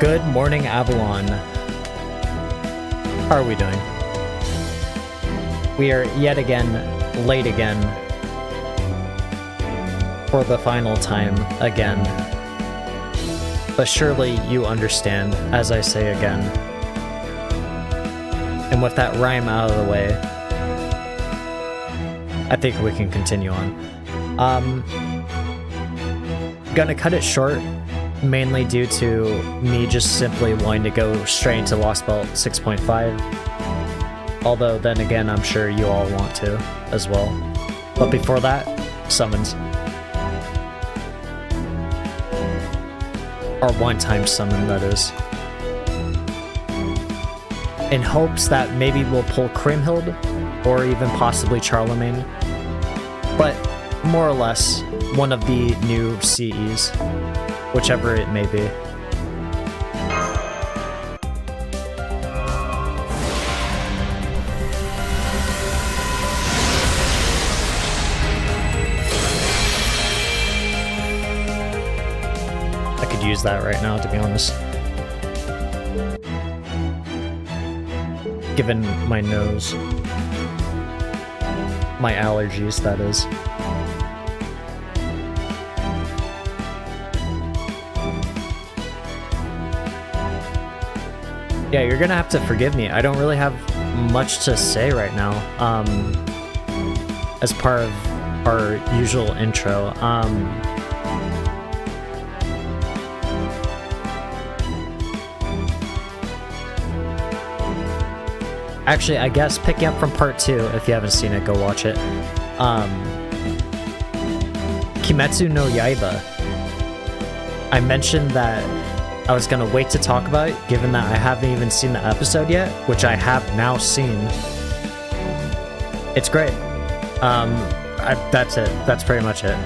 Good morning, Avalon. How are we doing? We are yet again late again for the final time again. But surely you understand, as I say again. And with that rhyme out of the way, I think we can continue on. Gonna cut it short, mainly due to me just simply wanting to go straight into Lostbelt 6.5. Although then again, I'm sure you all want to as well. But before that, summons. Or one-time summon, that is. In hopes that maybe we'll pull Kriemhild, or even possibly Charlemagne. But more or less, one of the new CEs. Whichever it may be. I could use that right now, to be honest. Given my nose. My allergies, that is. Yeah, you're gonna have to forgive me. I don't really have much to say right now, as part of our usual intro. Actually, I guess picking up from part 2, if you haven't seen it, go watch it. Kimetsu no Yaiba. I mentioned that I was gonna wait to talk about it, given that I haven't even seen the episode yet, which I have now seen. It's great. That's it. That's pretty much it.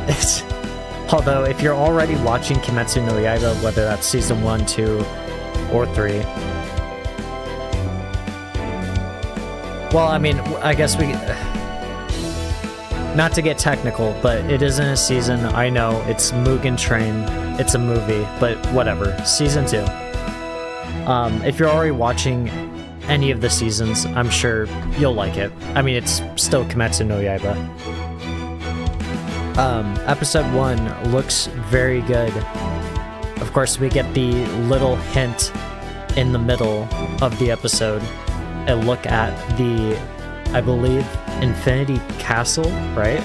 Although, if you're already watching Kimetsu no Yaiba, whether that's season 1, 2, or 3... Well, I mean, I guess we... Not to get technical, but it isn't a season. I know, it's Mugen Train. It's a movie, but whatever. Season 2. If you're already watching any of the seasons, I'm sure you'll like it. I mean, it's still Kimetsu no Yaiba. Episode 1 looks very good. Of course, we get the little hint in the middle of the episode. A look at the, I believe, Infinity Castle, right?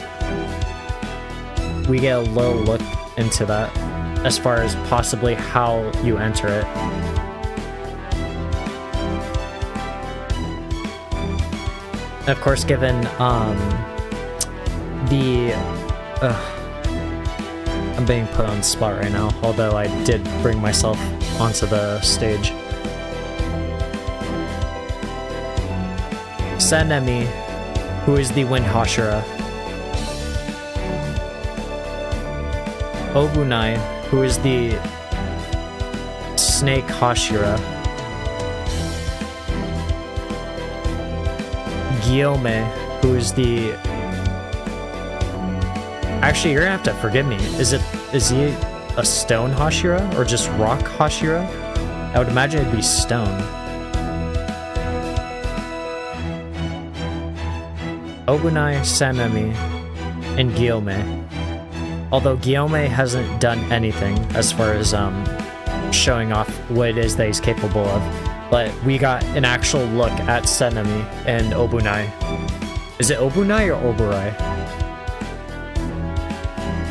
We get a little look into that, as far as possibly how you enter it. Of course, given I'm being put on the spot right now, although I did bring myself onto the stage. Sanemi, who is the Wind Hashira. Obunai, who is the Snake Hashira. Guillaume, who is the... Actually, you're gonna have to forgive me. Is he a Stone Hashira or just Rock Hashira? I would imagine it'd be Stone. Obunai, Sanemi, and Guillaume. Although Guillaume hasn't done anything as far as showing off what it is that he's capable of, but we got an actual look at Sanemi and Obunai. Is it Obunai or Oburai?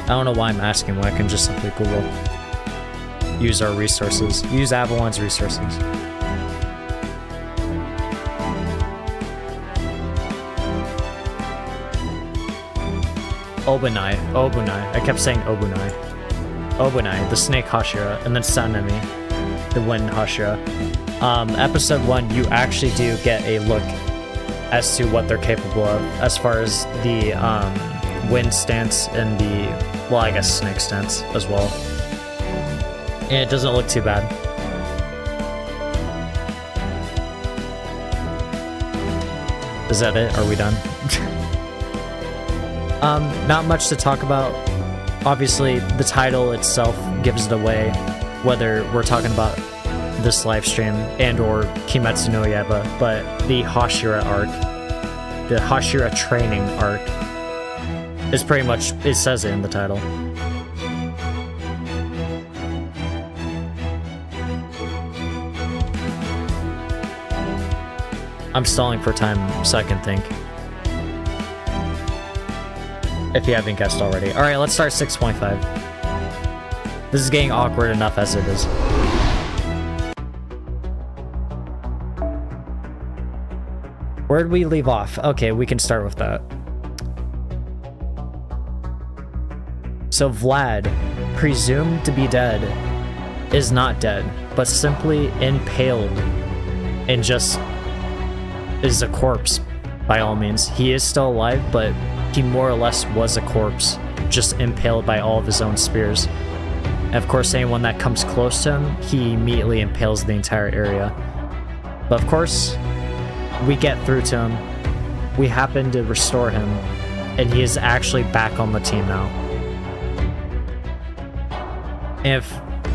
I don't know why I'm asking when I can just simply Google. Use our resources. Use Avalon's resources. Obunai. I kept saying Obunai. Obunai, the Snake Hashira, and then Sanemi, the Wind Hashira. Episode 1, you actually do get a look as to what they're capable of, as far as the Wind stance and the, well, I guess Snake stance as well. And it doesn't look too bad. Is that it? Are we done? Not much to talk about. Obviously, the title itself gives it away, whether we're talking about this live stream and or Kimetsu no Yaiba, but the Hashira arc, the Hashira training arc, is pretty much, it says it in the title. I'm stalling for time so I can think. If you haven't guessed already. Alright, let's start 6.5. This is getting awkward enough as it is. Where did we leave off? Okay, we can start with that. So Vlad, presumed to be dead, is not dead, but simply impaled and just is a corpse, by all means. He is still alive, but he more or less was a corpse, just impaled by all of his own spears. And of course, anyone that comes close to him, he immediately impales the entire area. But of course, we get through to him. We happen to restore him, and he is actually back on the team now. If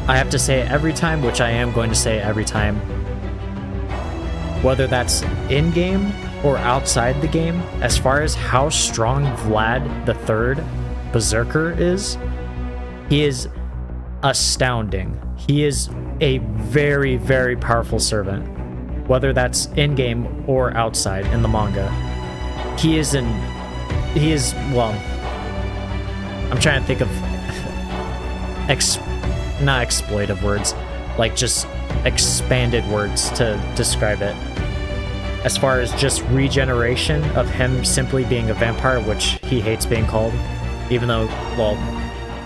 I have to say it every time, which I am going to say it every time, whether that's in-game or outside the game, as far as how strong Vlad the Third Berserker is, he is astounding. He is a very, very powerful servant, whether that's in-game or outside in the manga. Well, I'm trying to think of not exploitive words, like just expanded words to describe it. As far as just regeneration of him simply being a vampire, which he hates being called, even though, well,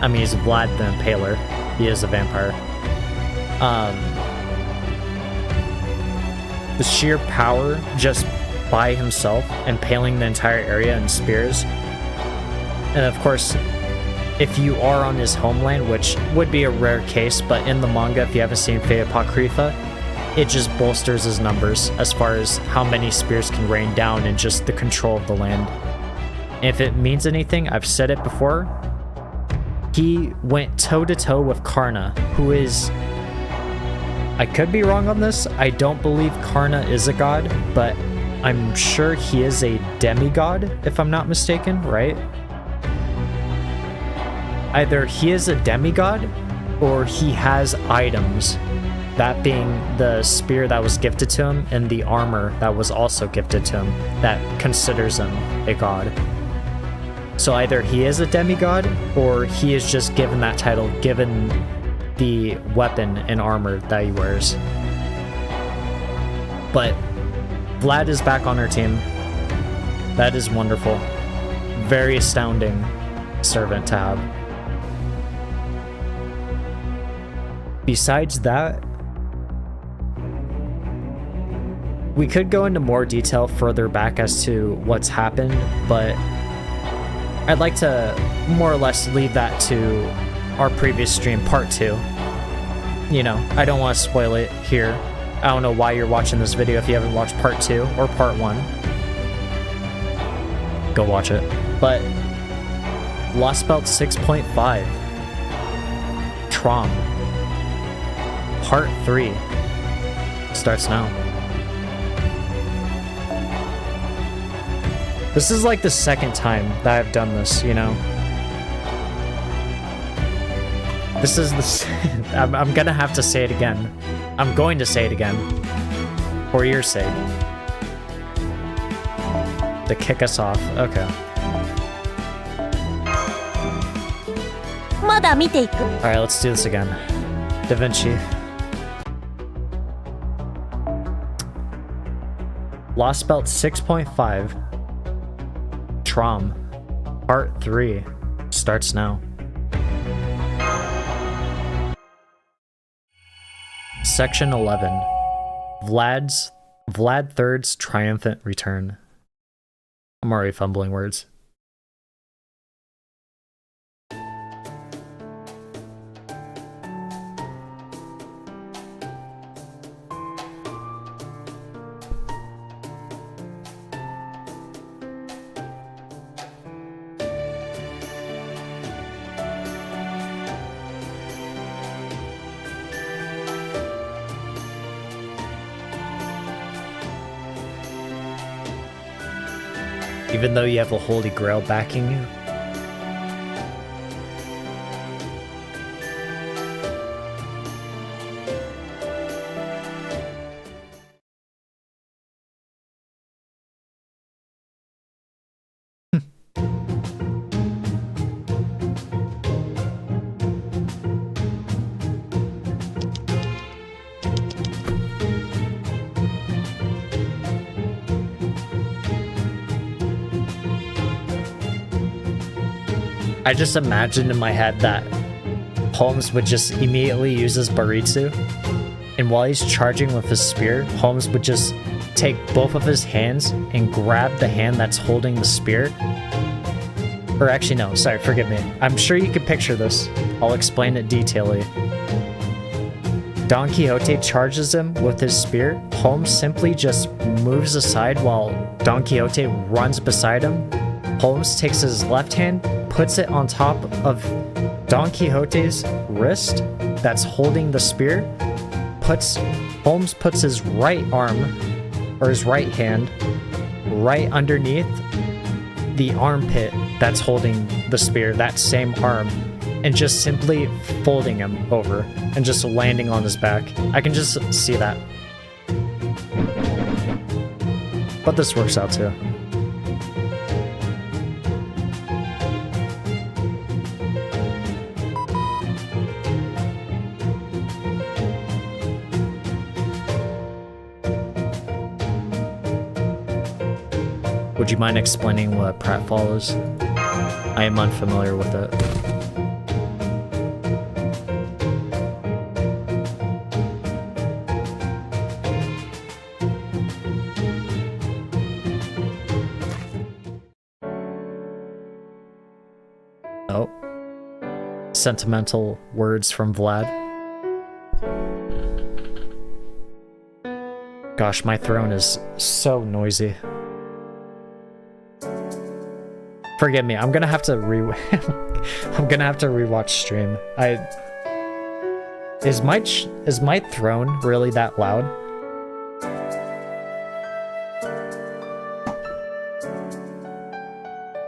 I mean, he's Vlad the Impaler. He is a vampire. The sheer power just by himself, impaling the entire area in spears. And of course, if you are on his homeland, which would be a rare case, but in the manga, if you haven't seen Fate Apocrypha, it just bolsters his numbers as far as how many spears can rain down and just the control of the land. And if it means anything, I've said it before, he went toe-to-toe with Karna, who is... I could be wrong on this. I don't believe Karna is a god, but I'm sure he is a demigod, if I'm not mistaken, right? Either he is a demigod, or he has items. That being the spear that was gifted to him, and the armor that was also gifted to him, that considers him a god. So either he is a demigod, or he is just given that title, given the weapon and armor that he wears. But Vlad is back on our team. That is wonderful. Very astounding servant to have. Besides that, we could go into more detail further back as to what's happened, but I'd like to more or less leave that to our previous stream, part 2. You know, I don't want to spoil it here. I don't know why you're watching this video if you haven't watched part 2 or part 1. Go watch it. But Lostbelt 6.5 Traum Part 3 starts now. This is like the second time that I've done this, you know? This is the... I'm gonna have to say it again. I'm going to say it again. For your sake. To kick us off. Okay. Alright, let's do this again. Da Vinci. Lostbelt 6.5 Traum Part 3 starts now. Section 11. Vlad Third's triumphant return. I'm already fumbling words. Even though you have a holy grail backing you. I just imagined in my head that Holmes would just immediately use his Baritsu, and while he's charging with his spear, Holmes would just take both of his hands and grab the hand that's holding the spear. Or actually, no, sorry, forgive me. I'm sure you can picture this. I'll explain it detailedly. Don Quixote charges him with his spear. Holmes simply just moves aside while Don Quixote runs beside him. Holmes takes his left hand, puts it on top of Don Quixote's wrist that's holding the spear. Holmes puts his right arm, or his right hand, right underneath the armpit that's holding the spear, that same arm, and just simply folding him over and just landing on his back. I can just see that. But this works out too. Would you mind explaining what pratfall is? I am unfamiliar with it. Oh. Sentimental words from Vlad. Gosh, my throne is so noisy. Forgive me, I'm gonna have to rewatch stream. Is my throne really that loud?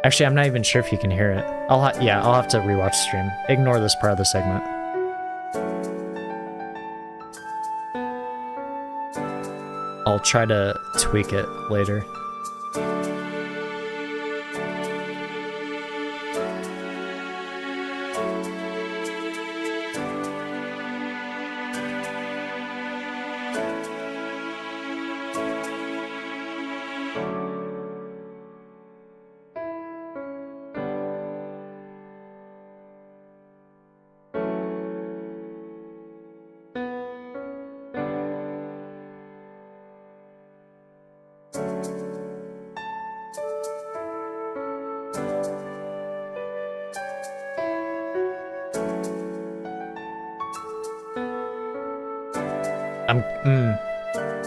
Actually, I'm not even sure if you can hear it. I'll have to rewatch stream. Ignore this part of the segment. I'll try to tweak it later.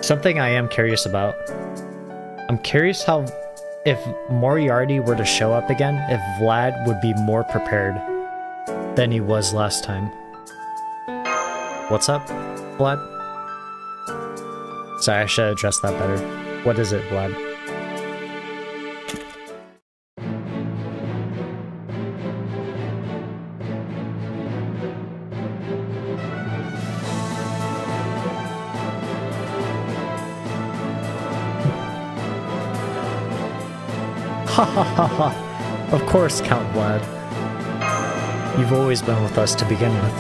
Something I am curious about. I'm curious how, if Moriarty were to show up again, if Vlad would be more prepared than he was last time. What's up, Vlad? Sorry, I should address that better. What is it, Vlad? Ha ha ha ha! Of course, Count Vlad. You've always been with us to begin with.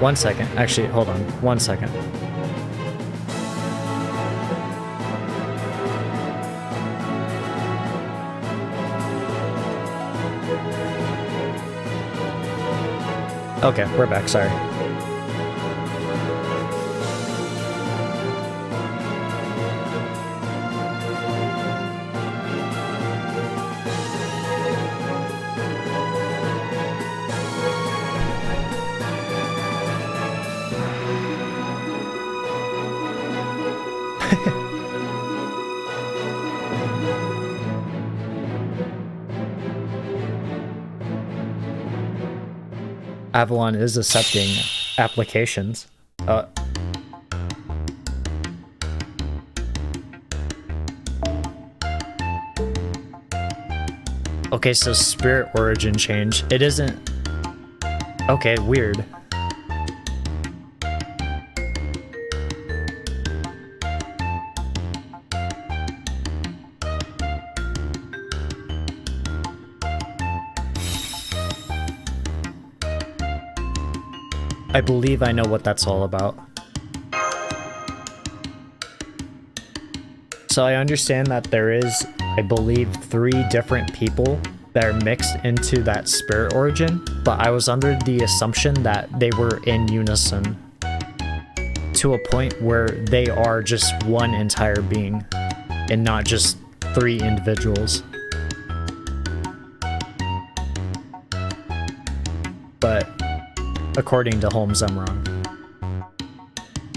One second. Actually, hold on. 1 second. Okay, we're back, sorry. Avalon is accepting applications. Okay, so spirit origin change. It isn't... Okay, weird. I believe I know what that's all about. So I understand that there is, I believe, 3 different people that are mixed into that spirit origin, but I was under the assumption that they were in unison to a point where they are just one entire being and not just 3 individuals. But according to Holmes, I'm wrong,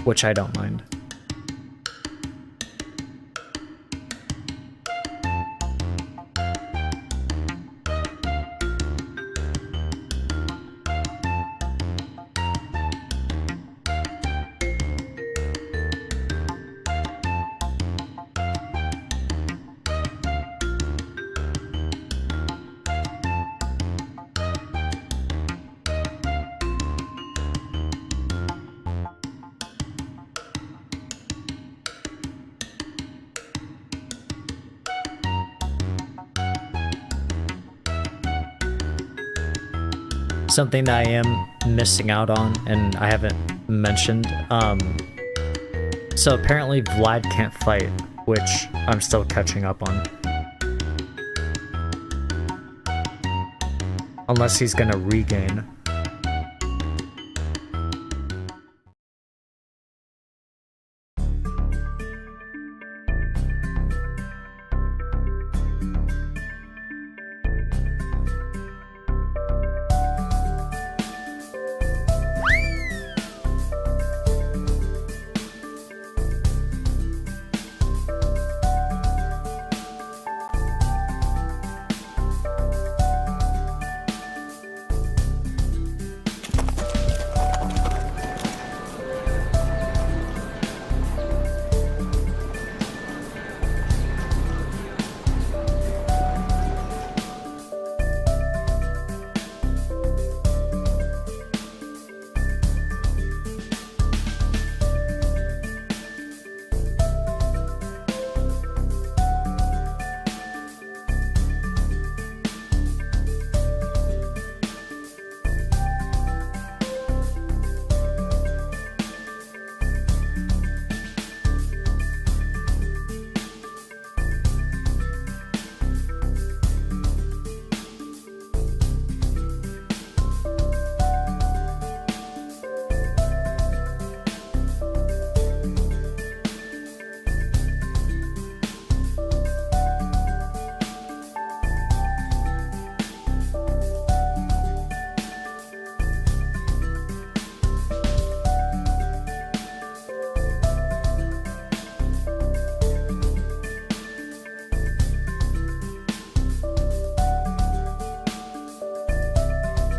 which I don't mind. Something that I am missing out on and I haven't mentioned. So apparently Vlad can't fight, which I'm still catching up on. Unless he's gonna regain.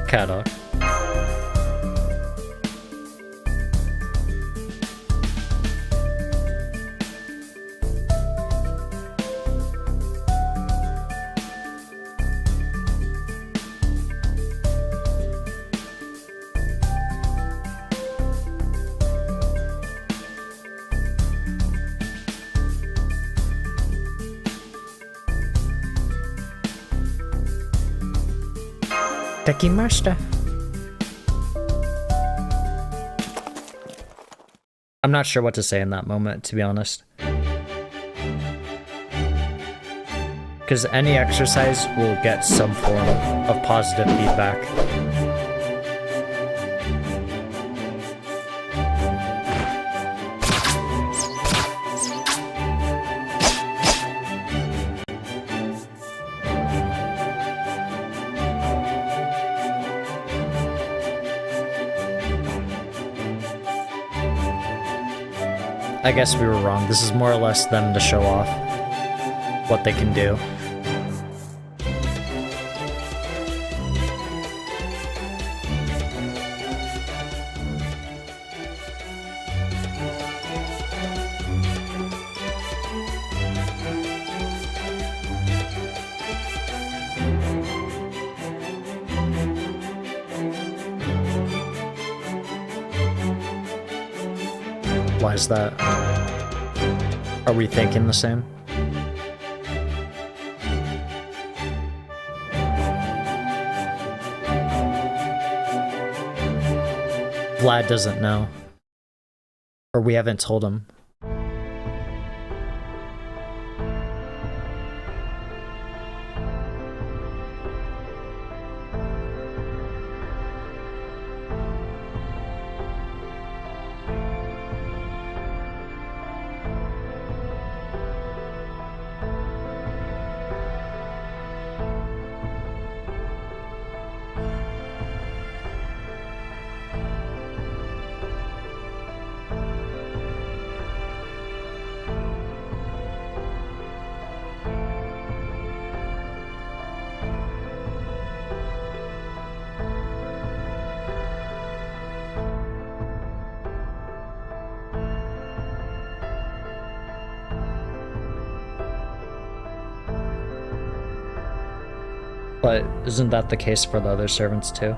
Kata. Dekimashita. I'm not sure what to say in that moment, to be honest. Because any exercise will get some form of positive feedback. I guess we were wrong. This is more or less them to show off what they can do. Why is that? Are we thinking the same? Vlad doesn't know. Or we haven't told him. But isn't that the case for the other servants too?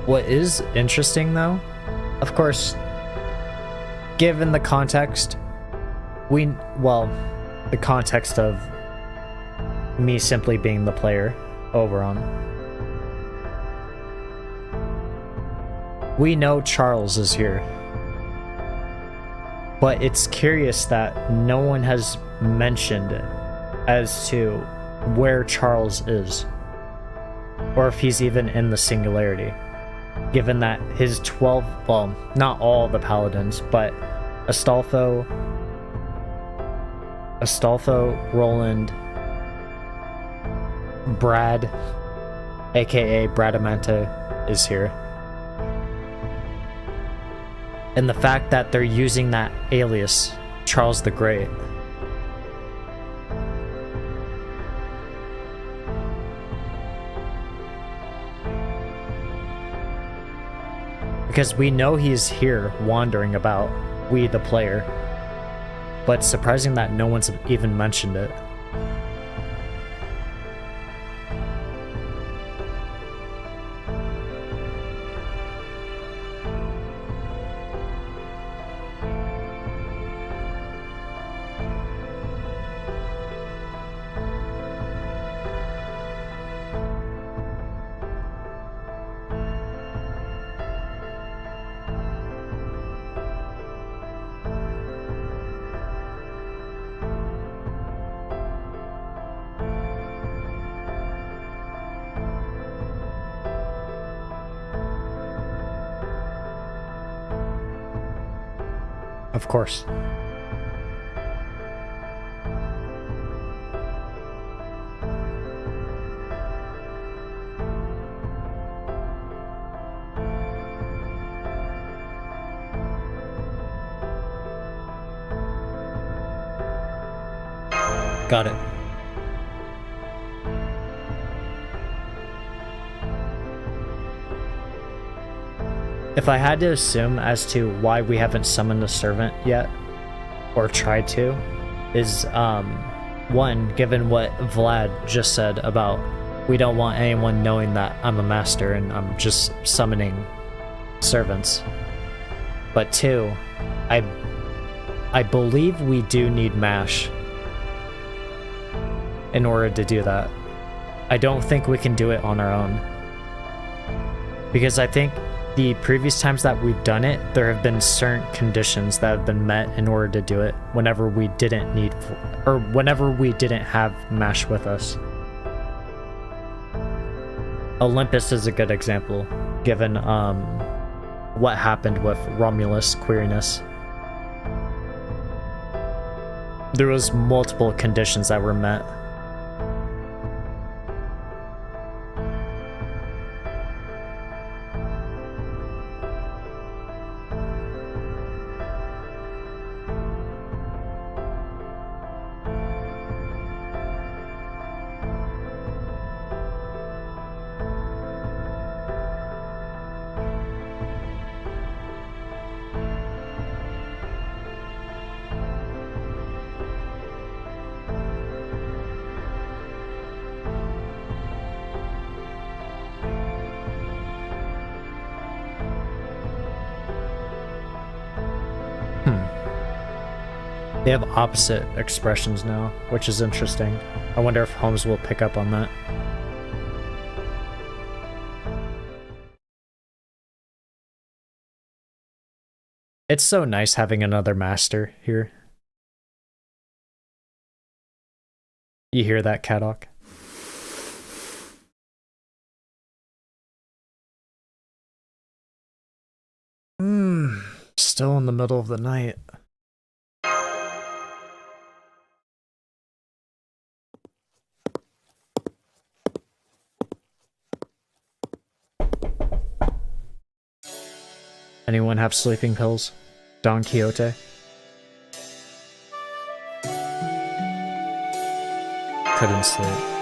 What is interesting though, of course, given the context, the context of me simply being the player, Oberon, we know Charles is here. But it's curious that no one has mentioned it as to where Charles is, or if he's even in the Singularity. Given that his 12, well, not all the paladins, but Astolfo, Roland, Brad, aka Bradamante, is here. And the fact that they're using that alias, Charles the Great. Because we know he's here wandering about, we the player. But it's surprising that no one's even mentioned it. of course. Got it. If I had to assume as to why we haven't summoned a servant yet, or tried to, is one, given what Vlad just said about we don't want anyone knowing that I'm a master and I'm just summoning servants. But two, I believe we do need MASH in order to do that. I don't think we can do it on our own. Because I think the previous times that we've done it, there have been certain conditions that have been met in order to do it whenever we didn't need, or whenever we didn't have MASH with us. Olympus is a good example, given what happened with Romulus queerness. There was multiple conditions that were met. They have opposite expressions now, which is interesting. I wonder if Holmes will pick up on that. It's so nice having another master here. You hear that, Kadok? Still in the middle of the night. Anyone have sleeping pills? Don Quixote? Couldn't sleep.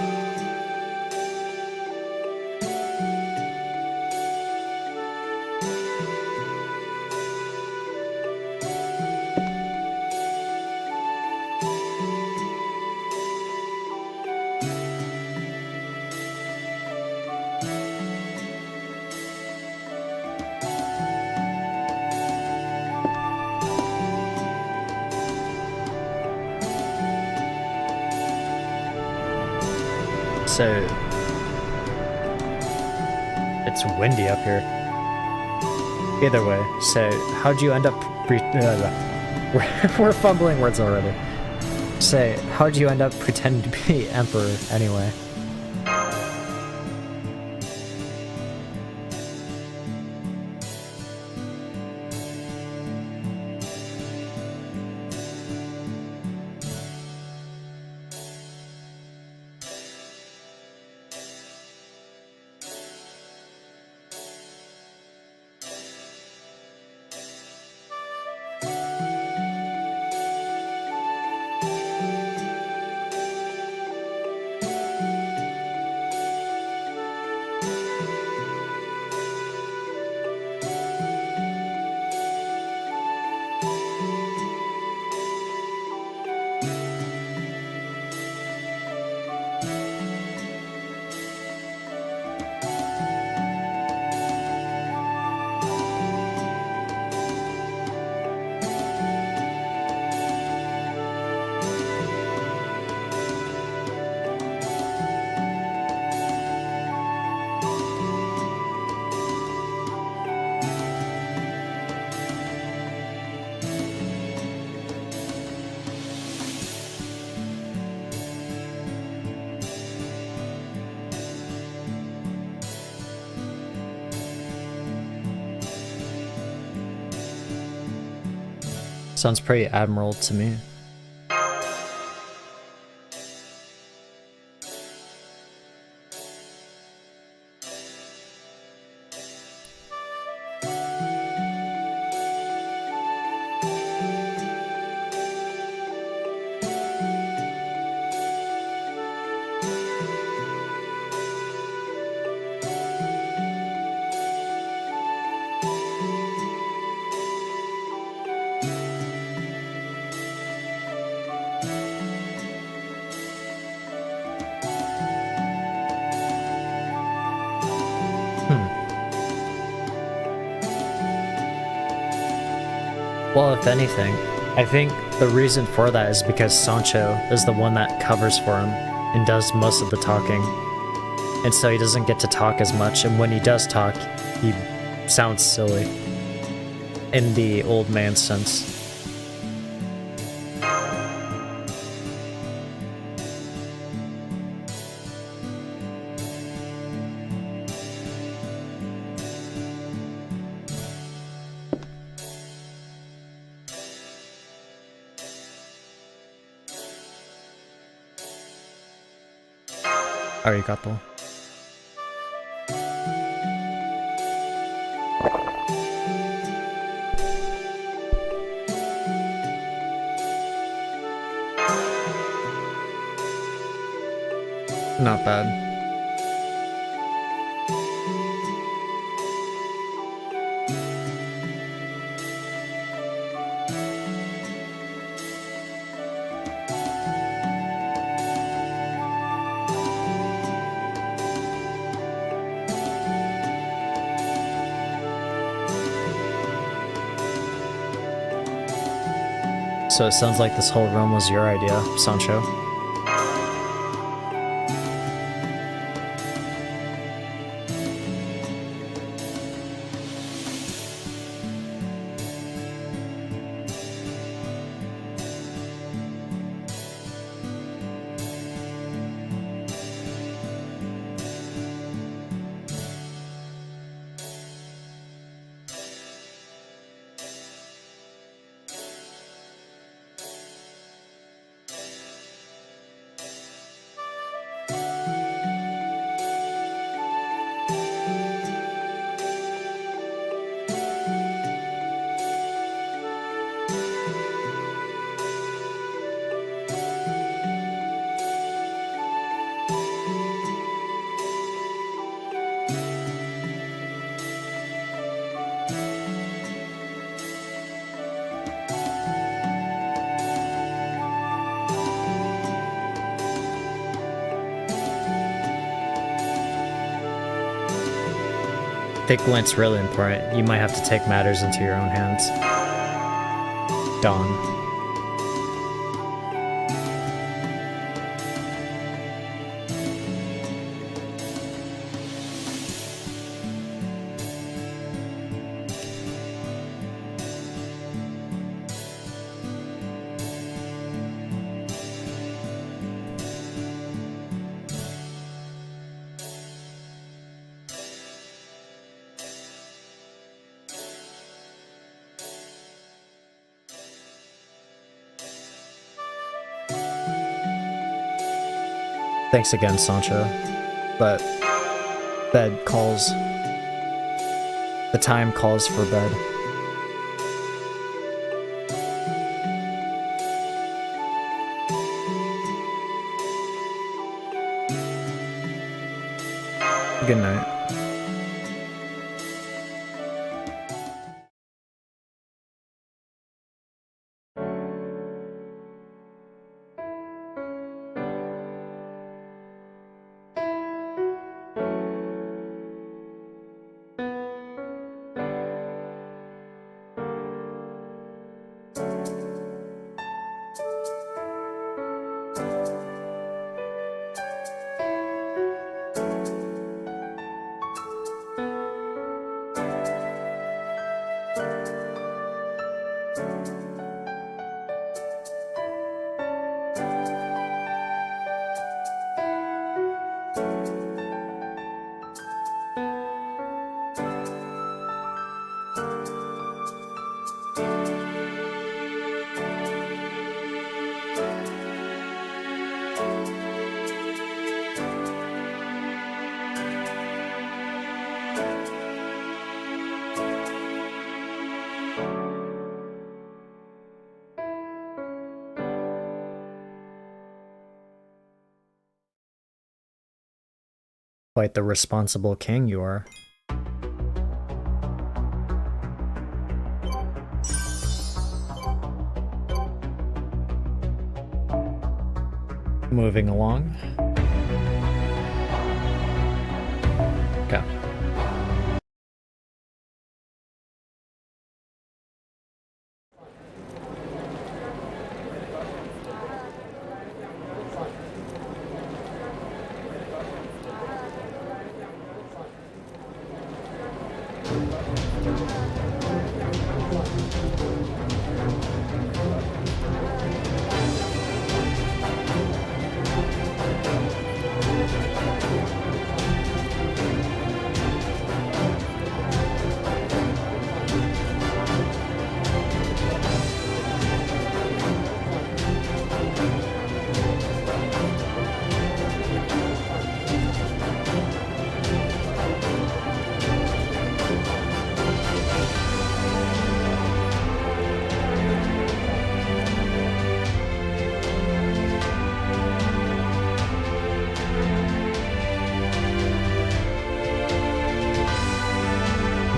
So it's windy up here. Either way, so how'd you end up we're fumbling words already. So how'd you end up pretending to be emperor anyway? Sounds pretty admiral to me. Well, if anything, I think the reason for that is because Sancho is the one that covers for him and does most of the talking. And so he doesn't get to talk as much, and when he does talk, he sounds silly. In the old man sense. Arigato. Not bad. So it sounds like this whole room was your idea, Sancho. Thick-lint's really important. You might have to take matters into your own hands. Dawn. Thanks again, Sancho. But bed calls. The time calls for bed. Good night. Quite the responsible king you are. Moving along. Okay.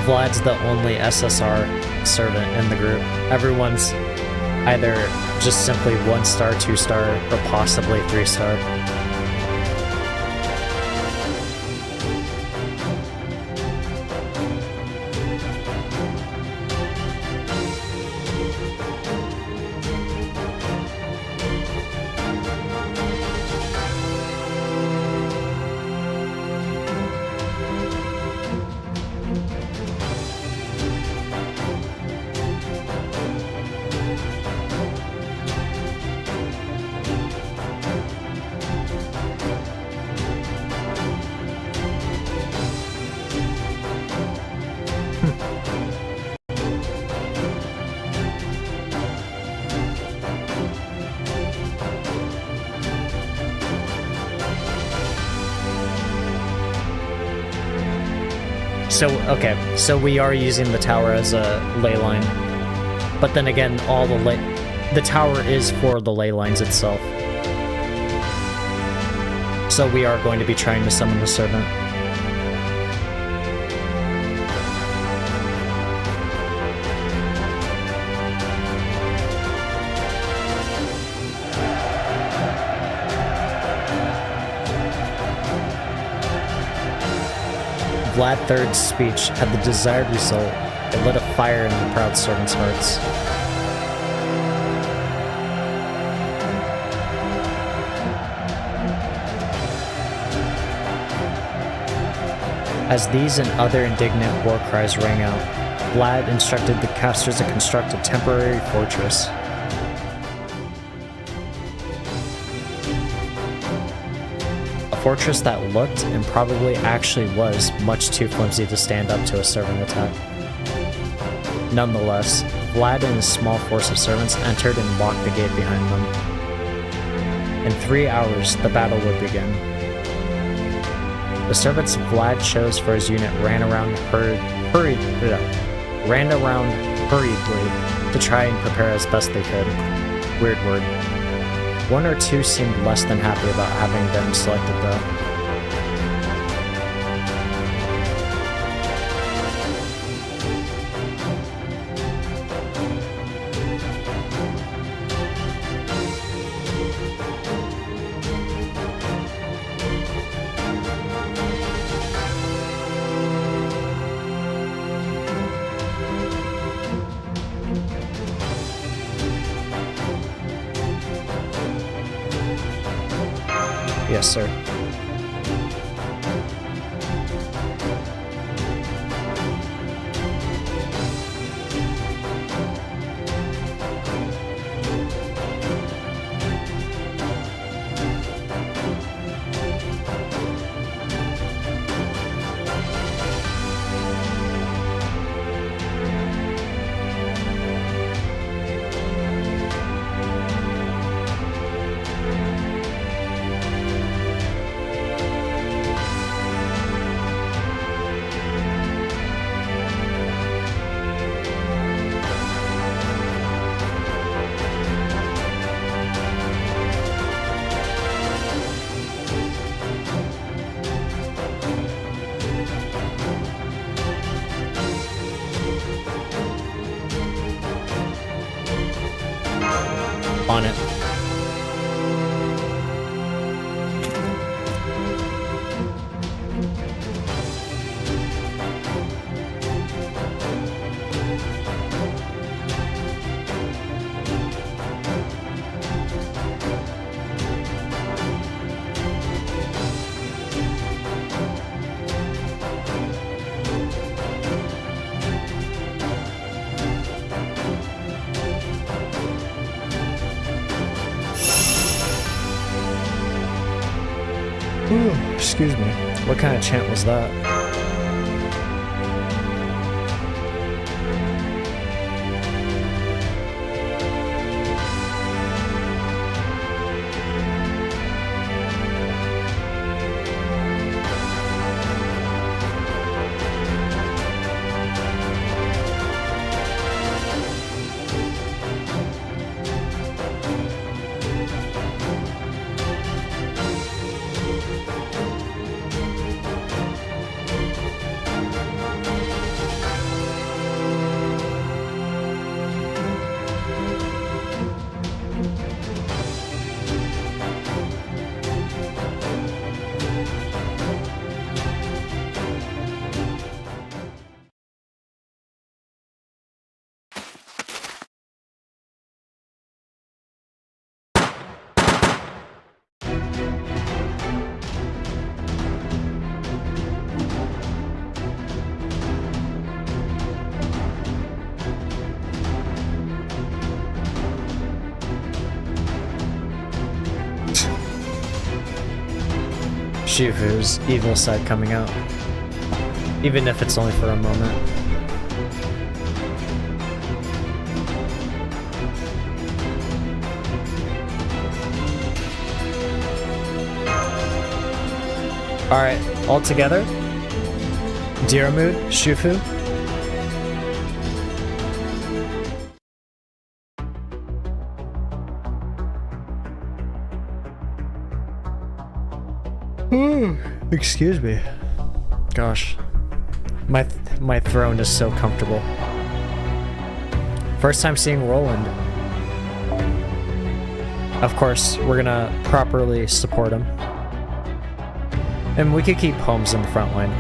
Vlad's the only SSR servant in the group. Everyone's either just simply 1-star, 2-star, or possibly 3-star. So, okay, so we are using the tower as a ley line, but then again, the tower is for the ley lines itself. So we are going to be trying to summon the servant. Vlad III's speech had the desired result. It lit a fire in the proud servants' hearts. As these and other indignant war cries rang out, Vlad instructed the casters to construct a temporary fortress. A fortress that looked, and probably actually was, much too flimsy to stand up to a servant attack. Nonetheless, Vlad and his small force of servants entered and locked the gate behind them. In 3 hours, the battle would begin. The servants Vlad chose for his unit ran around hurriedly to try and prepare as best they could. Weird word. 1 or 2 seemed less than happy about having been selected though. Yes, sir. On it. Ooh, excuse me. What kind of chant was that? Shifu's evil side coming out. Even if it's only for a moment. Alright, all together. Diarmuid, Shifu. Excuse me. Gosh. My throne is so comfortable. First time seeing Roland. Of course, we're gonna properly support him. And we could keep Holmes in the front line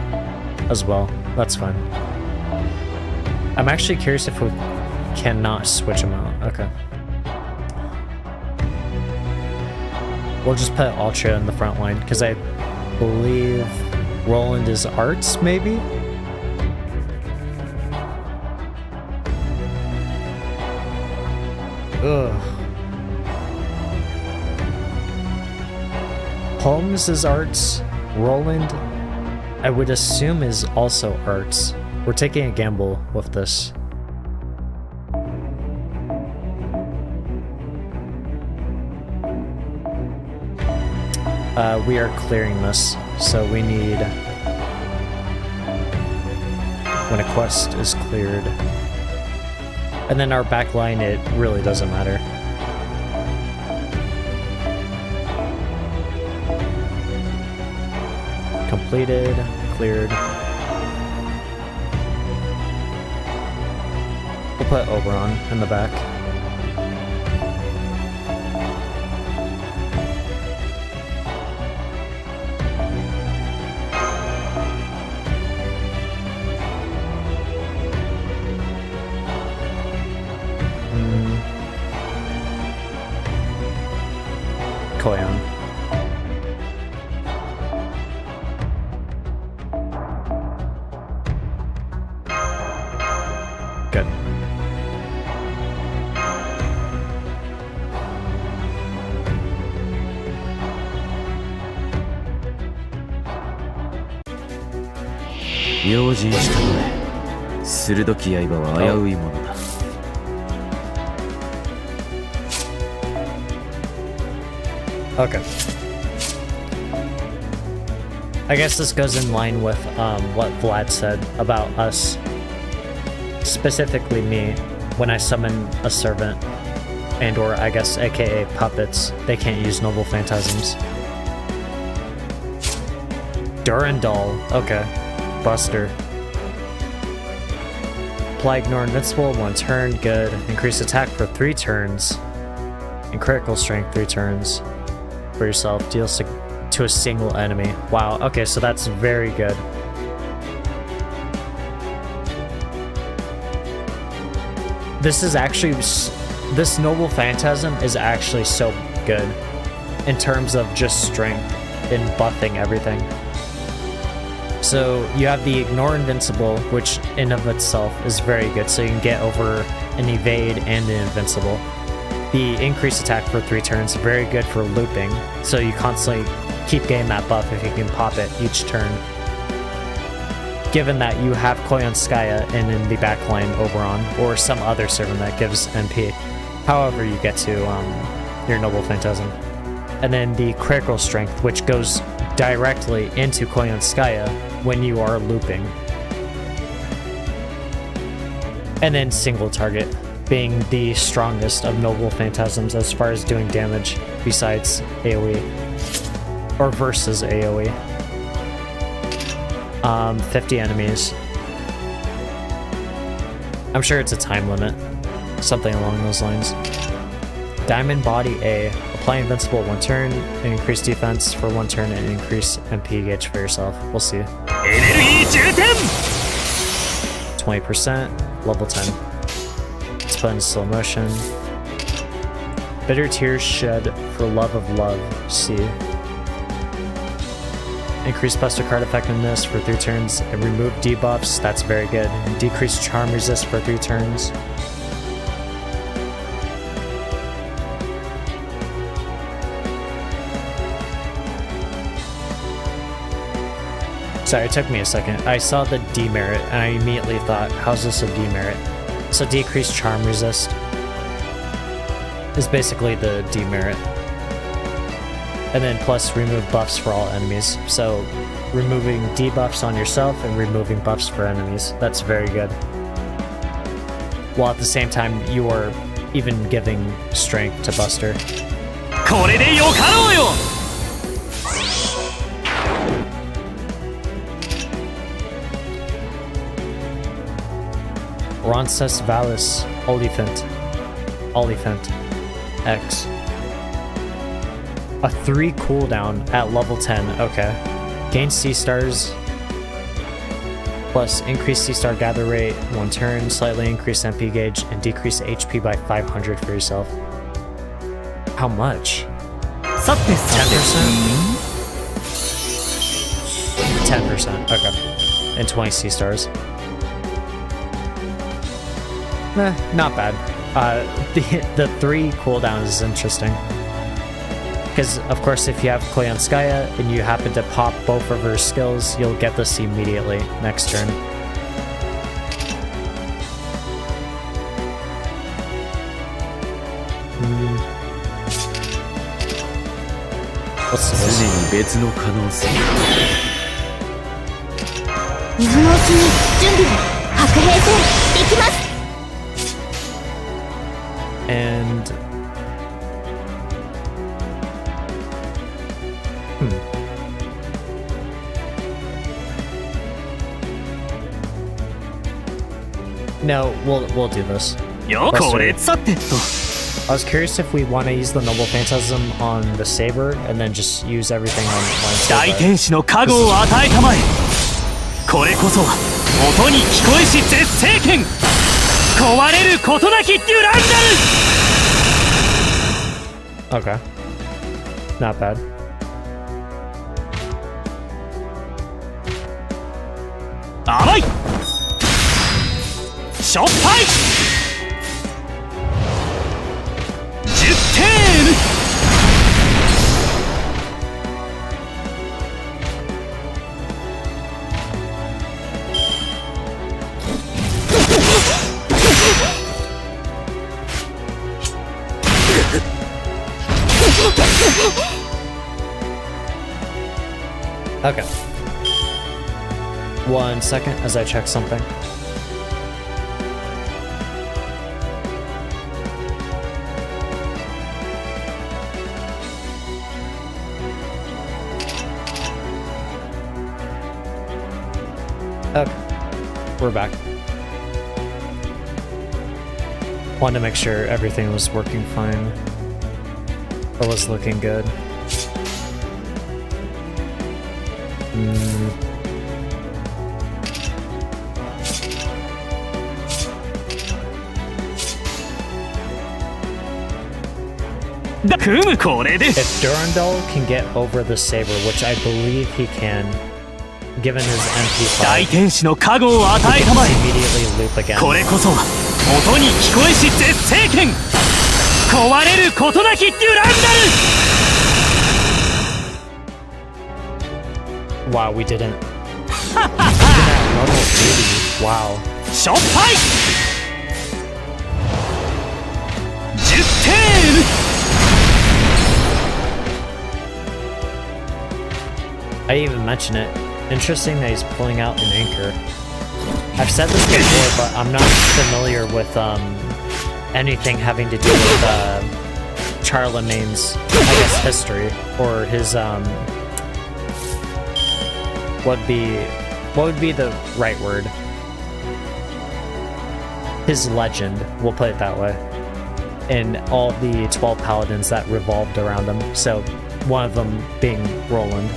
as well. That's fine. I'm actually curious if we cannot switch him out. Okay. We'll just put Ultra in the front line because I believe Roland is arts, maybe? Ugh. Holmes is arts. Roland, I would assume, is also arts. We're taking a gamble with this. We are clearing this, so we need... when a quest is cleared. And then our back line, it really doesn't matter. Completed, cleared. We'll put Oberon in the back. Koyan. Good. Okay. I guess this goes in line with what Vlad said about us, specifically me, when I summon a servant, and or I guess aka puppets, they can't use noble phantasms. Durandal, okay. Buster. Apply ignore invincible 1 turn, good. Increase attack for 3 turns. and critical strength 3 turns for yourself. Deals to a single enemy. Wow, okay, so that's very good. This is actually, this Noble Phantasm is actually so good in terms of just strength in buffing everything. So you have the Ignore Invincible, which in of itself is very good, so you can get over an evade and an invincible. The increased attack for 3 turns, very good for looping, so you constantly keep getting that buff if you can pop it each turn. Given that you have Koyanskaya and in the backline Oberon, or some other servant that gives MP, however you get to your Noble Phantasm. And then the critical strength, which goes directly into Koyanskaya when you are looping. And then single target, being the strongest of Noble Phantasms as far as doing damage besides AoE. Or versus AoE. 50 enemies. I'm sure it's a time limit. Something along those lines. Diamond Body A. Apply Invincible 1 turn, and increase defense for 1 turn, and increase MP gauge for yourself. We'll see. 20%, level 10. Let's put in slow motion. Bitter Tears Shed for Love of Love. C. Increase Buster card effectiveness for 3 turns, and remove debuffs. That's very good. And decrease Charm Resist for 3 turns. Sorry, it took me a second. I saw the demerit, and I immediately thought, how's this a demerit? So decreased charm resist is basically the demerit. And then plus remove buffs for all enemies. So removing debuffs on yourself and removing buffs for enemies. That's very good. While at the same time, you are even giving strength to Buster. Roncesvallis Oliphant X. A 3 cooldown at level 10. Okay. Gain C-stars. Plus increase C-star gather rate 1 turn, slightly increase MP gauge, and decrease HP by 500 for yourself. How much? 10%? 10%. Okay. And 20 C-stars. Not bad. The 3 cooldown is interesting. Because, of course, if you have Koyanskaya and you happen to pop both of her skills, you'll get this immediately next turn. Let's see this. And no, we'll do this. I was curious if we want to use the Noble Phantasm on the Saber and then just use everything on Saber. Okay. Not bad. Okay. 1 second as I check something. Okay. We're back. Wanted to make sure everything was working fine. It was looking good. If Durandal can get over the saber, which I believe he can, given his MP5, he can immediately loop again. Wow, we didn't. Even at level 80, wow. I didn't even mention it. Interesting that he's pulling out an anchor. I've said this before, but I'm not familiar with anything having to do with Charlemagne's, I guess, history or his what would be the right word? His legend, we'll put it that way. And all the 12 paladins that revolved around him. So one of them being Roland.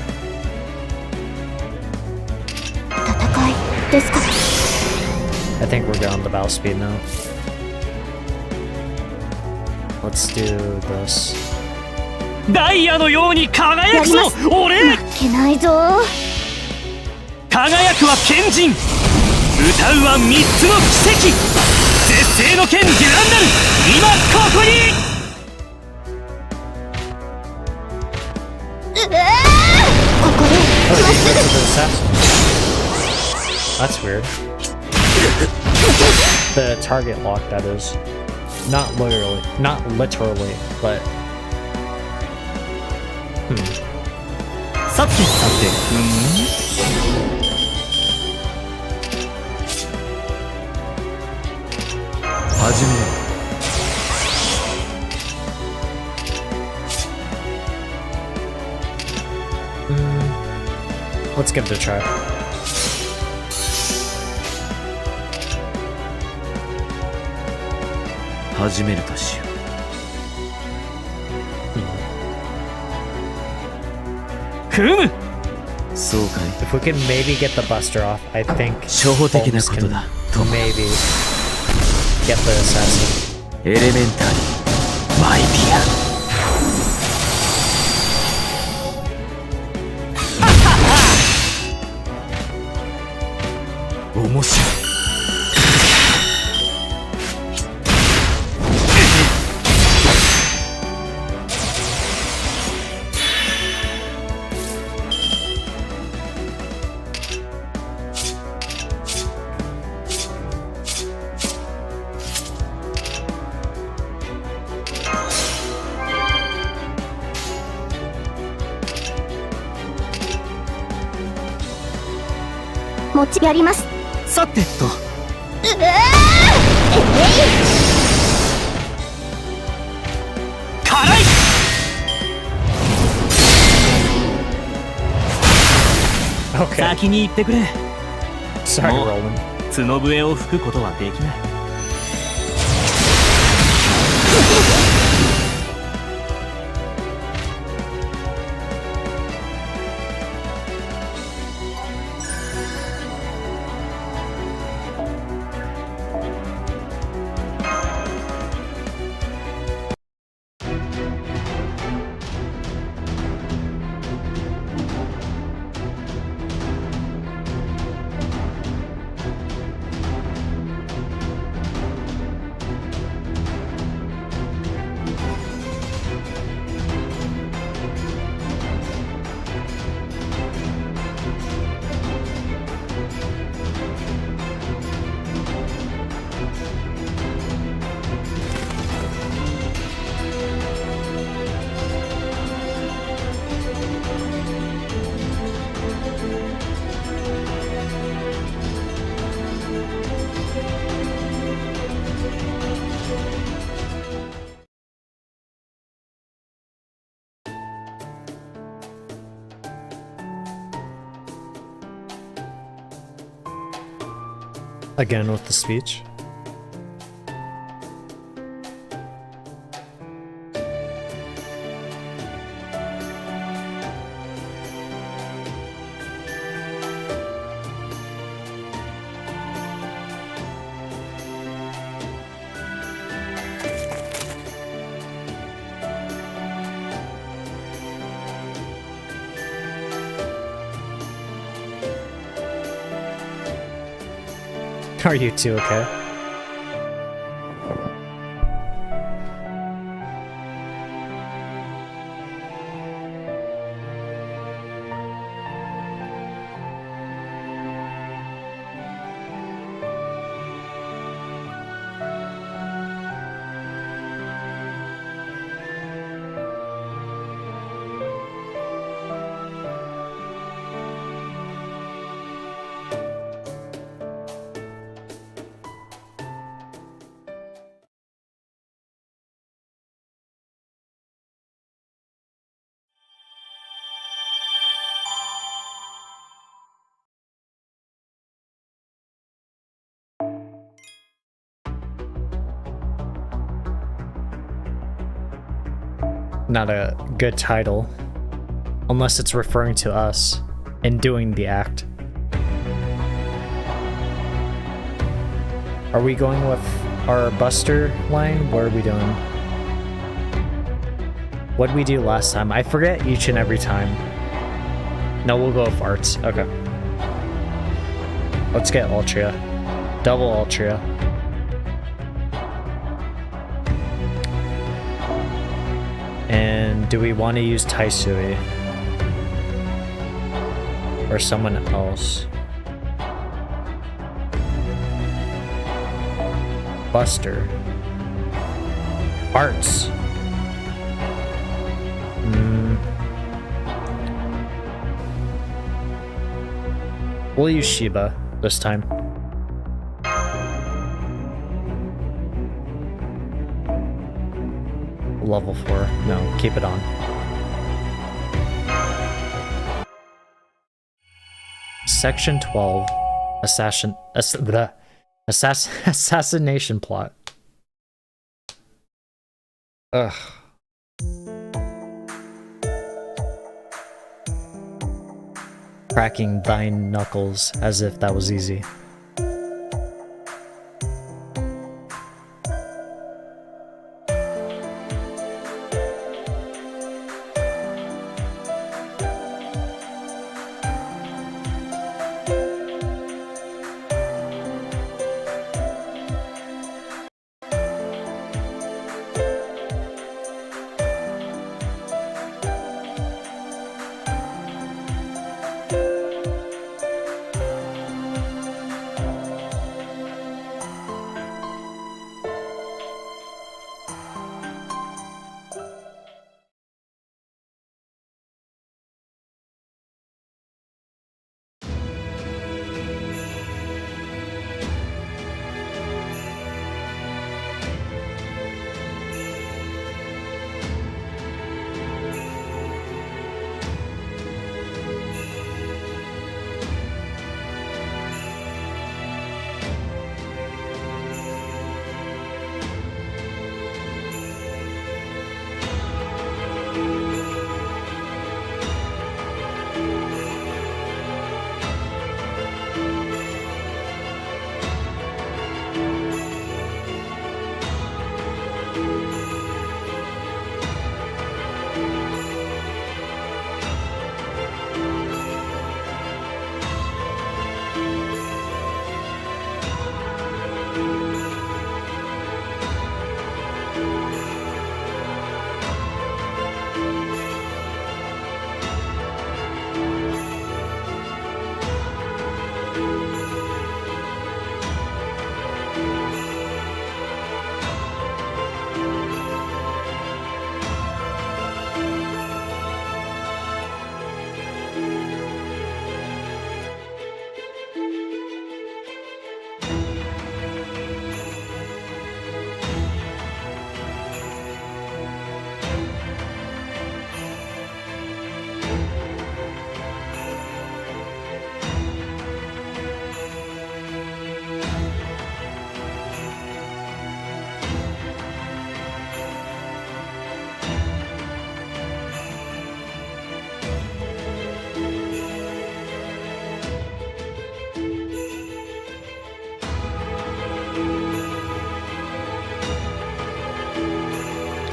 I think we're going to battle speed now. Let's do this. That's weird. The target lock, that is. Not literally, but... Let's give it a try. If we can maybe get the buster off, I think Holmes can maybe get the assassin. Okay. Sorry, Roland. Again with the speech. Are you two okay? Not a good title, unless it's referring to us and doing the act. Are we going with our Buster line? What are we doing? What did we do last time? I forget each and every time. No, we'll go with arts. Okay. Let's get Altria. Double Altria. And do we want to use Taisui? Or someone else? Buster. Arts. We'll use Shiba this time. Level 4. No, keep it on. Section 12. Assassination plot. Ugh. Cracking thine knuckles as if that was easy.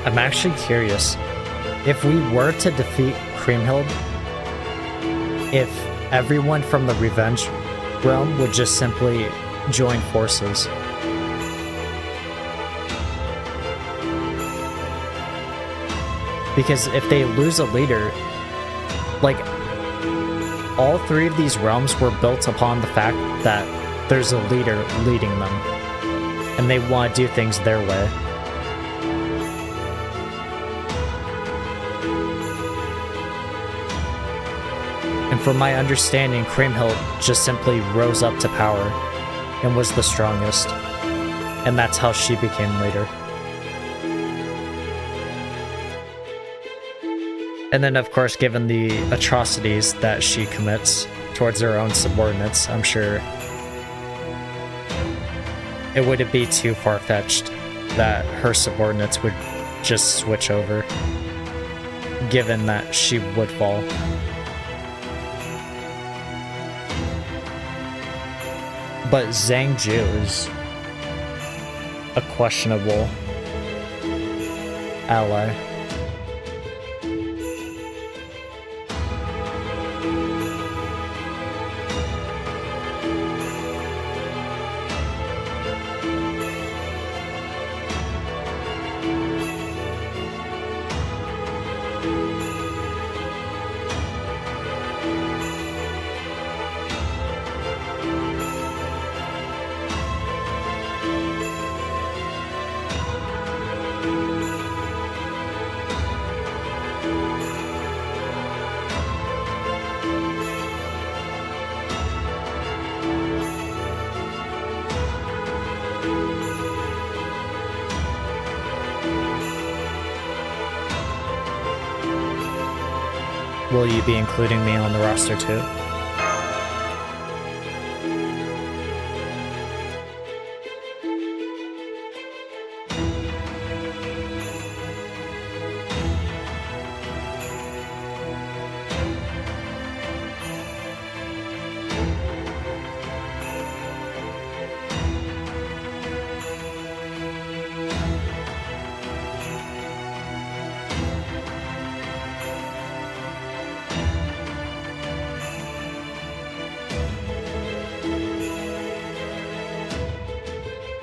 I'm actually curious, if we were to defeat Kriemhild, if everyone from the Revenge realm would just simply join forces. Because if they lose a leader, like, all three of these realms were built upon the fact that there's a leader leading them, and they want to do things their way. And from my understanding, Creamhill just simply rose up to power and was the strongest, and that's how she became leader. And then, of course, given the atrocities that she commits towards her own subordinates, I'm sure it wouldn't be too far-fetched that her subordinates would just switch over, given that she would fall. But Zhang Ju is a questionable ally. Will you be including me on the roster too?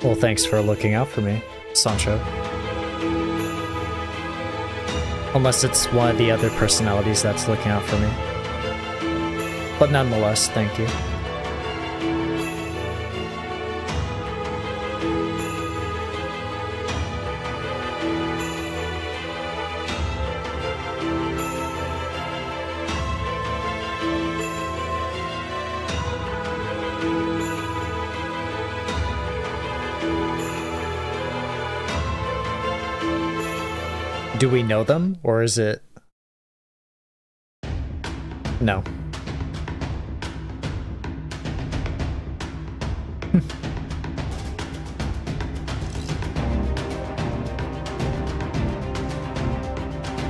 Well, thanks for looking out for me, Sancho. Unless it's one of the other personalities that's looking out for me. But nonetheless, thank you. Do we know them, or is it... No.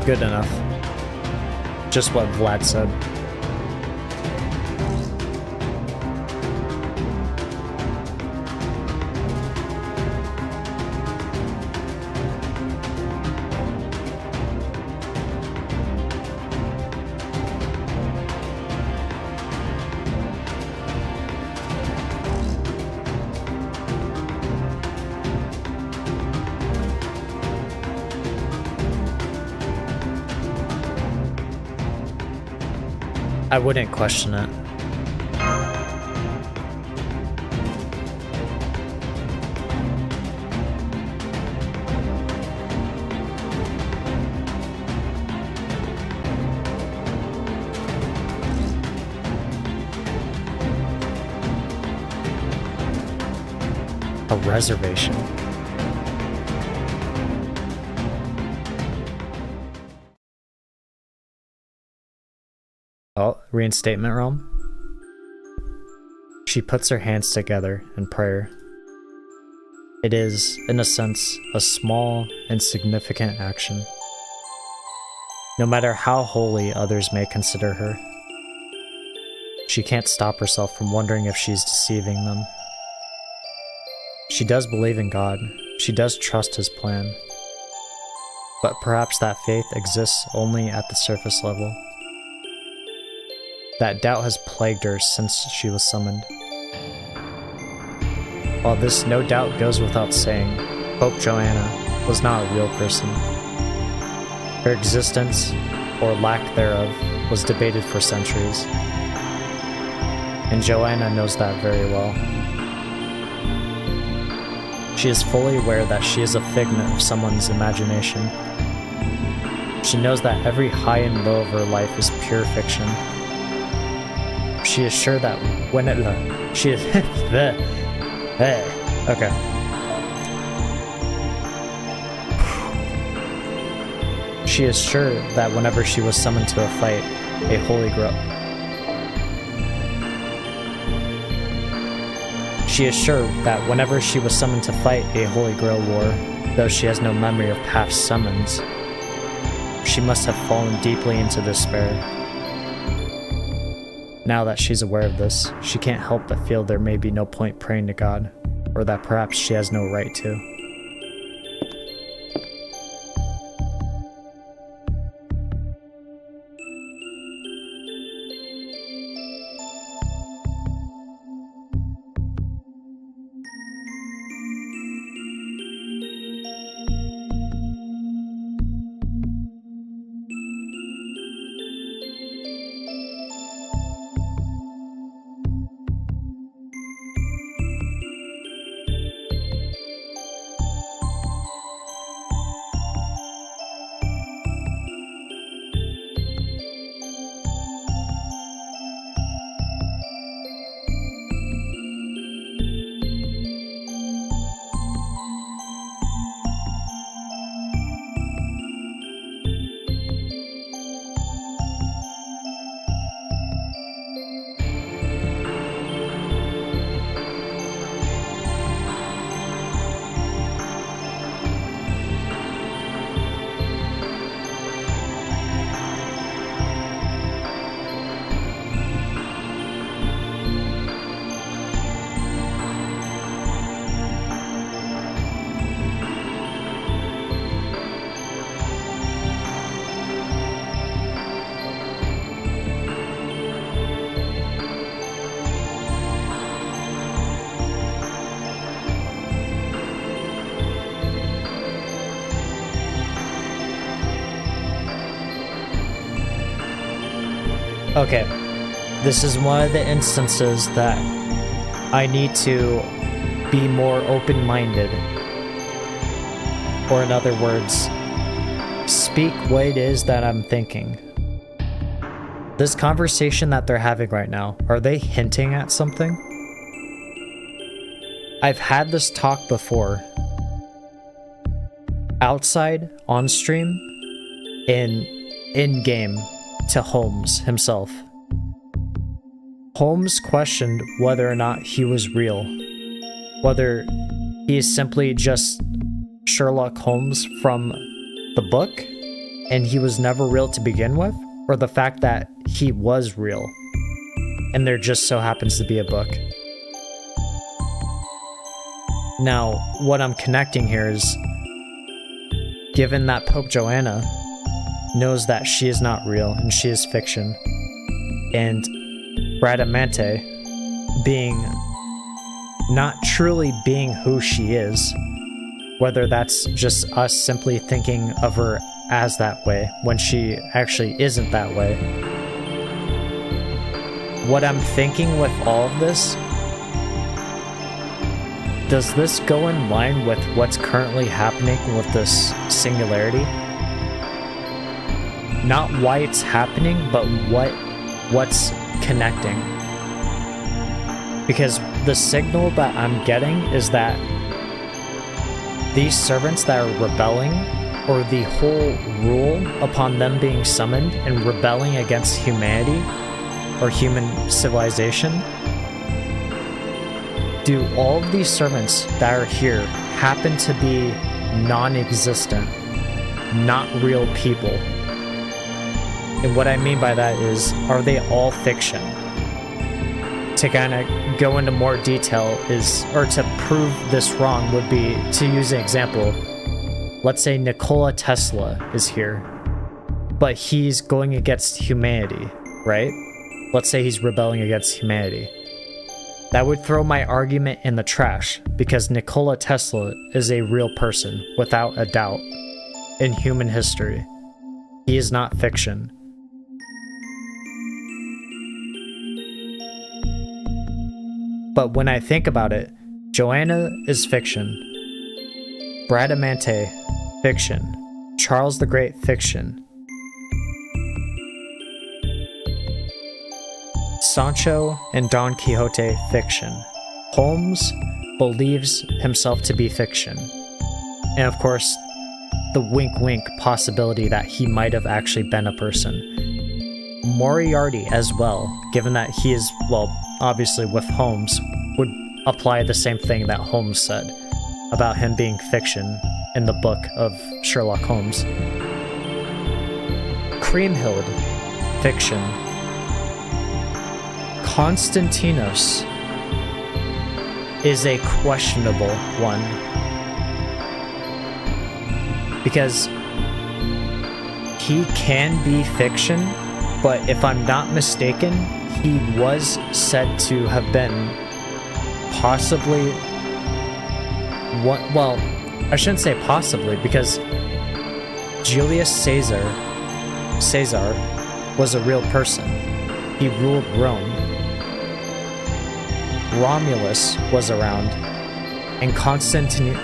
Good enough. Just what Vlad said. I wouldn't question it. A reservation. Oh, reinstatement realm? She puts her hands together in prayer. It is, in a sense, a small, insignificant action. No matter how holy others may consider her, she can't stop herself from wondering if she's deceiving them. She does believe in God, she does trust his plan, but perhaps that faith exists only at the surface level. That doubt has plagued her since she was summoned. While this no doubt goes without saying, Pope Joanna was not a real person. Her existence, or lack thereof, was debated for centuries. And Joanna knows that very well. She is fully aware that she is a figment of someone's imagination. She knows that every high and low of her life is pure fiction. She is sure that when it... She is... Okay. She is sure that whenever she was summoned to a fight, a holy grail... She is sure that whenever she was summoned to fight a Holy Grail war, though she has no memory of past summons, she must have fallen deeply into despair. Now that she's aware of this, she can't help but feel there may be no point praying to God, or that perhaps she has no right to. Okay, this is one of the instances that I need to be more open-minded. Or in other words, speak what it is that I'm thinking. This conversation that they're having right now, are they hinting at something? I've had this talk before. Outside, on stream, in-game, to Holmes himself. Holmes questioned whether or not he was real. Whether he is simply just Sherlock Holmes from the book, and he was never real to begin with, or the fact that he was real, and there just so happens to be a book. Now, what I'm connecting here is, given that Pope Joanna knows that she is not real and she is fiction, and Bradamante being not truly being who she is, whether that's just us simply thinking of her as that way when she actually isn't that way. What I'm thinking with all of this, does this go in line with what's currently happening with this singularity? Not why it's happening, but what's connecting. Because the signal that I'm getting is that these servants that are rebelling, or the whole rule upon them being summoned and rebelling against humanity or human civilization, do all of these servants that are here happen to be non-existent, not real people? And what I mean by that is, are they all fiction? To kind of go into more detail is, or to prove this wrong would be to use an example. Let's say Nikola Tesla is here, but he's going against humanity, right? Let's say he's rebelling against humanity. That would throw my argument in the trash, because Nikola Tesla is a real person, without a doubt, in human history. He is not fiction. But when I think about it, Joanna is fiction. Bradamante, fiction. Charles the Great, fiction. Sancho and Don Quixote, fiction. Holmes believes himself to be fiction. And of course, the wink-wink possibility that he might have actually been a person. Moriarty as well, given that he is, well, obviously with Holmes, would apply the same thing that Holmes said about him being fiction in the book of Sherlock Holmes. Kriemhild, fiction. Constantinos is a questionable one, because he can be fiction, but if I'm not mistaken, he was said to have been possibly what, well, I shouldn't say possibly, because Julius Caesar was a real person. He ruled Rome. Romulus was around, and Constantine,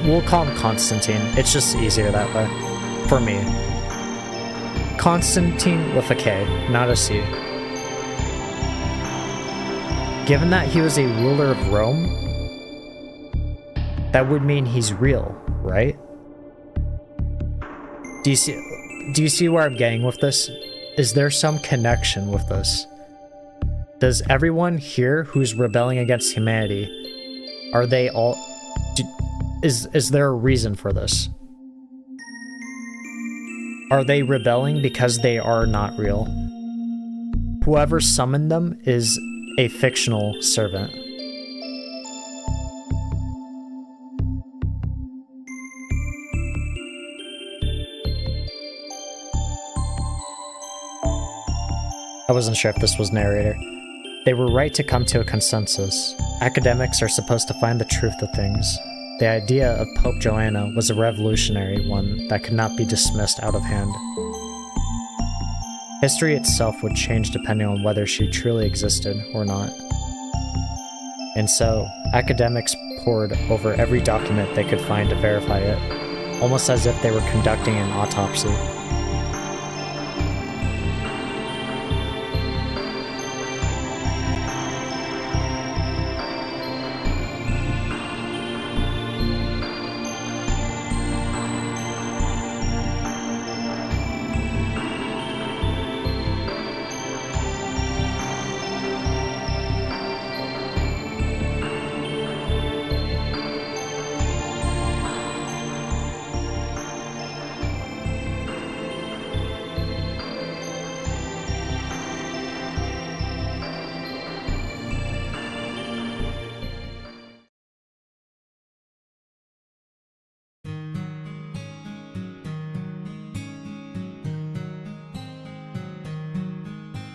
we'll call him Constantine, it's just easier that way, for me. Constantine with a K, not a C. Given that he was a ruler of Rome, that would mean he's real, right? Do you see where I'm getting with this? Is there some connection with this? Does everyone here who's rebelling against humanity, are they all... Is there a reason for this? Are they rebelling because they are not real? Whoever summoned them is a fictional servant. I wasn't sure if this was narrator. They were right to come to a consensus. Academics are supposed to find the truth of things. The idea of Pope Joanna was a revolutionary one that could not be dismissed out of hand. History itself would change depending on whether she truly existed or not. And so, academics pored over every document they could find to verify it, almost as if they were conducting an autopsy.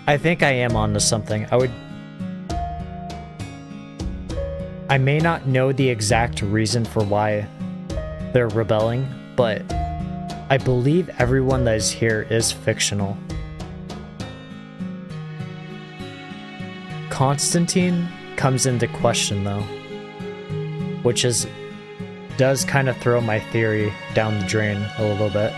I think I am onto something. I may not know the exact reason for why they're rebelling, but I believe everyone that is here is fictional. Constantine comes into question though, which does kind of throw my theory down the drain a little bit.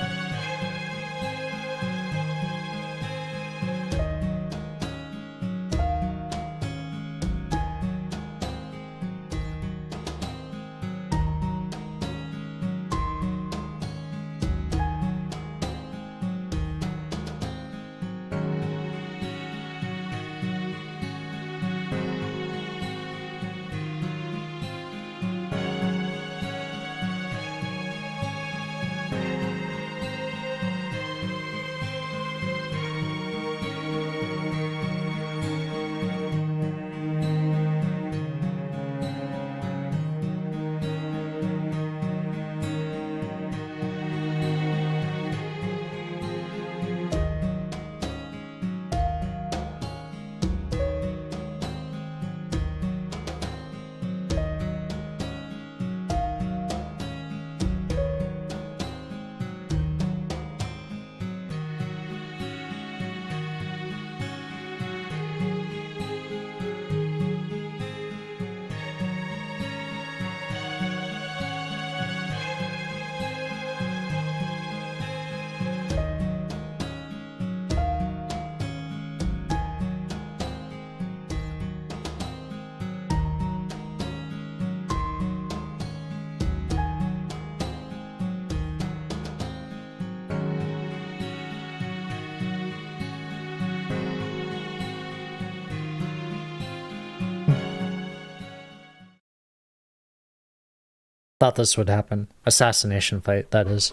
Thought this would happen. Assassination fight, that is.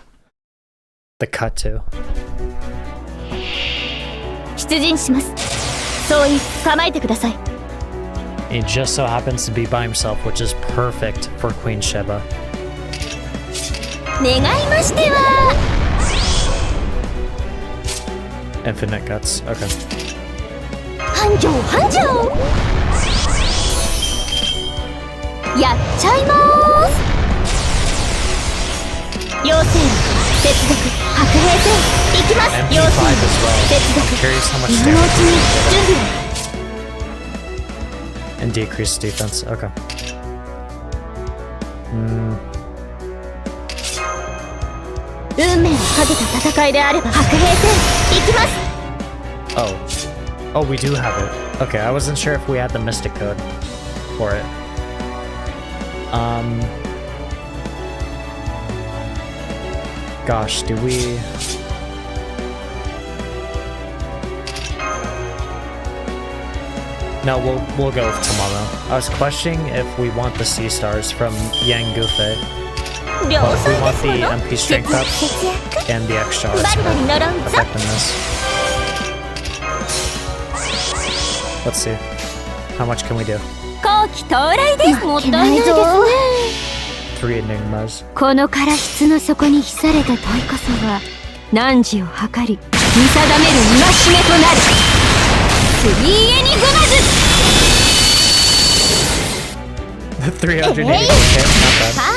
The cut to. 出陣します。総員構えてください。 He just so happens to be by himself, which is perfect for Queen Sheba. 願いましては Infinite guts. Okay. 繁盛繁盛やっちゃいまーす。妖精接続白兵戦いきます。 MP5 妖 as 精 well. 接 I'm 続 curious how much 今のうち damage に準備を and decrease defense. Okay. Hmm. 運命をかけた戦いであれば白兵戦いきます。 Oh. Oh, we do have it. Okay, I wasn't sure if we had the mystic code for it. Gosh, do we... No, we'll go with tomorrow. I was questioning if we want the sea stars from Yang Gufe. But we want the MP strength up and the extra arts effectiveness. Let's see. How much can we do? 後期到来です。もったいないですね。 3 enigmas. この唐室の底に秘された問いこそは汝を測り見定める戒めとなる。3エニグマズ 380 okay, not bad. は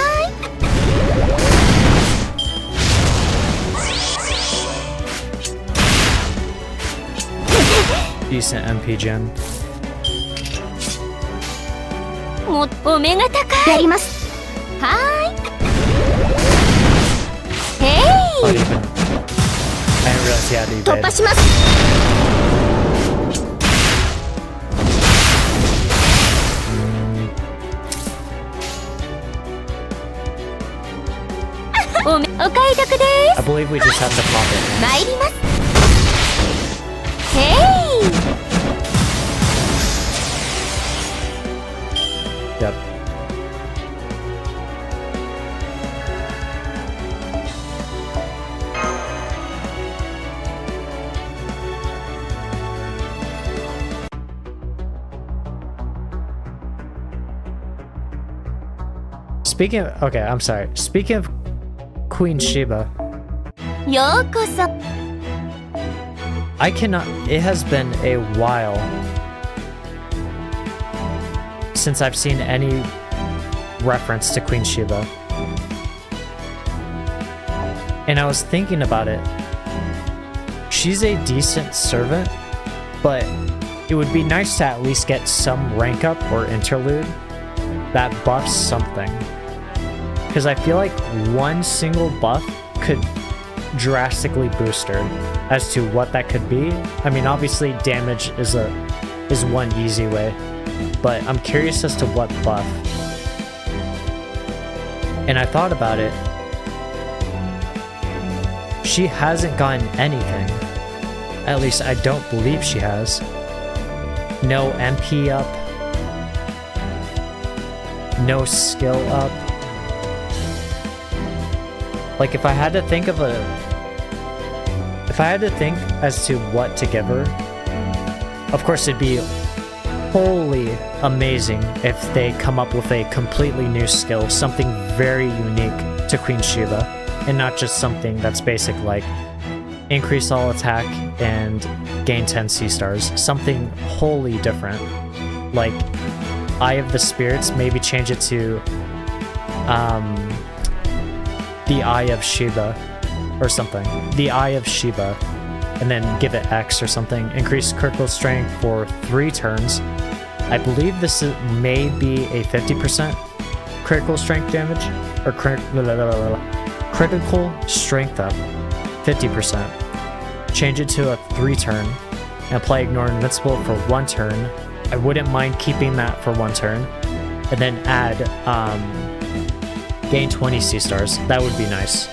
Decent MP gen. もお目が高い。やります。はーい。へ Oh, い。 even. I didn't realize he had to 突 evade. 破します。お買い得で I believe we just have to pop it. す。参ります。へい。 Yep. Speaking of, okay, I'm sorry. Speaking of Queen Sheba, ようこそ。 I cannot, it has been a while since I've seen any reference to Queen Sheba. And I was thinking about it. She's a decent servant, but it would be nice to at least get some rank up or interlude that buffs something. Because I feel like one single buff could drastically boost her. As to what that could be, I mean, obviously damage is one easy way, but I'm curious as to what buff. And I thought about it. She hasn't gotten anything. At least I don't believe she has. No MP up. No skill up. Like, if I had to think as to what to give her, of course it'd be wholly amazing if they come up with a completely new skill, something very unique to Queen Sheba, and not just something that's basic like increase all attack and gain 10 sea stars. Something wholly different, like Eye of the Spirits, maybe change it to the Eye of Sheba or something. The Eye of Sheba, and then give it X or something. Increase critical strength for 3 turns. I believe this may be a 50% critical strength damage, or critical strength up, 50%. Change it to a 3 turn, and apply Ignore Invincible for 1 turn. I wouldn't mind keeping that for 1 turn, and then add gain 20 sea stars. That would be nice.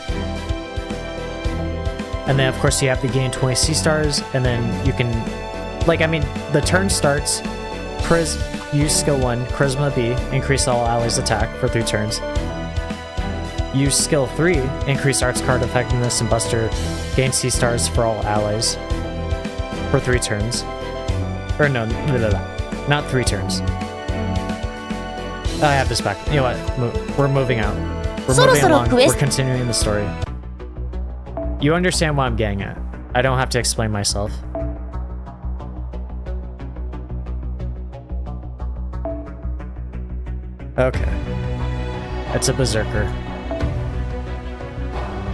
And then of course you have to gain 20 sea stars, and then you can, like, I mean, the turn starts, use skill 1, Charisma B, increase all allies attack for 3 turns. Use skill 3, increase arts card effectiveness, and Buster gain C stars for all allies for 3 turns. Or no, not 3 turns. I have this back. You know what? We're moving out. We're moving along. We're continuing the story. You understand what I'm getting at. I don't have to explain myself. Okay. It's a berserker.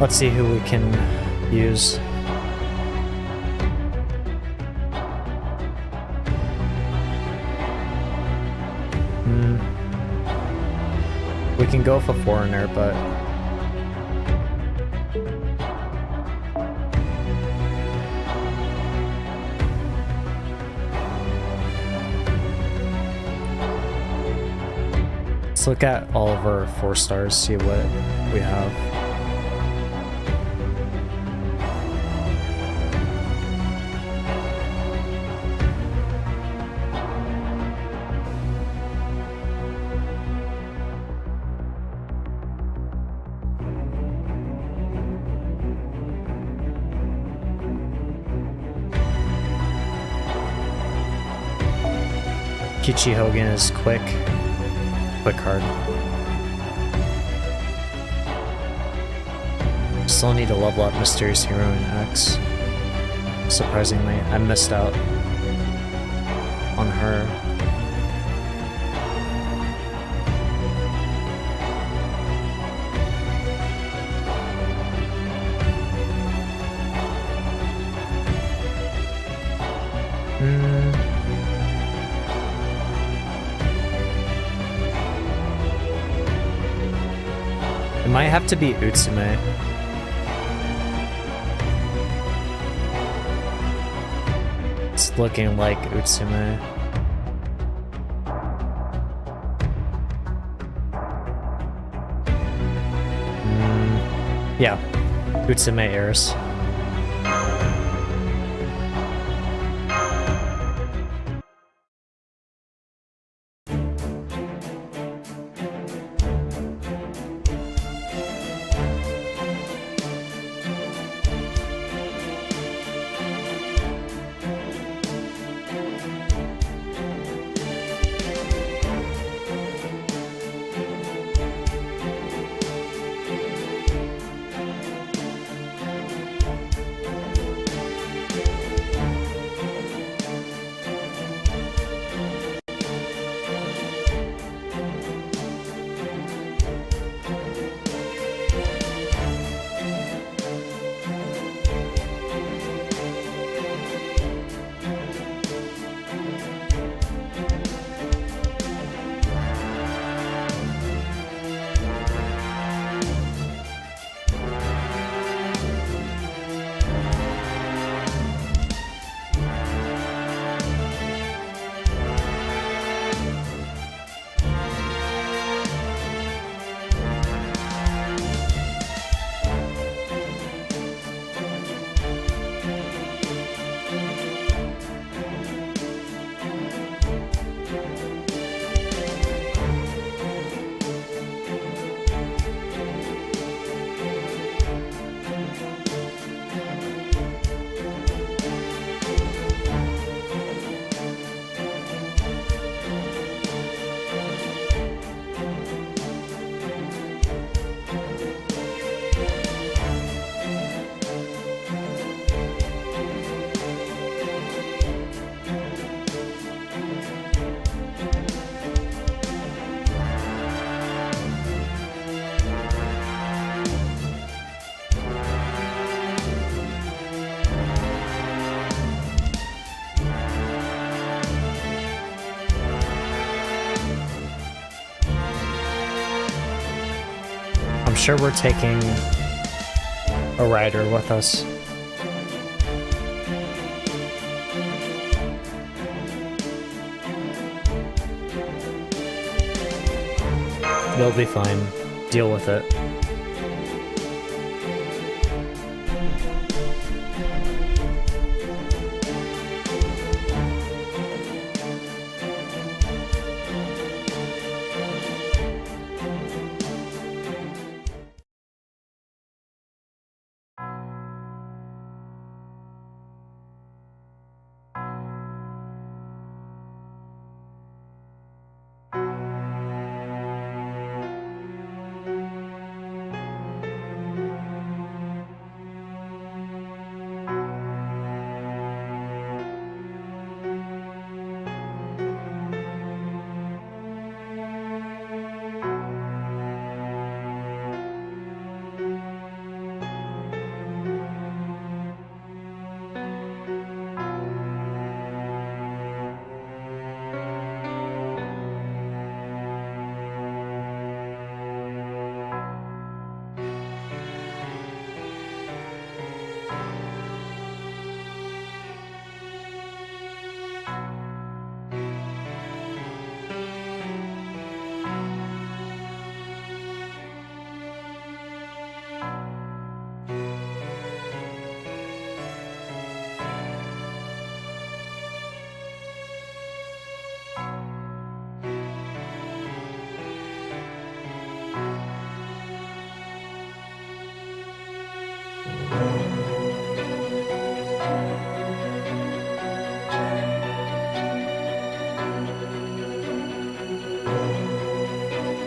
Let's see who we can use. We can go for foreigner, but let's look at all of our 4 stars, see what we have. Kichi Hogan is quick card. Still need to level up Mysterious Hero in X. Surprisingly, I missed out on her. It might have to be Utsume. It's looking like Utsume. Yeah, Utsume Eris. I'm sure we're taking a rider with us. They'll be fine. Deal with it.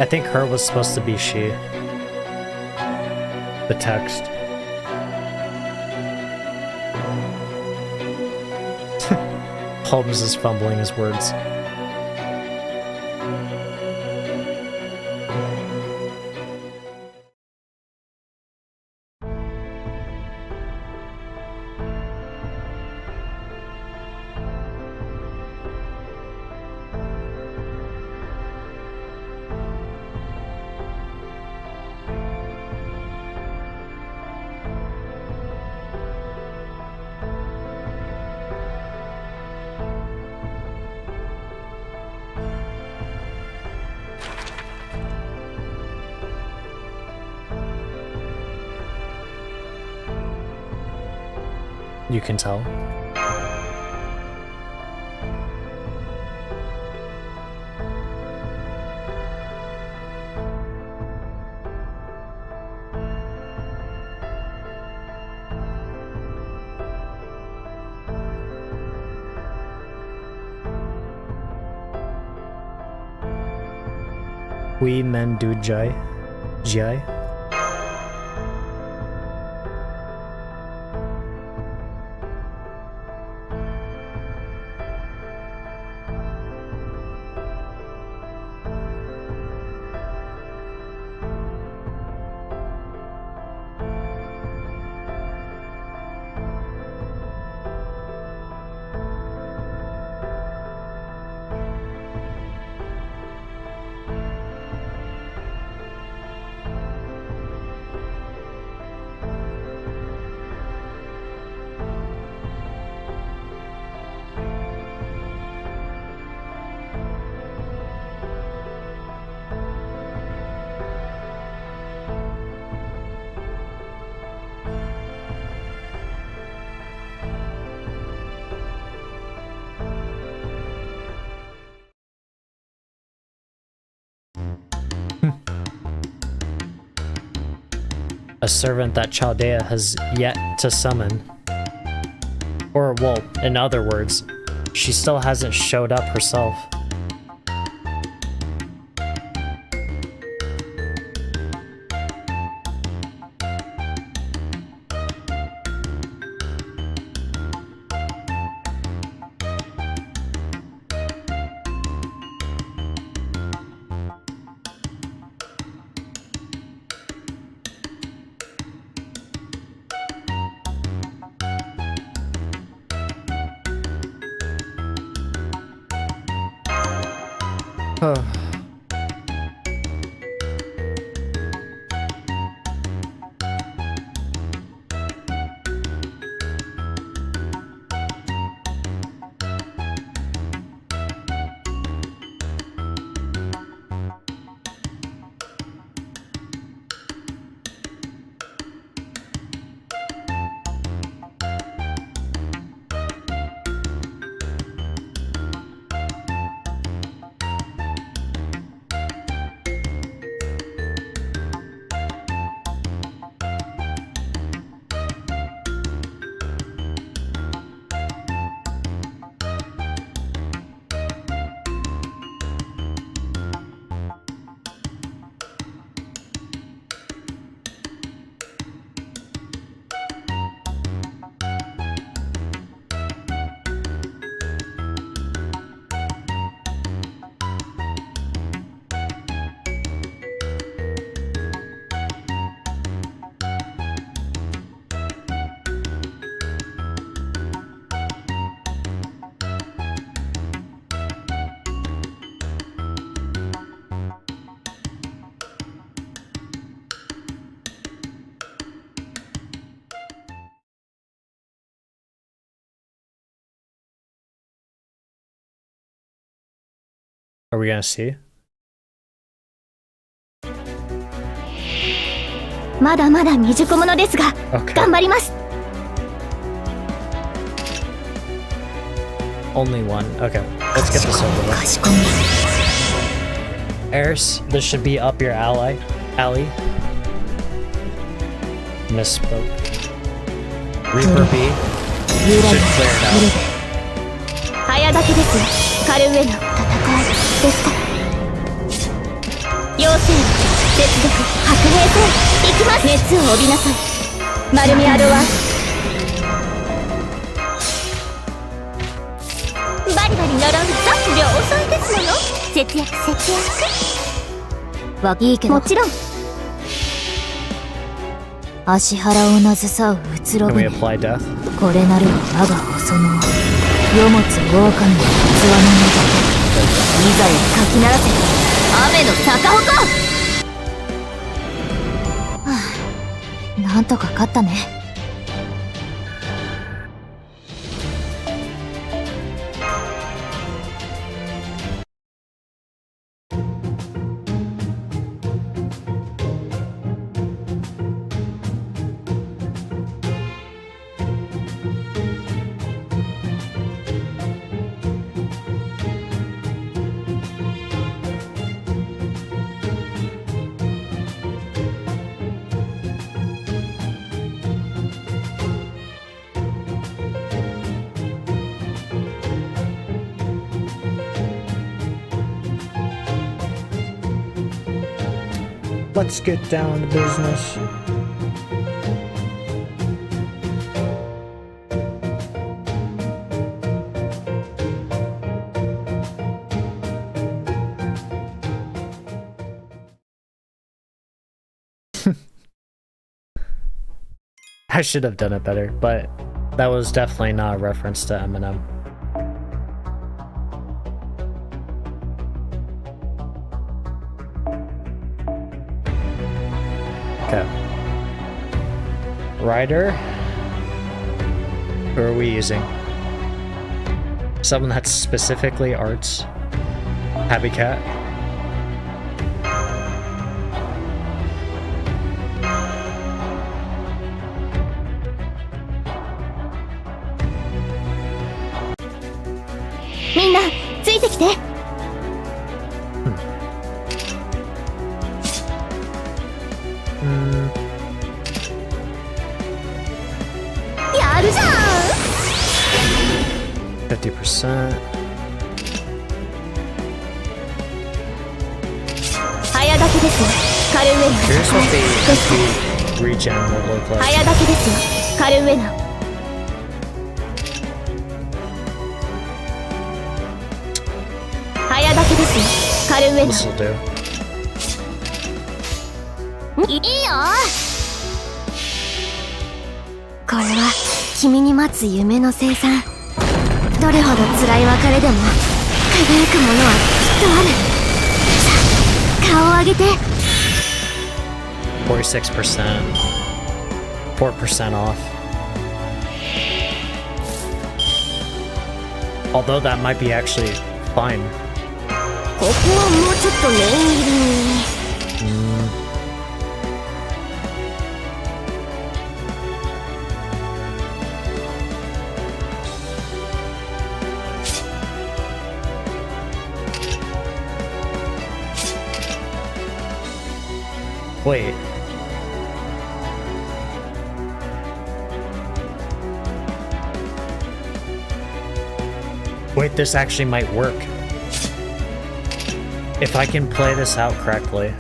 I think her was supposed to be she. The text. Holmes is fumbling his words. You can tell. We men do jai. Jai? A servant that Chaldea has yet to summon. Or, well, in other words, she still hasn't showed up herself. Are we gonna see? まだまだ未熟者ですが、頑張ります。 Only one. Okay, let's get this over with. Eris, this should be up your alley. Misspoke. Reaper B should clear it out. 早掛けです。カルウェの戦いですか。妖精接続白兵戦行きます。熱を帯びなさい。丸みアドワンス。バリバリ並んだ量産ですもの。節約節約はいいけど、もちろん足腹をなずさううつろ Can ぶ we ね。 apply death? これなるは我が細野世持つ狼の器の中いざやかき鳴らせ雨の逆鉾。はあ、なんとか勝ったね。Let's get down to business. I should have done it better, but that was definitely not a reference to Eminem. Okay. Rider. Who are we using? Someone that's specifically arts. Happy Cat. Minna, ついてきて。やるじゃん。50%. 早炊きですよ。カルウェナ。 Here's what the regen will look like. 早炊きですよ。カルウェナ。早炊きですよ。カルウェナ。 This will do. いいよ。これは君に待つ夢の生産。どれほど辛い別れでも輝くものはきっとある。さあ、顔を上げて。 46%. 4% off. Although that might be actually fine. ここはもうちょっと念入りに。Wait. Wait, this actually might work. If I can play this out correctly.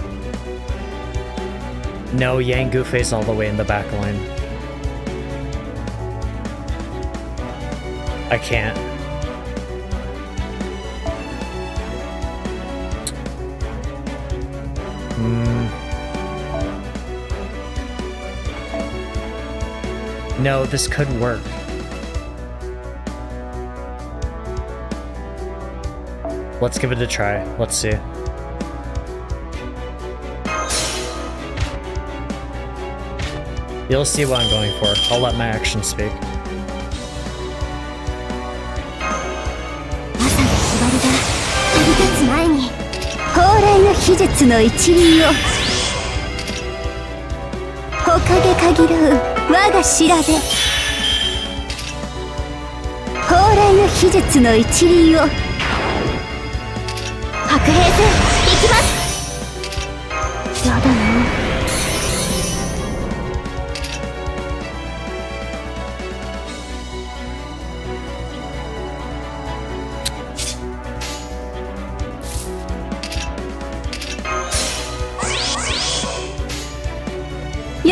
No, Yang Gufei's all the way in the back line. I can't. No, this could work. Let's give it a try. Let's see. You'll see what I'm going for. I'll let my actions speak. 朝のひばりが飛び立つ前に蓬莱の秘術の一輪をほかげ限らう我が調べ蓬莱の秘術の一輪を白兵戦行きます。やだな。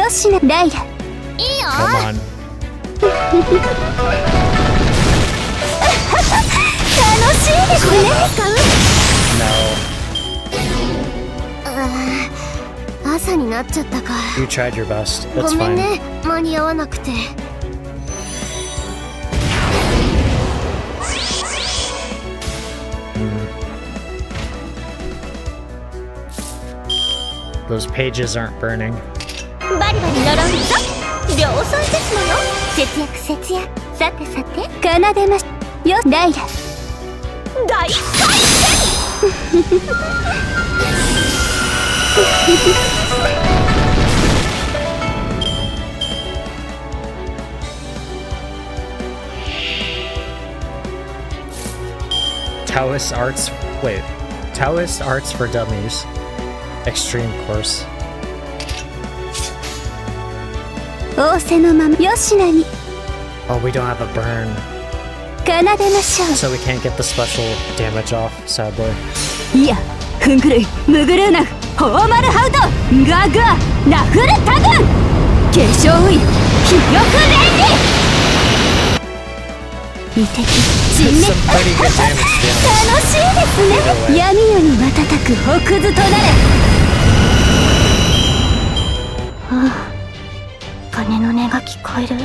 よしなライラ。いいよ。 Come on. 楽しいですね。使う？ No. 朝になっちゃったか。 You tried your best. ご It's めん fine. ね、間に合わなくて。Those pages aren't burning. バリバリ呪うぞ。量産ですのよ。節約節約。さてさて、奏でましよ、ライラ。大回転。Taoist Arts. Wait. Taoist Arts for Dummies. Extreme course. 仰せのままよしなに Oh, we don't have a burn. 奏でましょう。 So we can't get the special damage off, sadly. いや、ふんぐるい、むぐるうな、ホーマルハウト、ガガ、ラフルタグン、化粧ウイ、気力連理。異的、人 Some 命。 pretty good damage, to be honest. 楽しいですね。闇夜に瞬く北図となれ。はあ、鐘の音が聞こえる。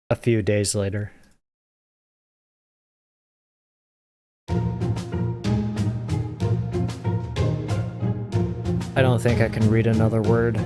A few days later. I don't think I can read another word.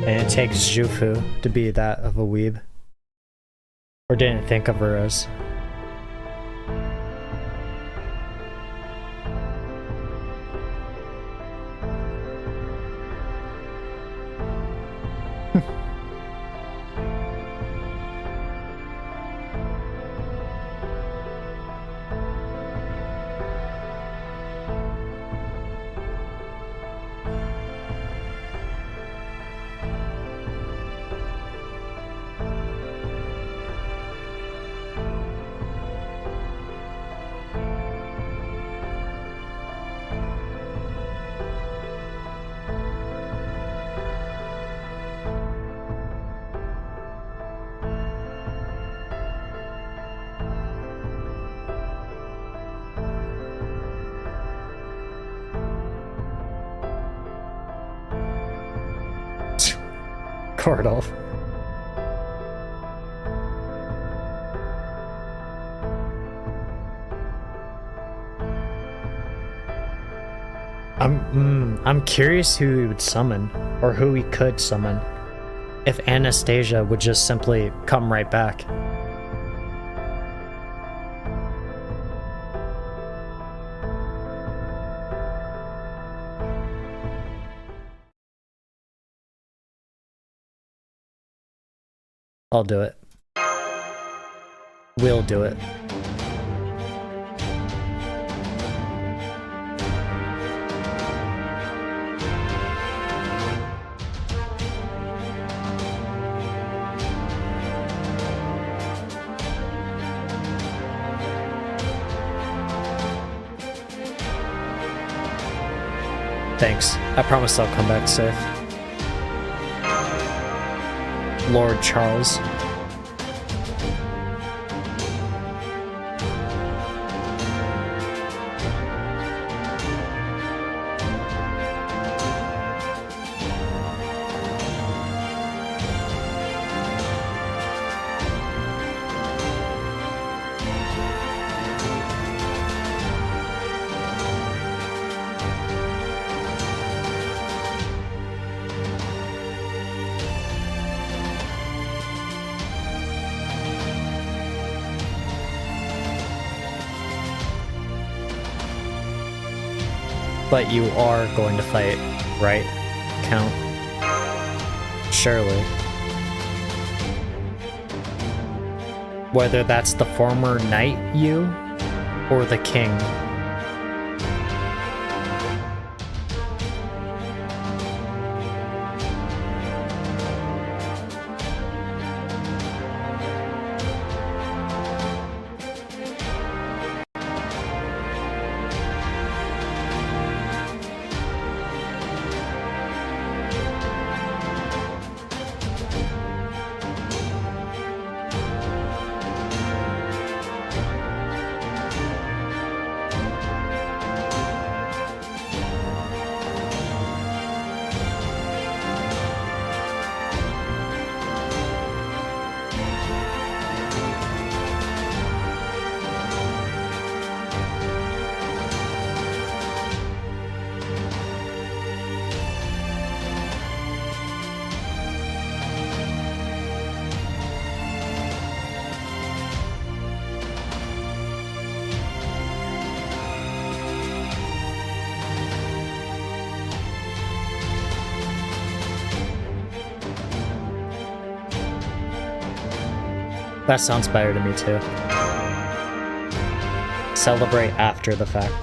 And it takes Jufu to be that of a weeb. Or didn't think of her as. Cordal. I'm curious who he would summon, or who he could summon, if Anastasia would just simply come right back. I'll do it. We'll do it. Thanks. I promise I'll come back safe. Lord Charles. But you are going to fight, right, Count? Surely. Whether that's the former knight you, or the king. That sounds better to me too. Celebrate after the fact.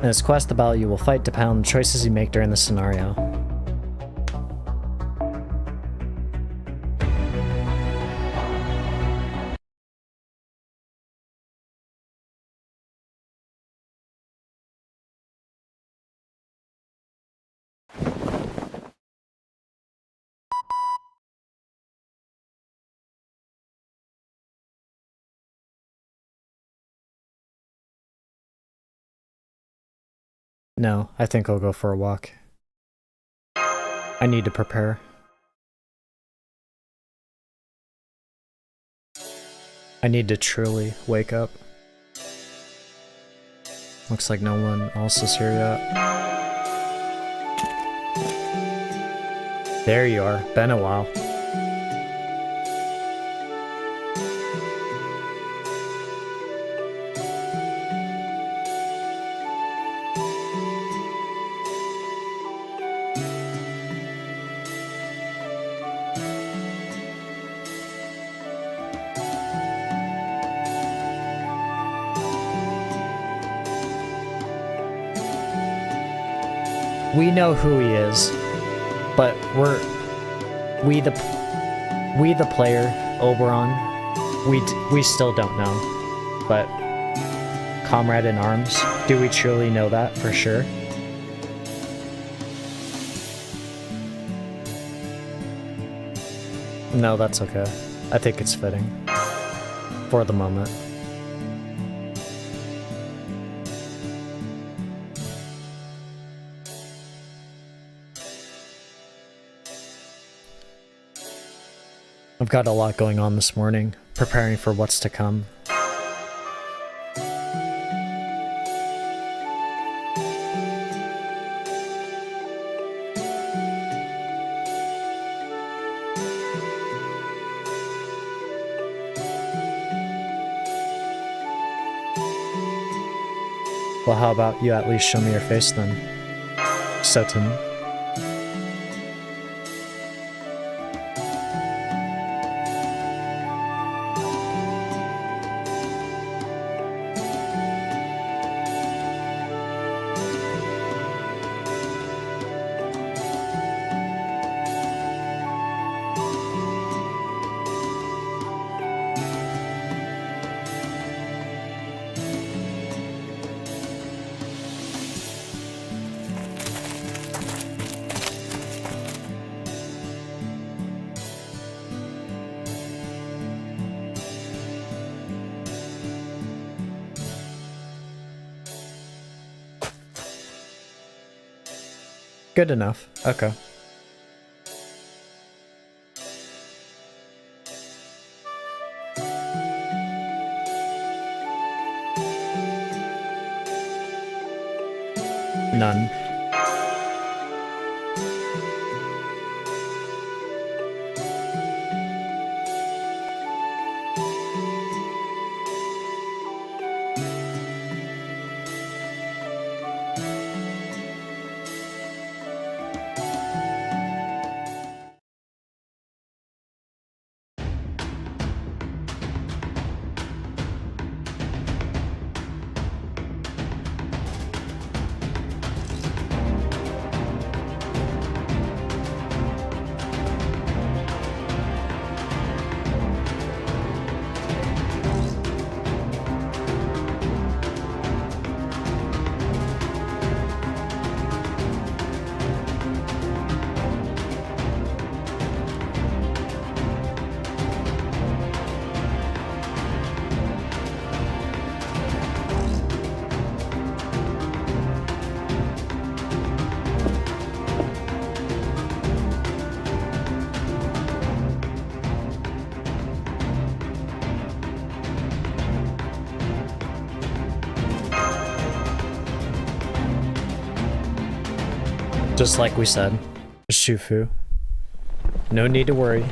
In this quest, the battle you will fight depend on the choices you make during the scenario. No, I think I'll go for a walk. I need to prepare. I need to truly wake up. Looks like no one else is here yet. There you are. Been a while. We know who he is, but we the player, Oberon, we still don't know. But comrade in arms, do we truly know that for sure? No, that's okay. I think it's fitting. For the moment. I've got a lot going on this morning, preparing for what's to come. Well, how about you at least show me your face then? Satan. Good enough. Okay. None. Just like we said, Shufu. No need to worry.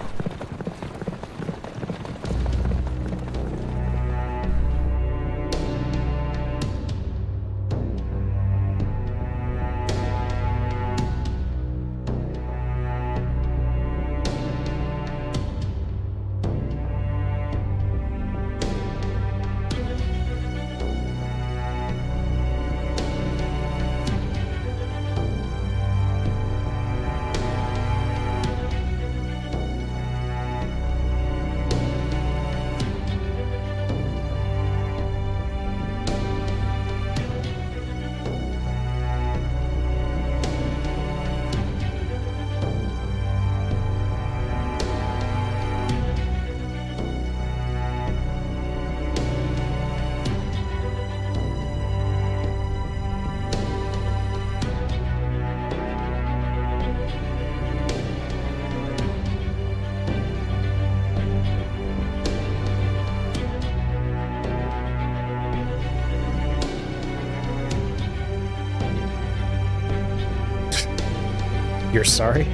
You're sorry?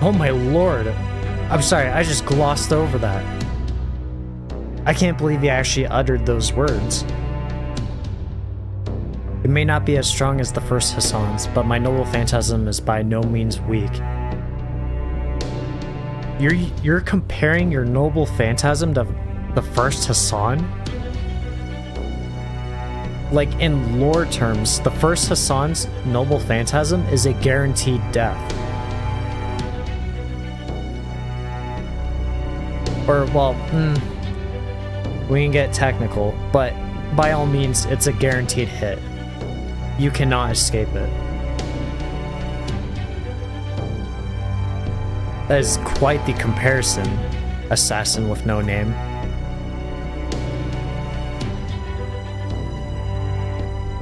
Oh my lord. I'm sorry, I just glossed over that. I can't believe he actually uttered those words. It may not be as strong as the first Hassan's, but my noble phantasm is by no means weak. You're comparing your noble phantasm to the first Hassan? Like, in lore terms, the first Hassan's noble phantasm is a guaranteed death. Or, well, we can get technical, but by all means, it's a guaranteed hit. You cannot escape it. That is quite the comparison, assassin with no name.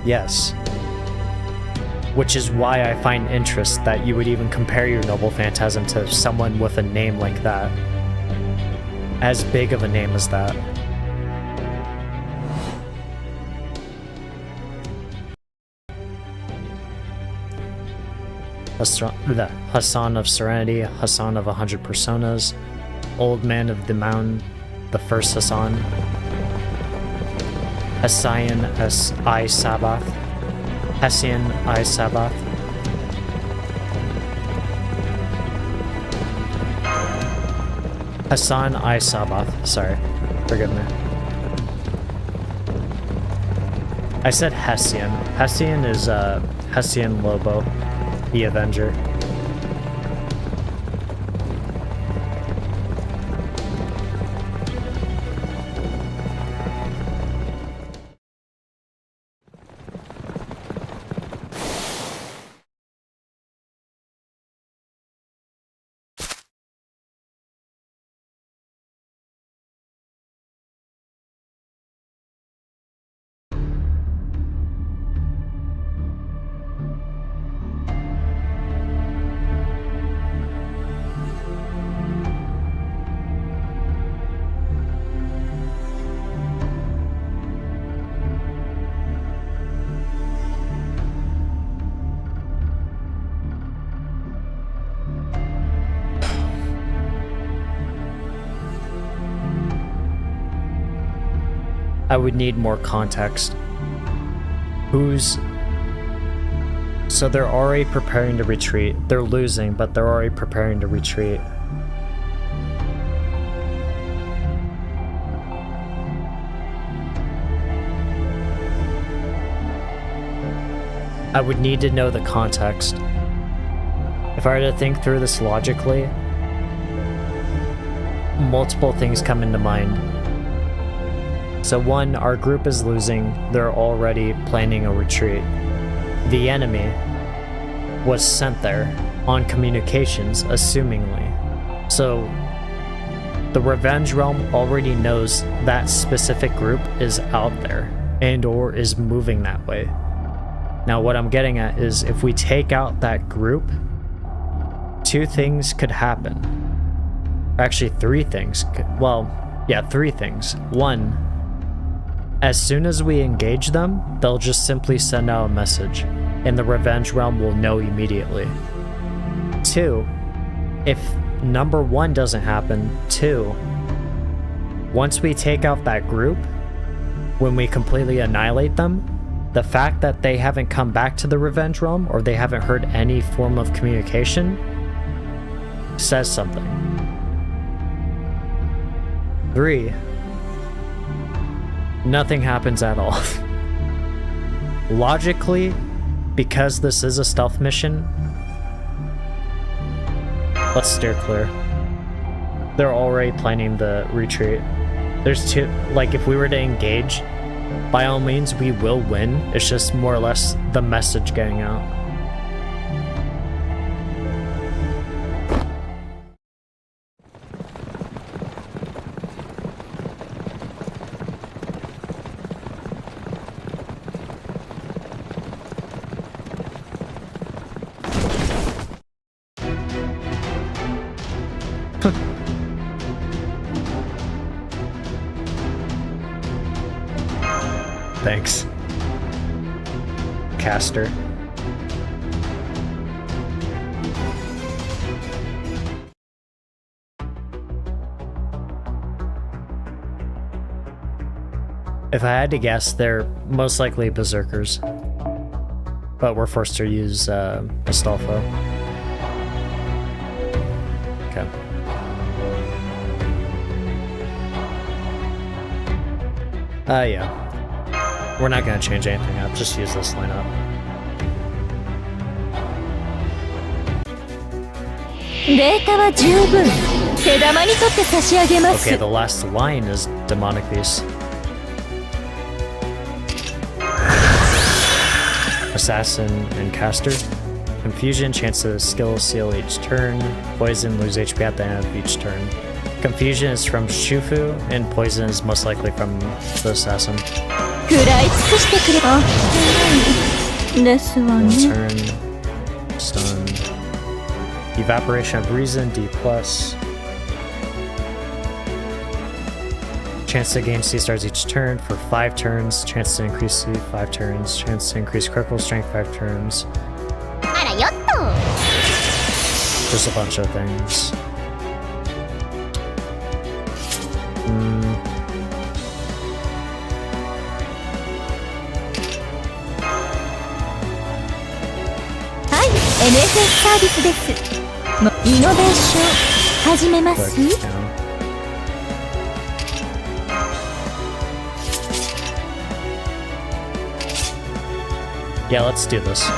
Yes. Which is why I find interest that you would even compare your noble phantasm to someone with a name like that. As big of a name as that. Hassan of Serenity, Hassan of 100 Personas, Old Man of the Mountain, the first Hassan, Hessian I Sabbath, Hessian I Sabbath, Hassan I Sabbath, sorry, forgive me. I said Hessian. Hessian is Hessian Lobo, the Avenger. I would need more context. So they're already preparing to retreat. They're losing, but they're already preparing to retreat. I would need to know the context. If I were to think through this logically, multiple things come into mind. So one, our group is losing, they're already planning a retreat. The enemy was sent there on communications, assumingly. So the Revenge Realm already knows that specific group is out there and or is moving that way. Now what I'm getting at is if we take out that group, two things could happen. Actually, three things. Three things. One, as soon as we engage them, they'll just simply send out a message, and the Revenge Realm will know immediately. Two, if number one doesn't happen, two, once we take out that group, when we completely annihilate them, the fact that they haven't come back to the Revenge Realm, or they haven't heard any form of communication, says something. Three, nothing happens at all. Logically, because this is a stealth mission, let's steer clear. They're already planning the retreat. There's two, like if we were to engage, by all means we will win. It's just more or less the message getting out. Thanks. Caster. If I had to guess, they're most likely berserkers. But we're forced to use Astolfo. Okay. Yeah. We're not gonna change anything up, just use this lineup. Okay, the last line is Demonic Beast. Assassin and Caster. Confusion, chance to skill seal each turn. Poison, lose HP at the end of each turn. Confusion is from Shufu, and poison is most likely from the assassin. One turn. Stun. Evaporation of Reason, D+. Chance to gain C stars each turn for 5 turns. Chance to increase C 5 turns. Chance to increase critical strength 5 turns. Just a bunch of things. Yeah, let's do this.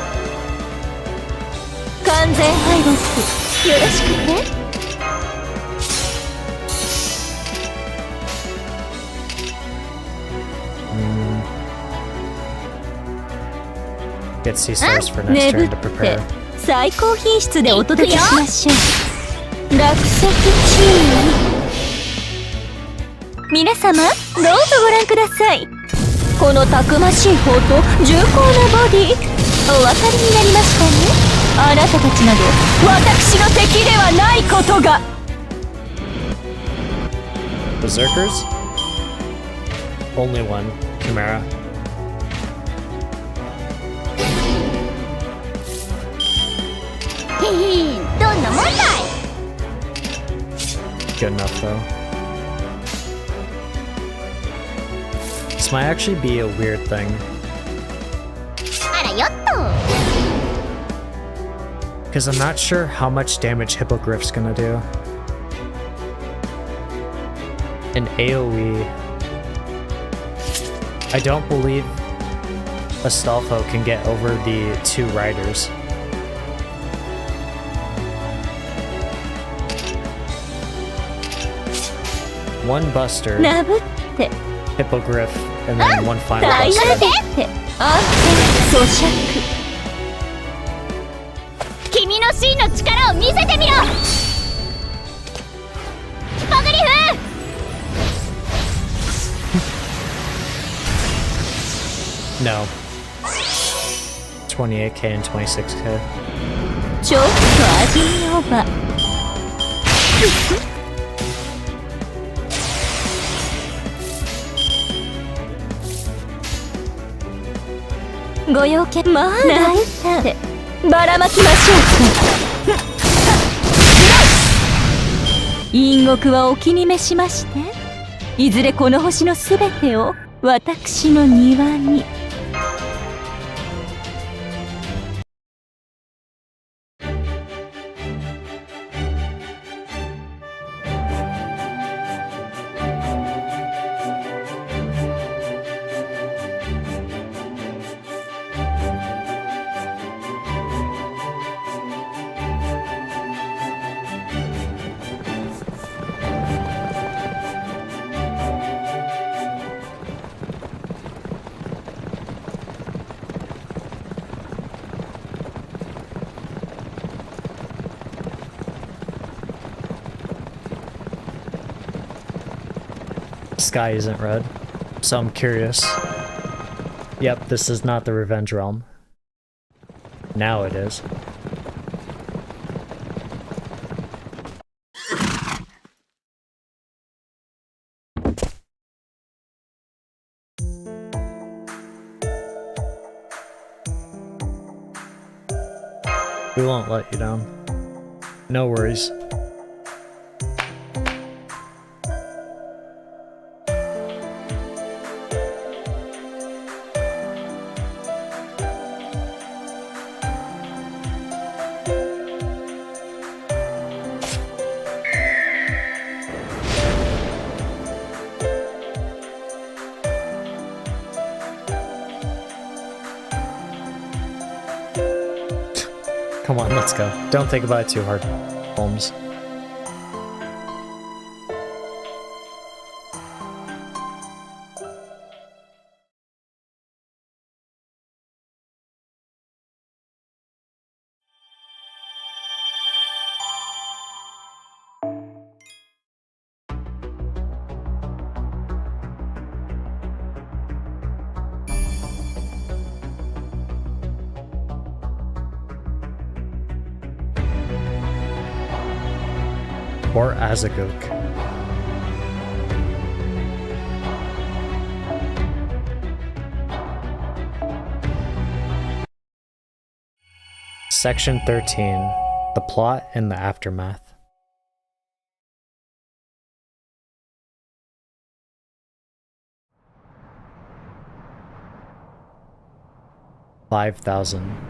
Get C stars for next turn to prepare. 最高品質でお届けしましょう。落足注意。皆様、どうぞご覧ください。このたくましい砲と重厚なボディ、お分かりになりましたね。あなたたちなど私の敵ではないことが。Berserkers? Only one. Chimera. Good enough though. This might actually be a weird thing. Because I'm not sure how much damage Hippogriff's gonna do. An AoE. I don't believe Astolfo can get over the 2 riders. One Buster, Hippogriff, and then one final Buster. No. 28k and 26k. ちょっと味見オーバー。ご用件まあ大胆でばらまきましょうか。陰極はお気に召しまして、いずれこの星のすべてを私の庭に。Sky isn't red, so I'm curious. Yep, this is not the Revenge Realm. Now it is. We won't let you down. No worries. Come on, let's go. Don't think about it too hard, Holmes. Or Azagok. Section 13. The Plot and the Aftermath. $5,000.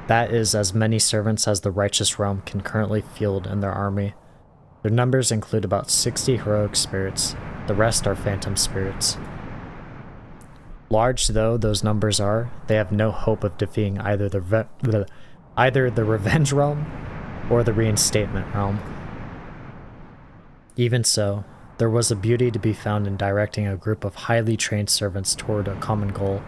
That is as many servants as the righteous realm can currently field in their army. Their numbers include about 60 heroic spirits. The rest are phantom spirits. Large though those numbers are, they have no hope of defeating either the Revenge Realm or the Reinstatement Realm. Even so, there was a beauty to be found in directing a group of highly trained servants toward a common goal.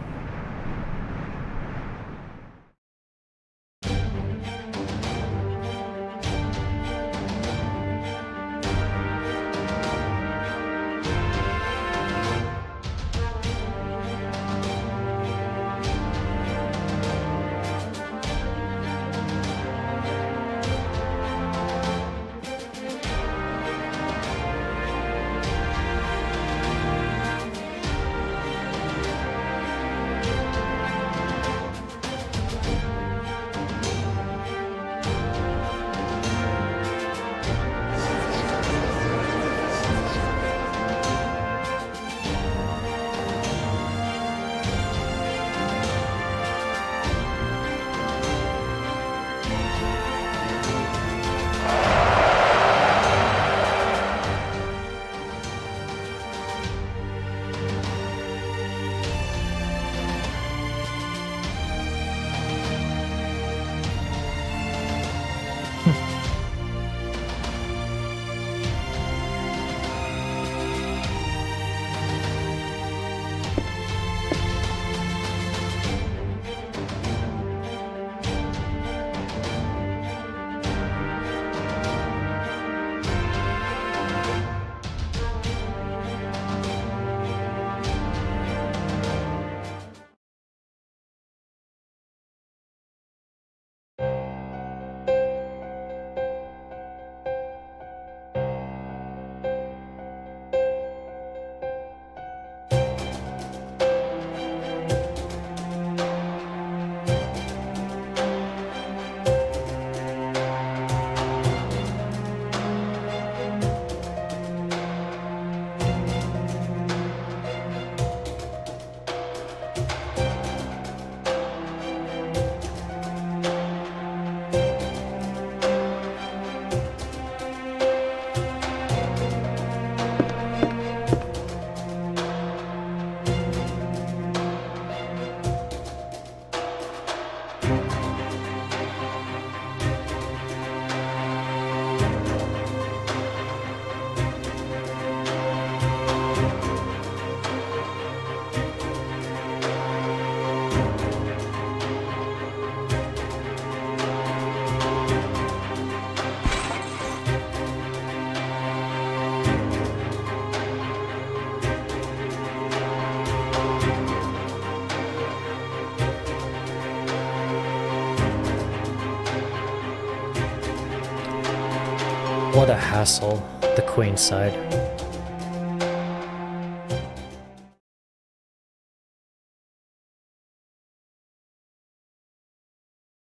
What a hassle, the Queen sighed.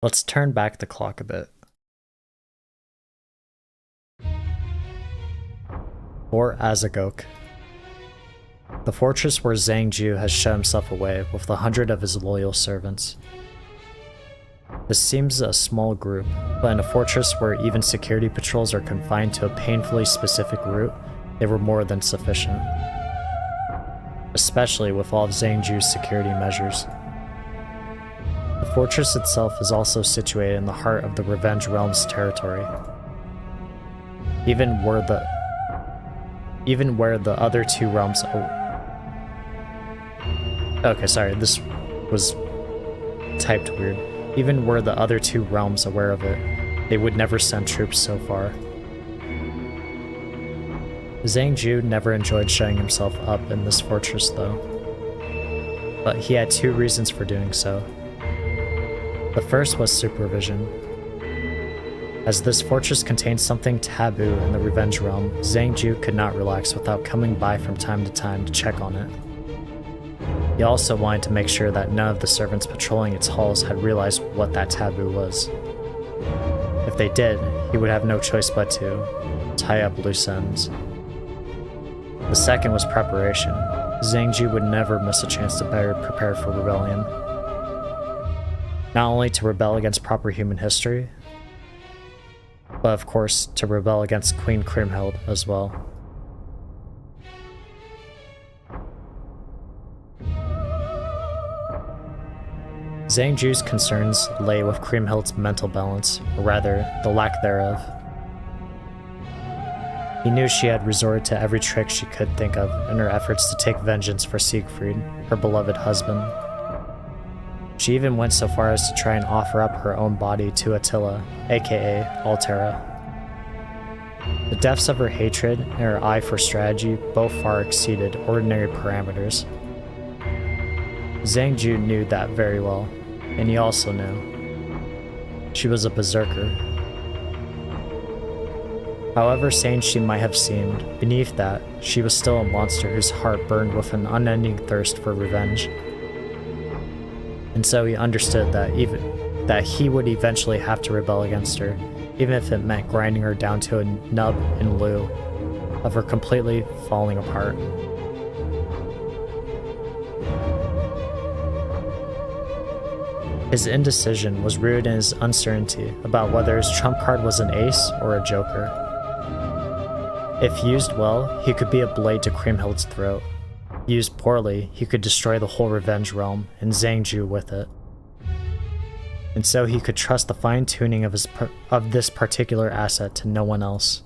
Let's turn back the clock a bit. Or Azagok. The fortress where Zhang Ju has shut himself away with 100 of his loyal servants. This seems a small group, but in a fortress where even security patrols are confined to a painfully specific route, they were more than sufficient. Especially with all of Zhang Ju's security measures. The fortress itself is also situated in the heart of the Revenge Realm's territory. Even where the other two realms... Okay, sorry, this was typed weird. Even were the other two realms aware of it, they would never send troops so far. Zhang Ju never enjoyed showing himself up in this fortress though. But he had two reasons for doing so. The first was supervision. As this fortress contained something taboo in the Revenge Realm, Zhang Ju could not relax without coming by from time to time to check on it. He also wanted to make sure that none of the servants patrolling its halls had realized what that taboo was. If they did, he would have no choice but to tie up loose ends. The second was preparation. Zhang Ju would never miss a chance to better prepare for rebellion. Not only to rebel against proper human history, but of course to rebel against Queen Kriemhild as well. Zhang Ju's concerns lay with Kriemhild's mental balance, or rather, the lack thereof. He knew she had resorted to every trick she could think of in her efforts to take vengeance for Siegfried, her beloved husband. She even went so far as to try and offer up her own body to Attila, aka Altera. The depths of her hatred and her eye for strategy both far exceeded ordinary parameters. Zhang Ju knew that very well, and he also knew she was a berserker. However sane she might have seemed, beneath that, she was still a monster whose heart burned with an unending thirst for revenge. And so he understood that he would eventually have to rebel against her, even if it meant grinding her down to a nub in lieu of her completely falling apart. His indecision was rooted in his uncertainty about whether his trump card was an ace or a joker. If used well, he could be a blade to Kriemhild's throat. Used poorly, he could destroy the whole Revenge Realm, and Zhang Ju with it. And so he could trust the fine-tuning of this particular asset to no one else.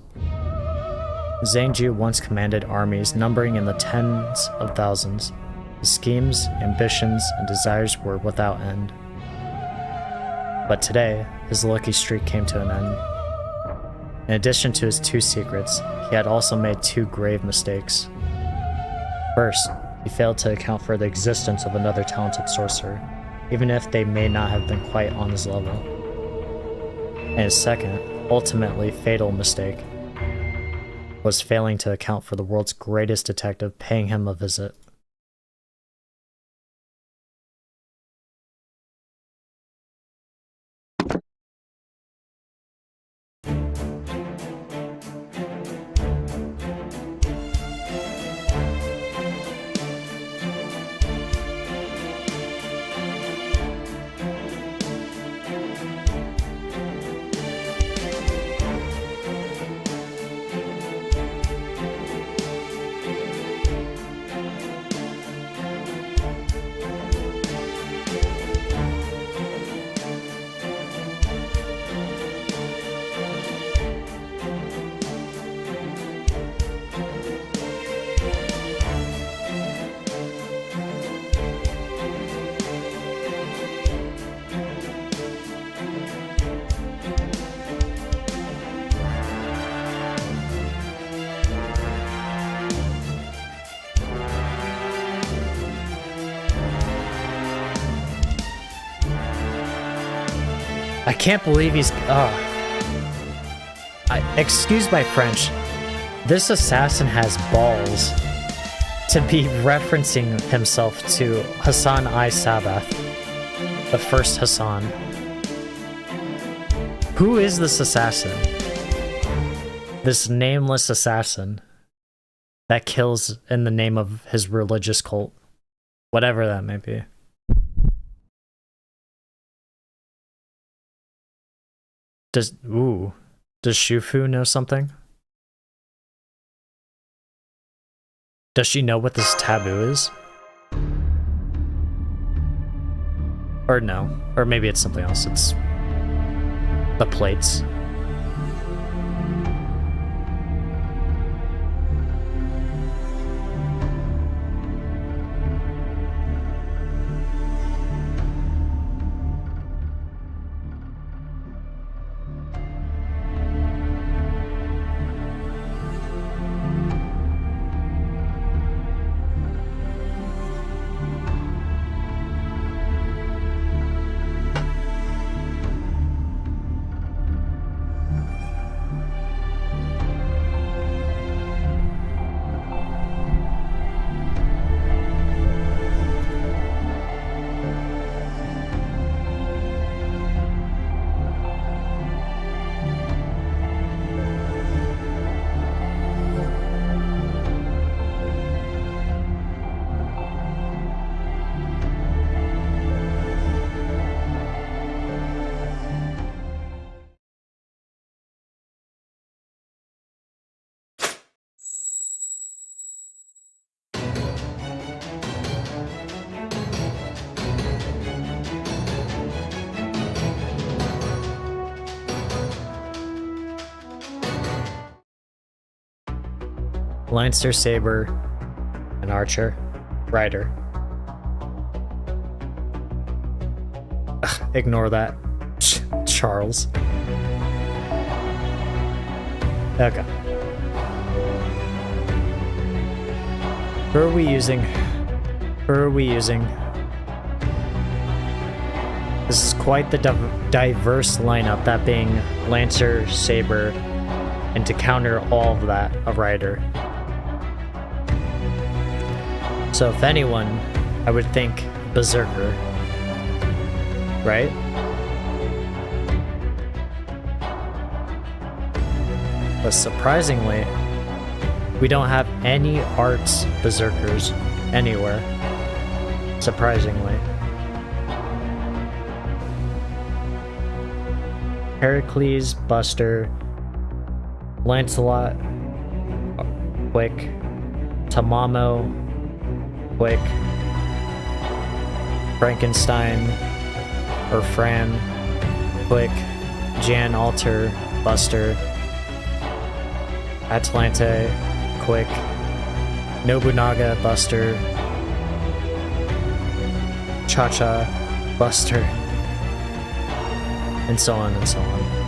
Zhang Ju once commanded armies numbering in the tens of thousands. His schemes, ambitions, and desires were without end. But today, his lucky streak came to an end. In addition to his two secrets, he had also made two grave mistakes. First, he failed to account for the existence of another talented sorcerer, even if they may not have been quite on his level. And his second, ultimately fatal mistake, was failing to account for the world's greatest detective paying him a visit. I can't believe he's... excuse my French. This assassin has balls to be referencing himself to Hassan I Sabath, the first Hassan. Who is this assassin? This nameless assassin that kills in the name of his religious cult. Whatever that may be. Does Shufu know something? Does she know what this taboo is? Or no. Or maybe it's something else. It's the plates. Lancer, Saber, and Archer. Rider. Ugh, ignore that. Charles. Okay. Who are we using? Who are we using? This is quite the diverse lineup, that being Lancer, Saber, and to counter all of that, a Rider. So if anyone, I would think Berserker, right? But surprisingly, we don't have any arts Berserkers anywhere. Surprisingly. Heracles, Buster, Lancelot, Quick, Tamamo, Quick, Frankenstein, or Fran, Quick, Jan Alter, Buster, Atlante, Quick, Nobunaga, Buster, Cha-Cha, Buster, and so on and so on.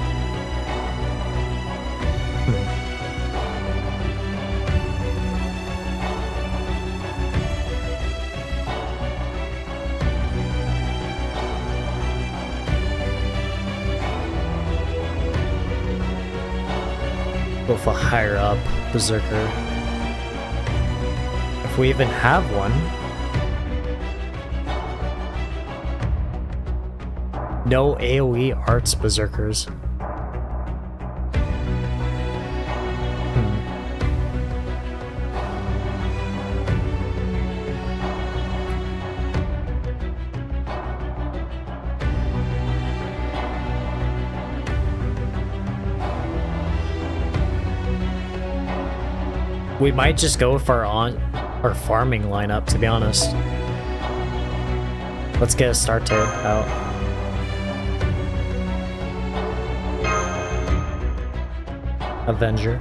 Go for higher up Berserker. If we even have one. No AoE arts Berserkers. We might just go for our farming lineup, to be honest. Let's get Astarte out. Avenger.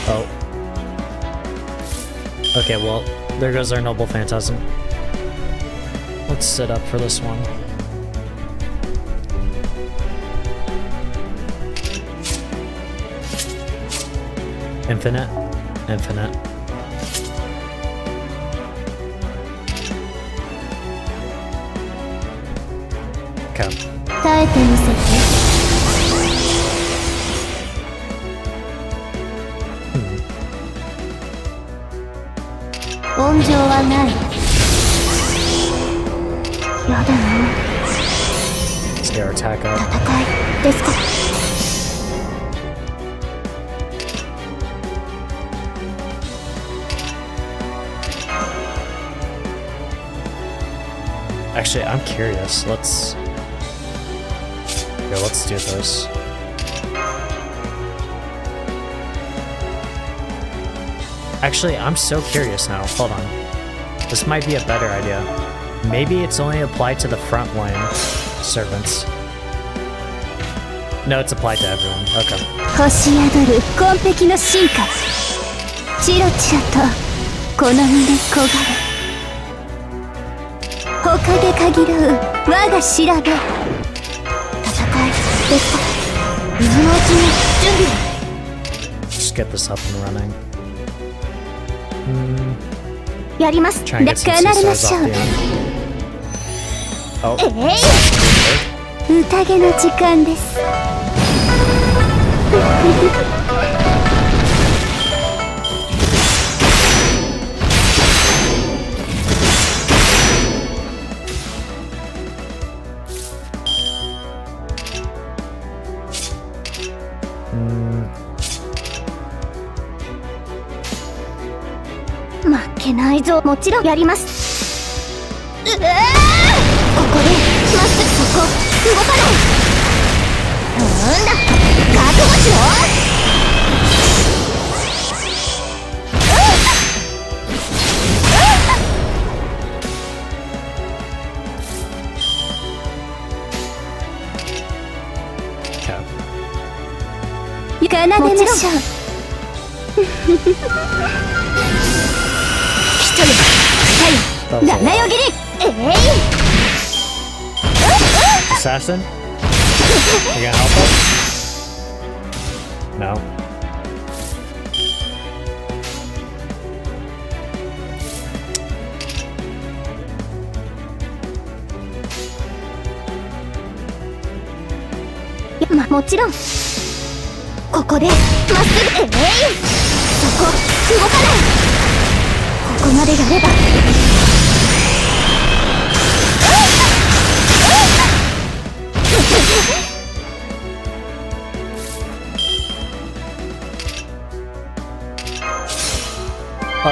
Oh. Okay, well, there goes our Noble Phantasm. Let's sit up for this one. Infinite. Infinite. Okay. Let's get our attack up. Actually, I'm curious. Let's do this. Actually, I'm so curious now. Hold on. This might be a better idea. Maybe it's only applied to the frontline servants. No, it's applied to everyone. Okay. 星宿る紺碧の進化。チロチラとこの胸焦がれ。他で限らう我が調べ。戦いですか。今のうちに準備を。Just get this up and running. やります。 Try and get some CSRs off the end. Oh. 宴の時間です。負けないぞ。もちろんやります。ここでまっすぐそこ動かない。なんだ覚悟しろ。奏でましょう。一人二人七よぎり。Assassin? You gonna help us? No. Yeah, もちろん。ここでまっすぐ。そこ動かない。ここまでやれば。Oh,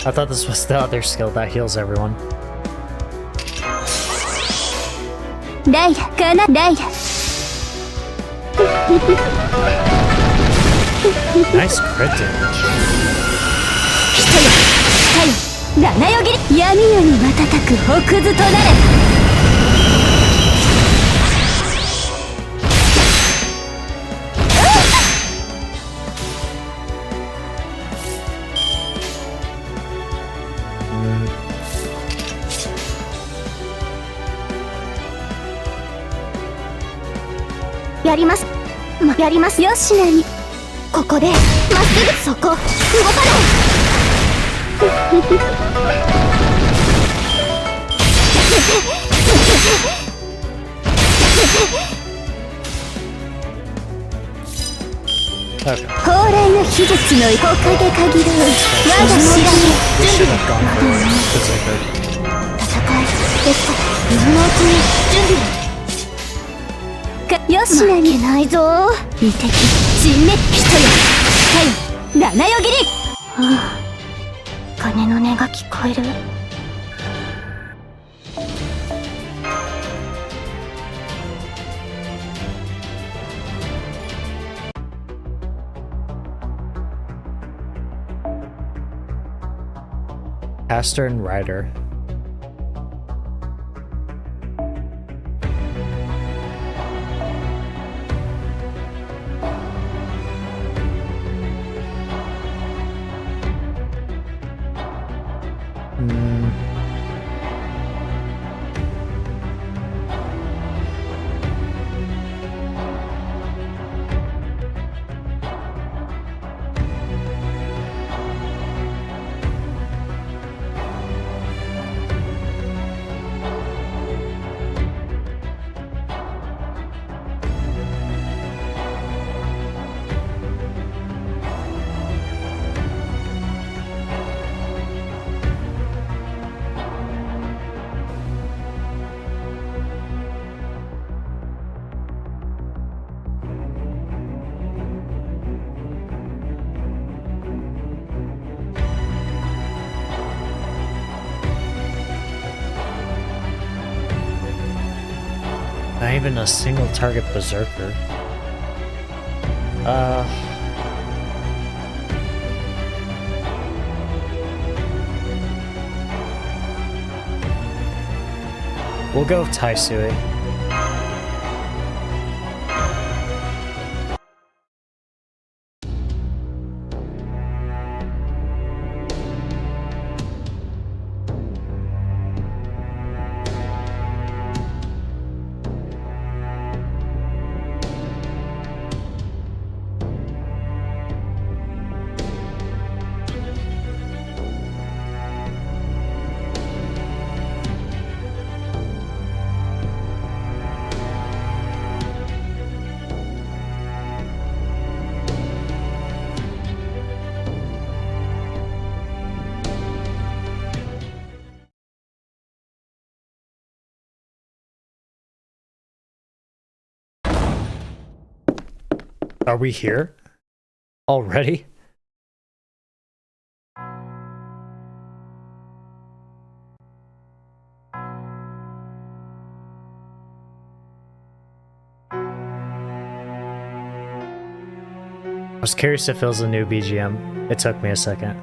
I thought this was the other skill that heals everyone. ライラかなライラ。Nice crit damage. 一人二人七よぎり。闇夜に瞬く北図となれ。やります。やりますよしなに。ここでまっすぐそこ動かない。Okay. 蓬莱の秘術の他で限る我が知らぬ準備。戦いですか。今のうちに準備を。よしなにないぞ。異敵人滅。一人二人七よぎり。鐘の音が聞こえる。Caster and Rider. Not even a single target berserker. We'll go with Taisui. Are we here? Already? I was curious if it was a new BGM. It took me a second.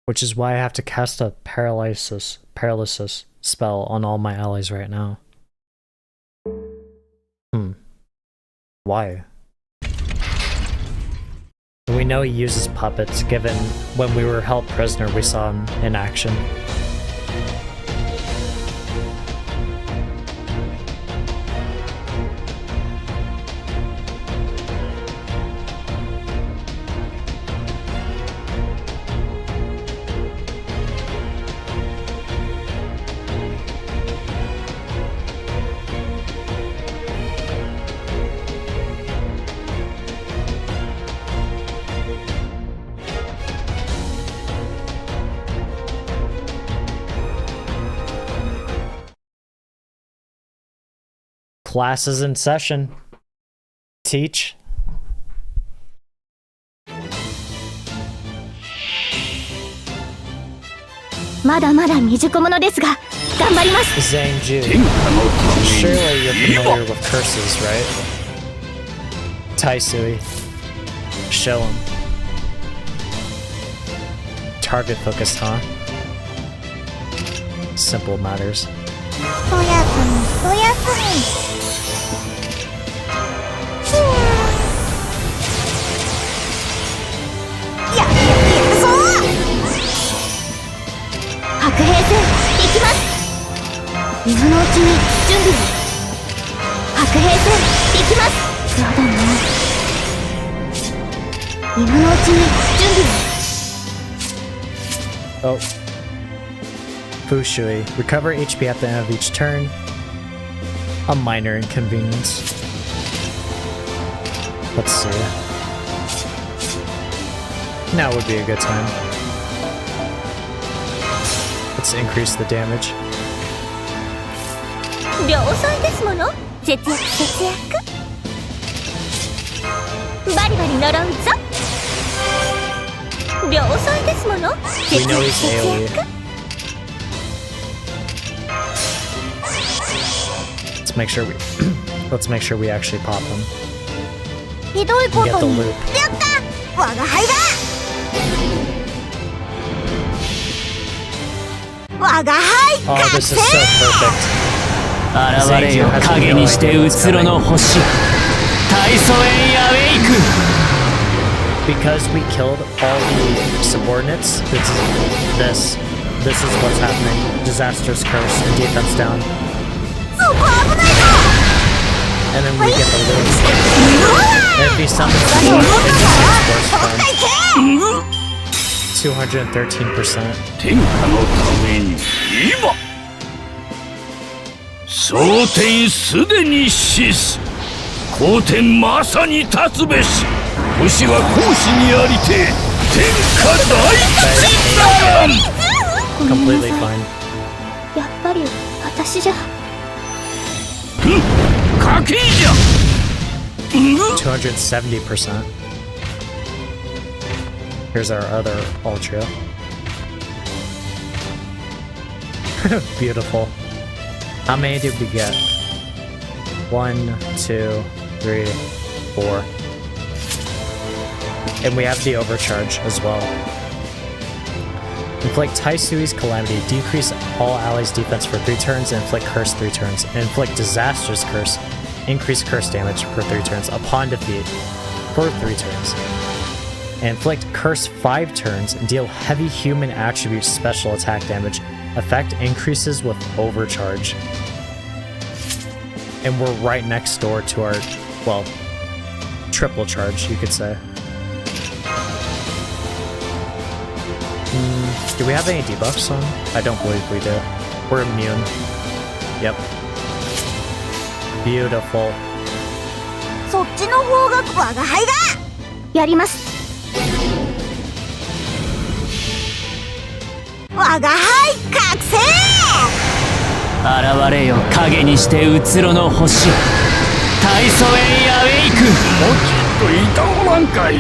Which is why I have to cast a paralysis spell on all my allies right now. Why? We know he uses puppets, given when we were held prisoner we saw him in action. Class is in session. Teach. Zangju. Surely you're familiar with curses, right? Taisui. Show him. Target focused, huh? Simple matters. Oh. Fushui. Recover HP at the end of each turn. A minor inconvenience. Let's see. Now would be a good time. Let's increase the damage. We know he's AoE. Let's make sure we let's make sure we actually pop him. ひどいこ Get と the に loop. やった我が輩が我が輩 Oh, 覚 this 醒 is so perfect. 現れよ影にしてうつろの星大祖園アウェイク Because we killed all the subordinates, this is what's happening. Disaster's curse and defense down. そこ危ないぞ And then we get the loop. And if he summons the loop, it just gets worse from 213%. 天下のために今蒼天すでに死す皇天まさに立つべし星は孔子にありて天下大吉だ Completely fine. やっぱり私じゃ家計じゃ 270%. Here's our other ultra. Beautiful. How many did we get? 1, 2, 3, 4. And we have the overcharge as well. Inflict Taisui's Calamity. Decrease all allies' defense for 3 turns and inflict Curse 3 turns. And inflict Disaster's Curse. Increase Curse damage for 3 turns upon defeat for 3 turns. And inflict Curse 5 turns and deal heavy human attribute special attack damage. Effect increases with overcharge. And we're right next door to our, well, triple charge, you could say. Do we have any debuffs on? I don't believe we do. We're immune. Yep. Beautiful. そっちの方が我が輩がやります我が輩覚醒現れよ影にしてうつろの星大祖園アウェイクもちっといたおらんかい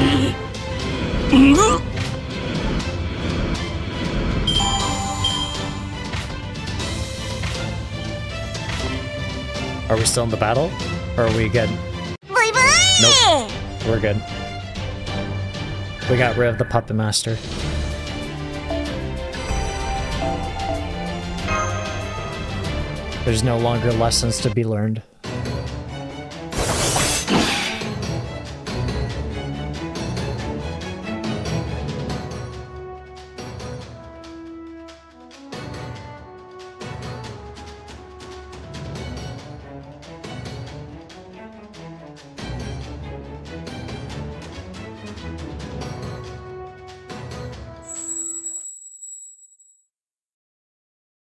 Are we still in the battle? Or are we good? ブイブイ Nope. We're good. We got rid of the Puppet Master. There's no longer lessons to be learned.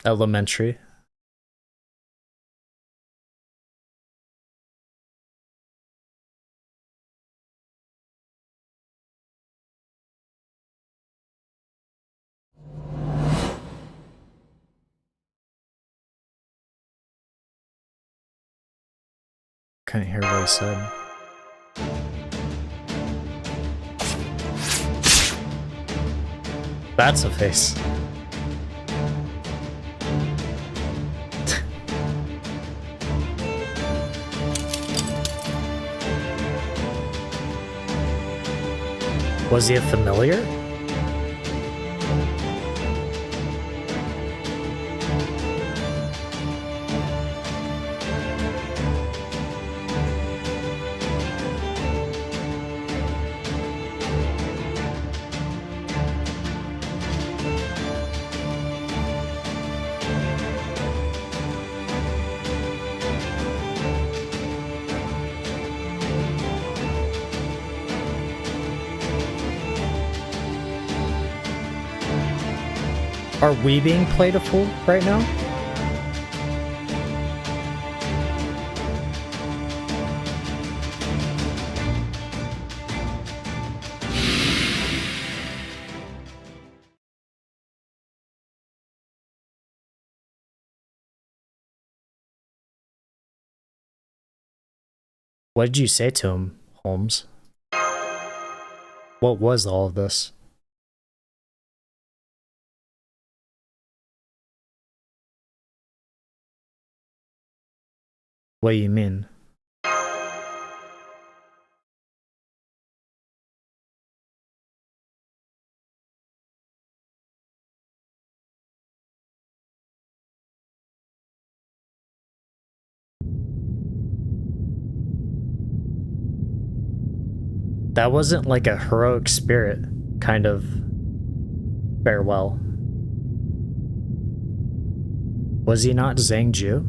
Elementary. Couldn't hear what he said. That's a face. Was he a familiar? Are we being played a fool right now? What did you say to him, Holmes? What was all of this? What do you mean? That wasn't like a heroic spirit kind of farewell. Was he not Zhangju?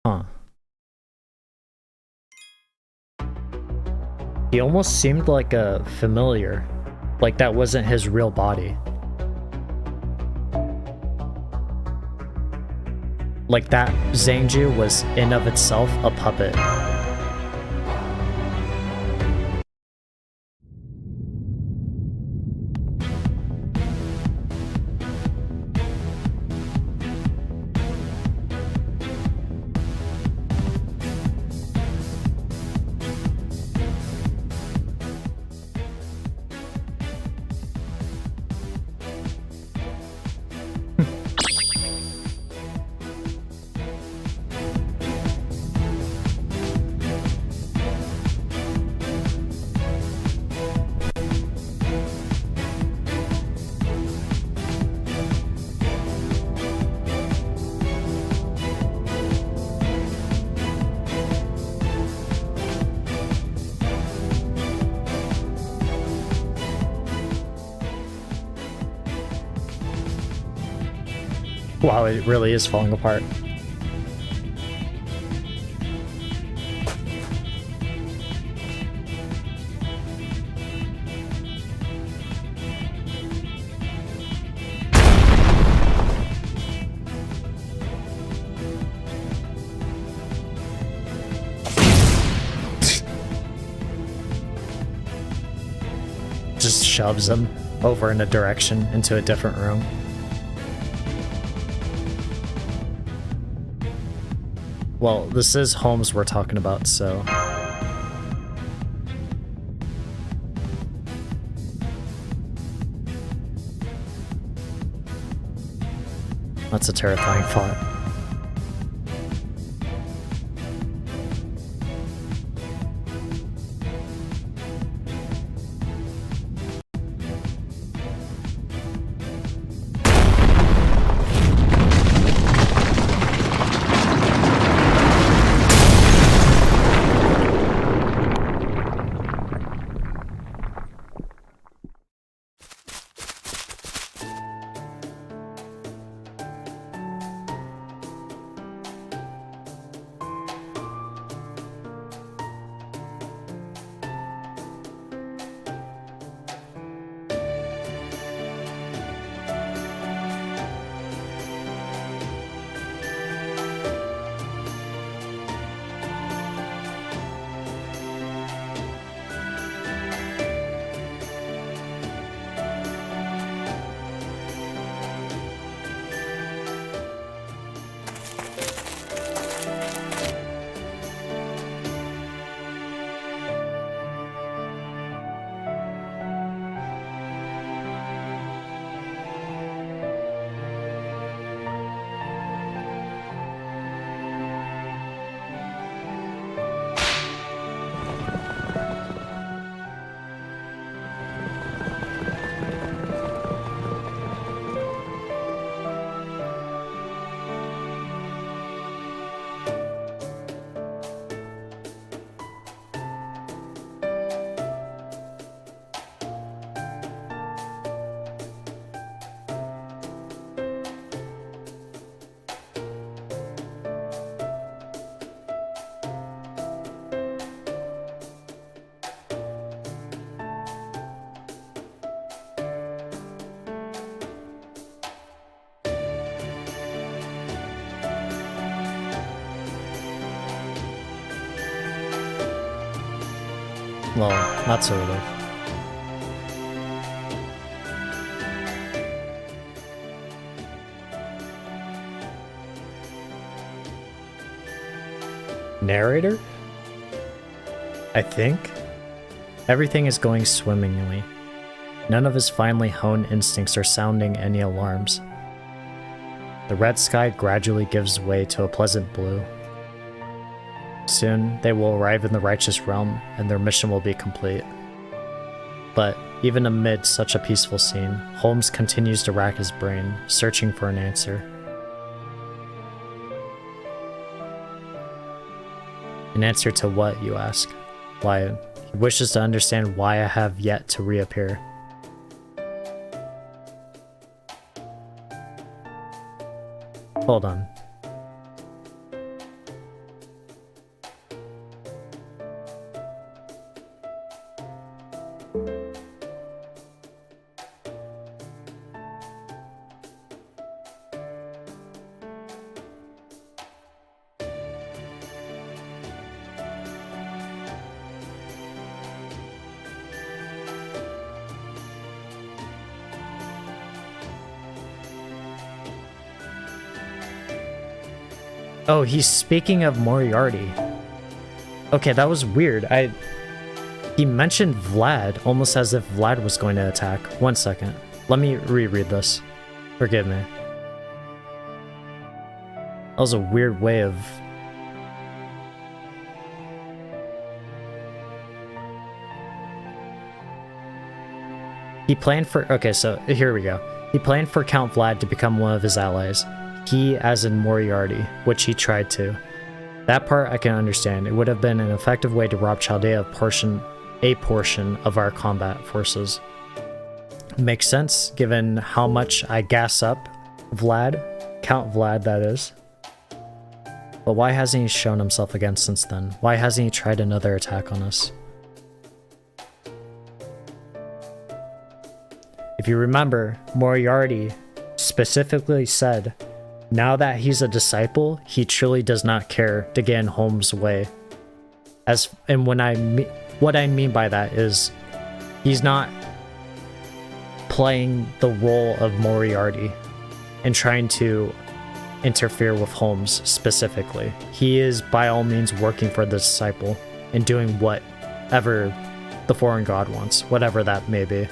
Huh. He almost seemed like a familiar. Like that wasn't his real body. Like that Zhangju was in of itself a puppet. Wow, it really is falling apart. Just shoves him over in a direction into a different room. Well, this is Holmes we're talking about, so... That's a terrifying thought. Well, not sort of. Narrator? I think? Everything is going swimmingly. None of his finely honed instincts are sounding any alarms. The red sky gradually gives way to a pleasant blue. Soon, they will arrive in the righteous realm, and their mission will be complete. But Even amid such a peaceful scene, Holmes continues to rack his brain, searching for an answer. An answer to what, you ask? Why, he wishes to understand why I have yet to reappear. Hold on. Oh, he's speaking of Moriarty. Okay, that was weird. He mentioned Vlad, almost as if Vlad was going to attack. 1 second. Let me reread this. Forgive me. That was a weird way of... He planned for... Okay, so here we go. He planned for Count Vlad to become one of his allies. He, as in Moriarty, which he tried to. That part I can understand. It would have been an effective way to rob Chaldea of a portion of our combat forces. Makes sense, given how much I gas up Vlad. Count Vlad, that is. But why hasn't he shown himself again since then? Why hasn't he tried another attack on us? If you remember, Moriarty specifically said, now that he's a disciple, he truly does not care to get in Holmes' way. What I mean by that is, he's not playing the role of Moriarty and trying to interfere with Holmes specifically. He is by all means working for the disciple and doing whatever the foreign god wants, whatever that may be.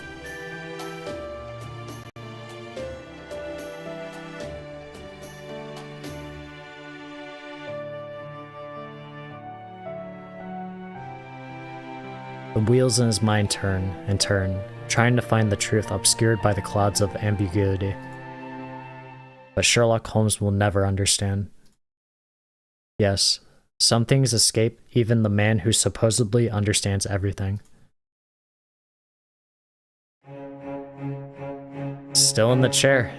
The wheels in his mind turn and turn, trying to find the truth obscured by the clouds of ambiguity. But Sherlock Holmes will never understand. Yes, some things escape even the man who supposedly understands everything. Still in the chair.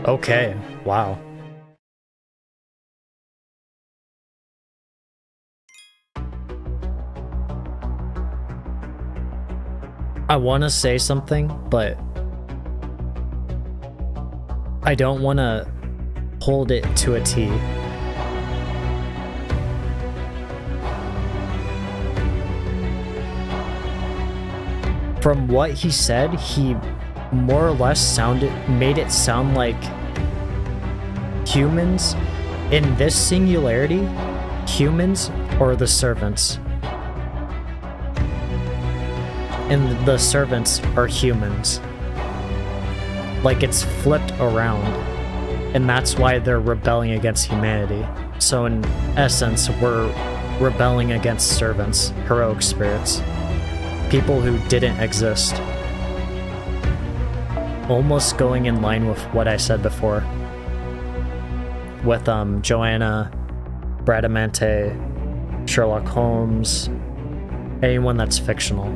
Okay, wow. I want to say something, but I don't want to hold it to a T. From what he said, he more or less made it sound like humans, in this singularity, humans or the servants. And the servants are humans. Like, it's flipped around. And that's why they're rebelling against humanity. So in essence, we're rebelling against servants, heroic spirits. People who didn't exist. Almost going in line with what I said before. With Joanna, Bradamante, Sherlock Holmes, anyone that's fictional.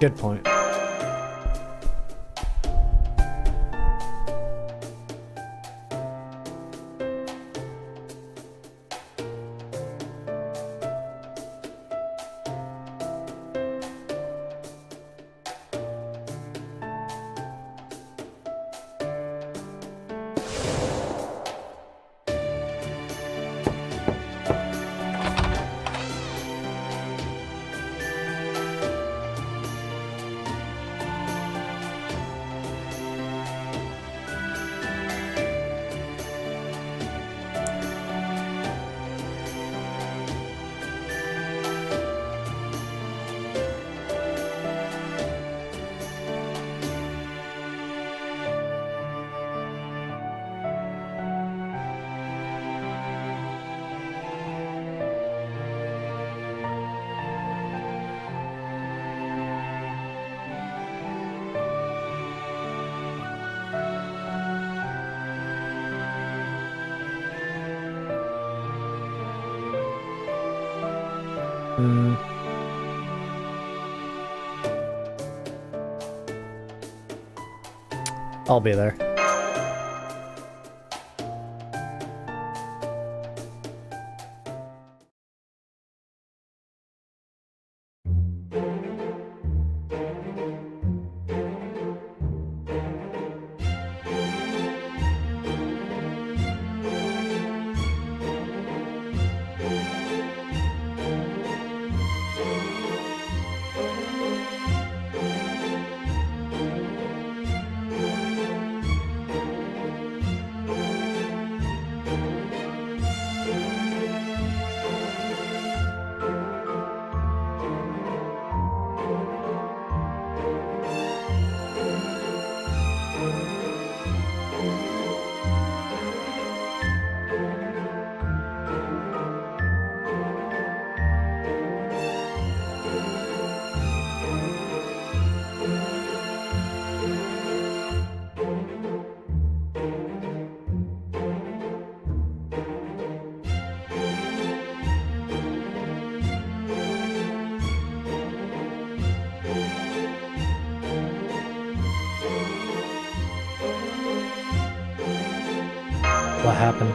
Good point. I'll be there. What happened?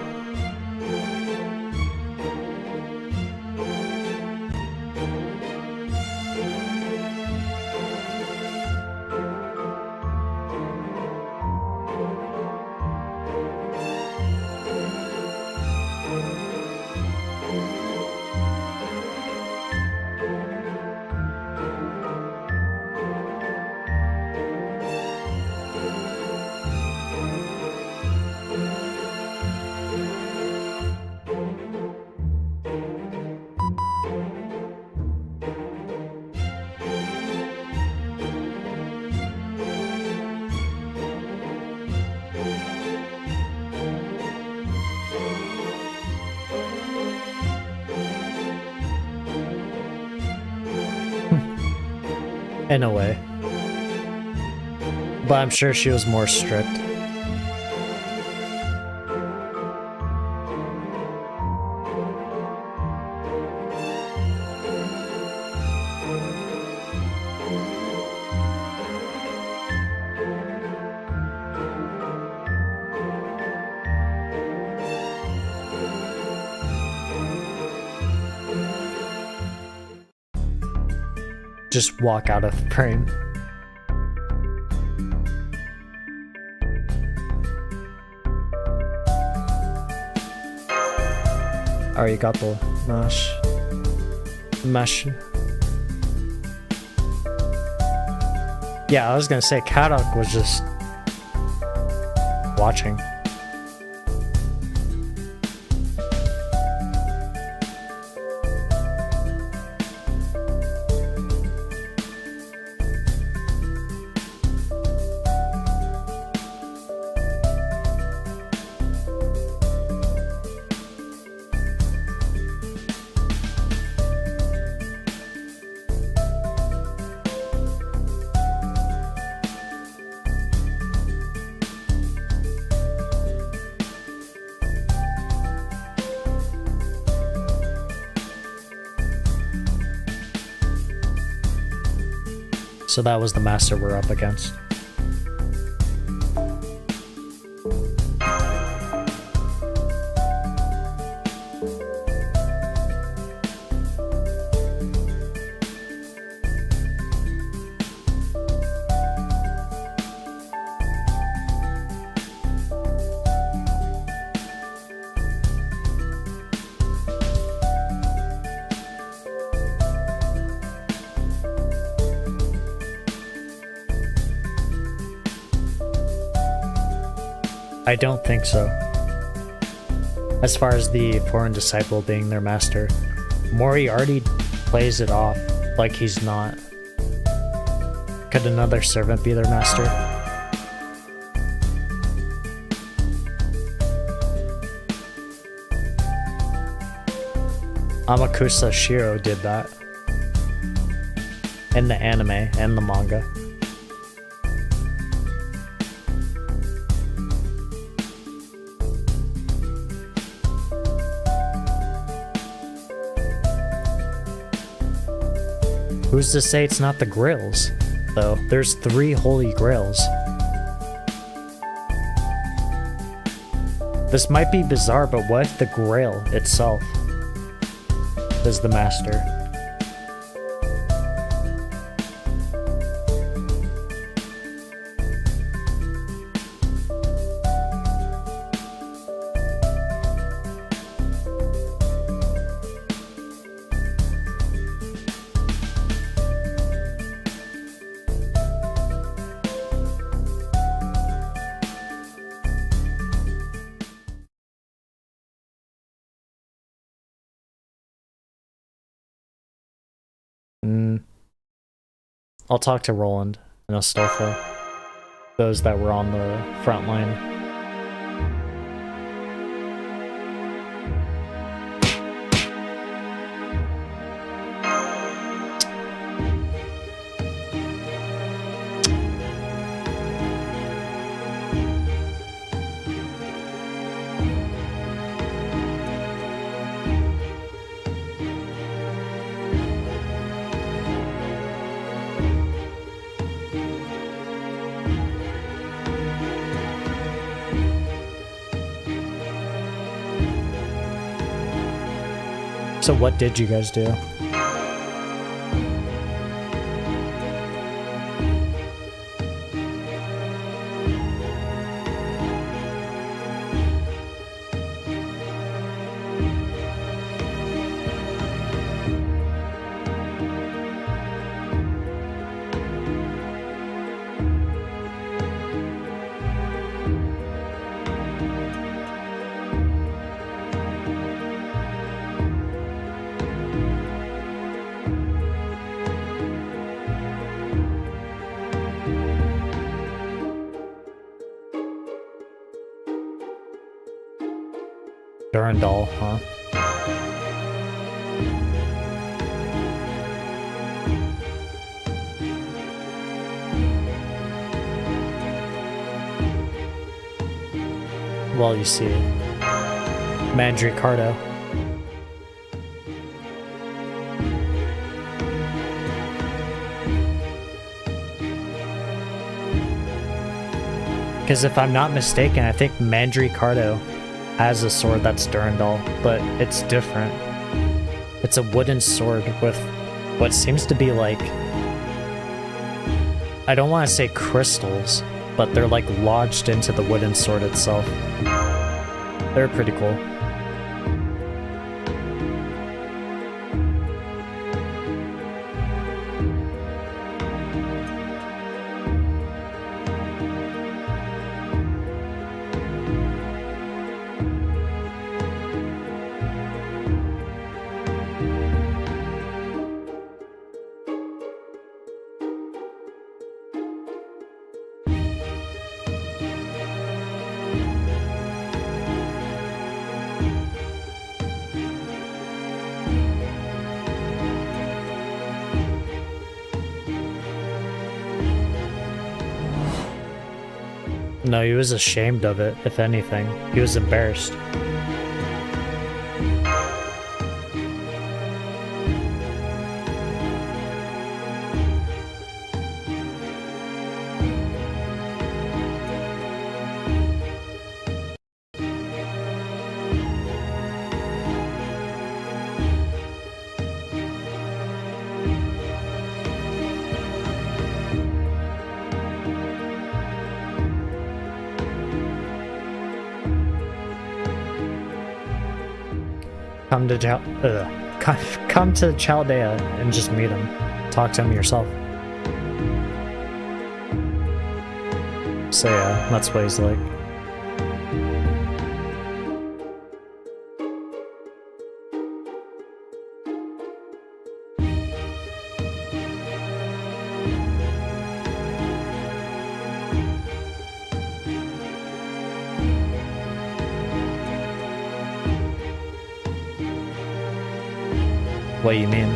In a way. But I'm sure she was more strict. Just walk out of frame. Arigato, Mash. Yeah, I was gonna say Kadok was just watching. So that was the master we're up against. I don't think so. As far as the foreign disciple being their master, Mori already plays it off like he's not. Could another servant be their master? Amakusa Shiro did that. In the anime and the manga. Who's to say it's not the grails, though? There's 3 holy grails. This might be bizarre, but what if the grail itself is the master? I'll talk to Roland and Astolfo, those that were on the front line. So what did you guys do? Durandal, huh? Well, you see, Mandricardo. Because if I'm not mistaken, I think Mandricardo has a sword that's Durandal, but it's different. It's a wooden sword with what seems to be like, I don't want to say crystals, but they're like lodged into the wooden sword itself. They're pretty cool. No, he was ashamed of it, if anything. He was embarrassed. Come to Chaldea and just meet him. Talk to him yourself. So yeah, that's what he's like. What do you mean?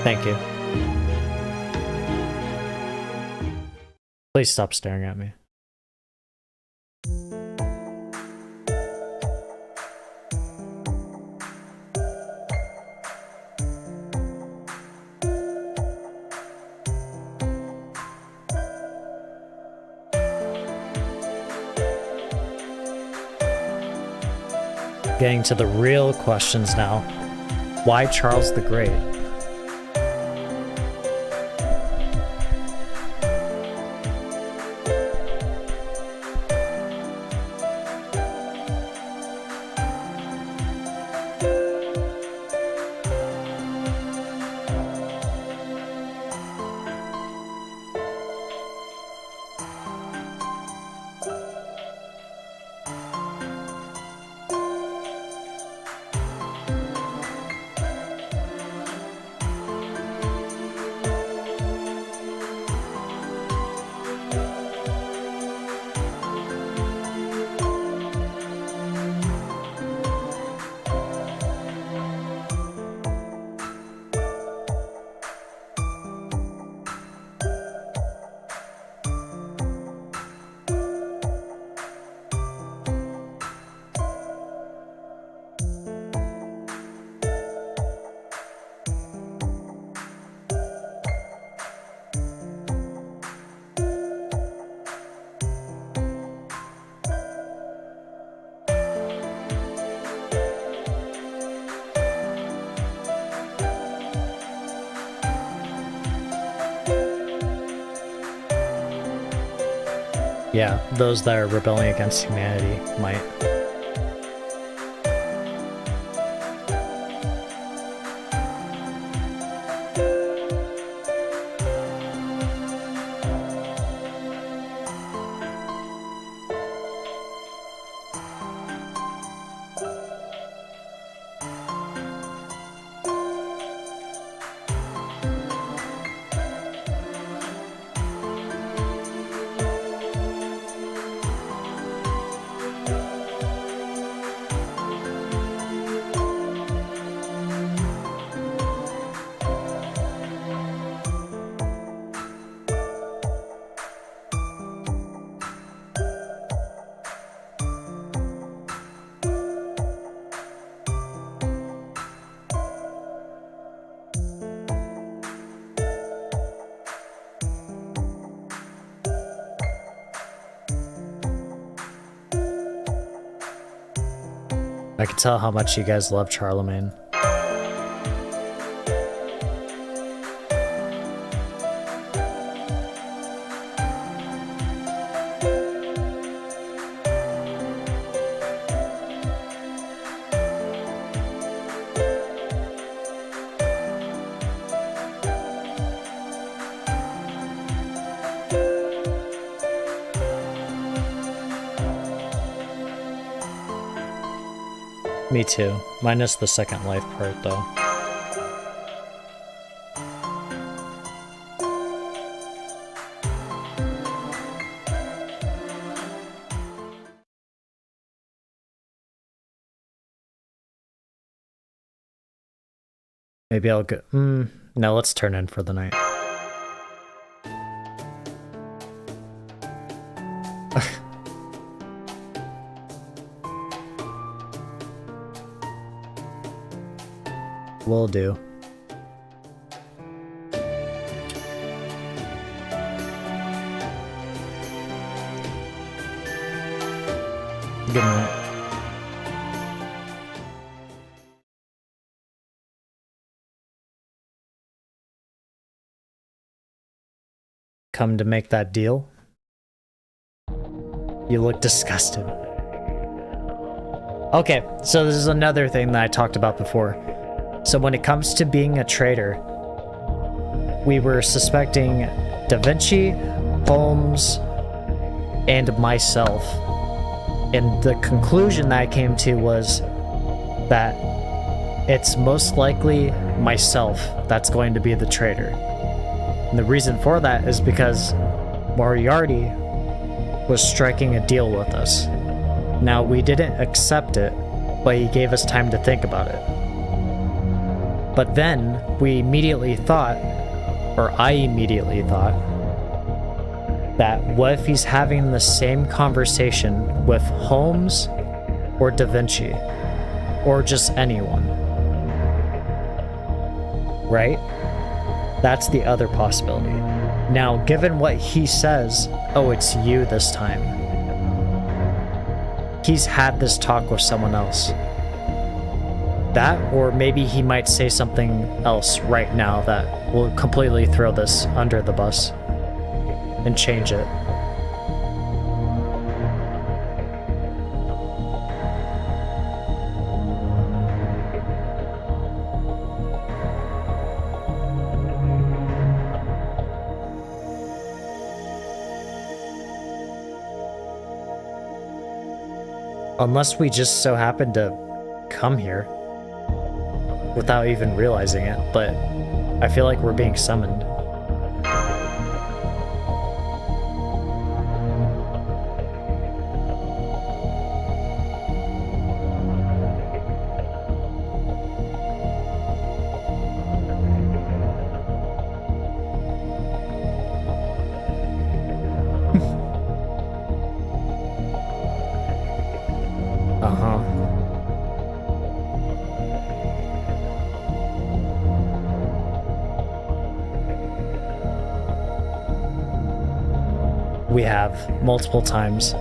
Thank you. Please stop staring at me. Getting to the real questions now. Why Charles the Great? Yeah, those that are rebelling against humanity might. I can tell how much you guys love Charlemagne. Me too, minus the second life part though. Maybe I'll go. No, let's turn in for the night. Will do. Good night. Come to make that deal? You look disgusted. Okay, so this is another thing that I talked about before. So when it comes to being a traitor, we were suspecting Da Vinci, Holmes, and myself. And the conclusion that I came to was that it's most likely myself that's going to be the traitor. And the reason for that is because Moriarty was striking a deal with us. Now, we didn't accept it, but he gave us time to think about it. But then, we immediately thought, or I immediately thought, that what if he's having the same conversation with Holmes or Da Vinci, or just anyone? Right? That's the other possibility. Now, given what he says, oh, it's you this time. He's had this talk with someone else. That, or maybe he might say something else right now that will completely throw this under the bus and change it. Unless we just so happen to come here without even realizing it, but I feel like we're being summoned. We have multiple times.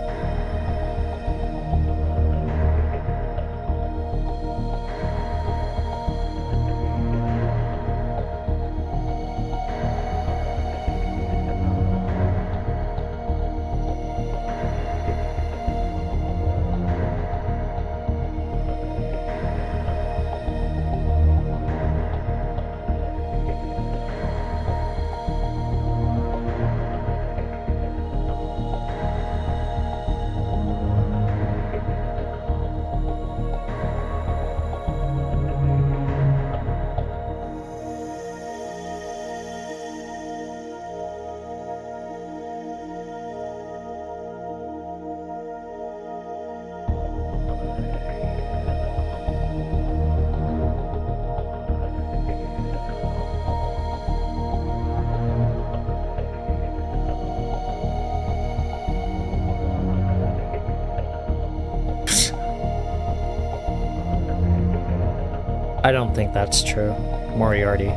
I don't think that's true. Moriarty.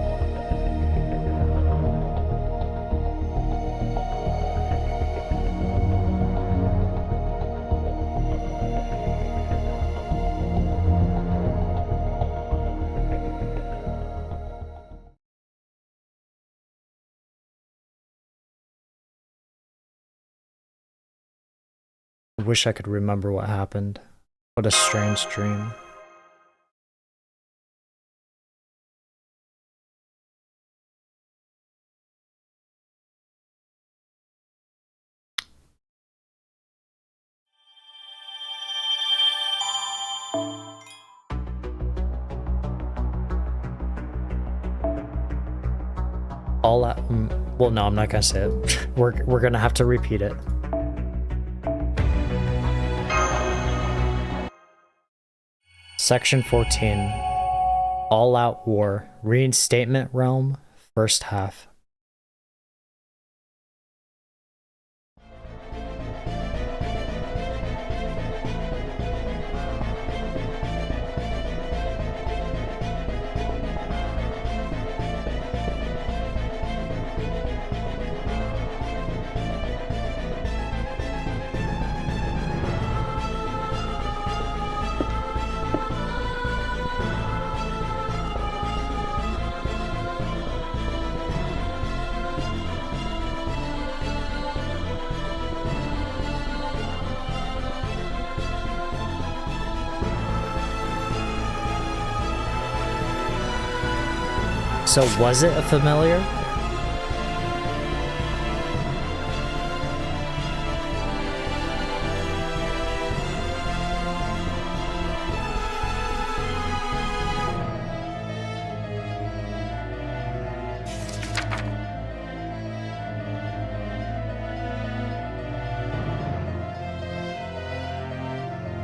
I wish I could remember what happened. What a strange dream. All at, well, no, I'm not gonna say it. We're gonna have to repeat it. Section 14. All Out War. Reinstatement Realm. First half. So was it a familiar?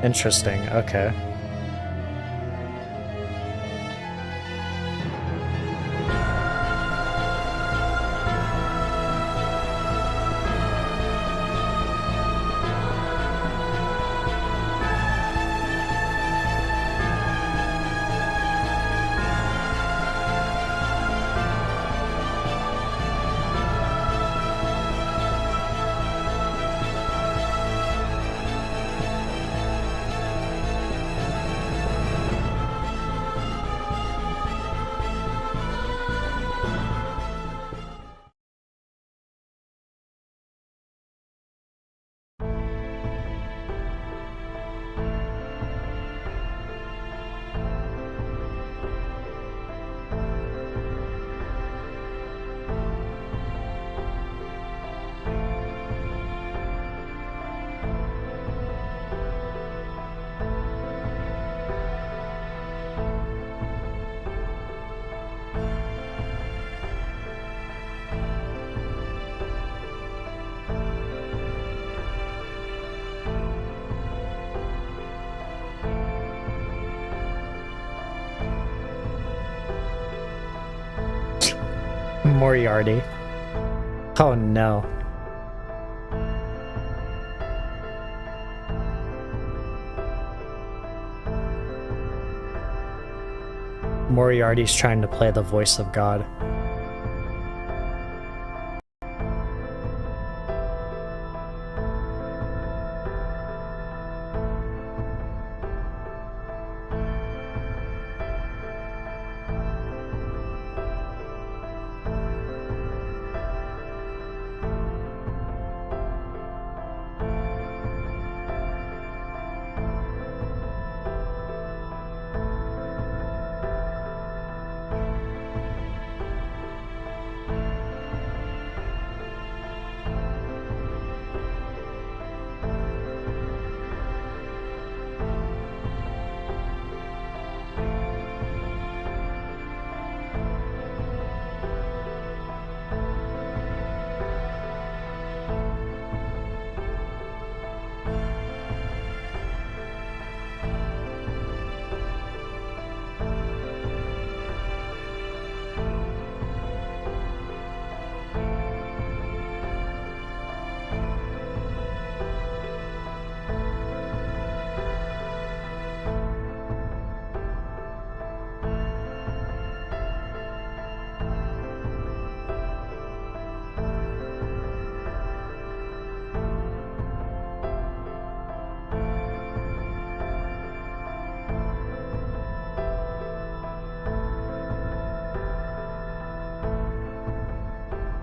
Interesting, okay. Moriarty. Oh no. Moriarty's trying to play the voice of God.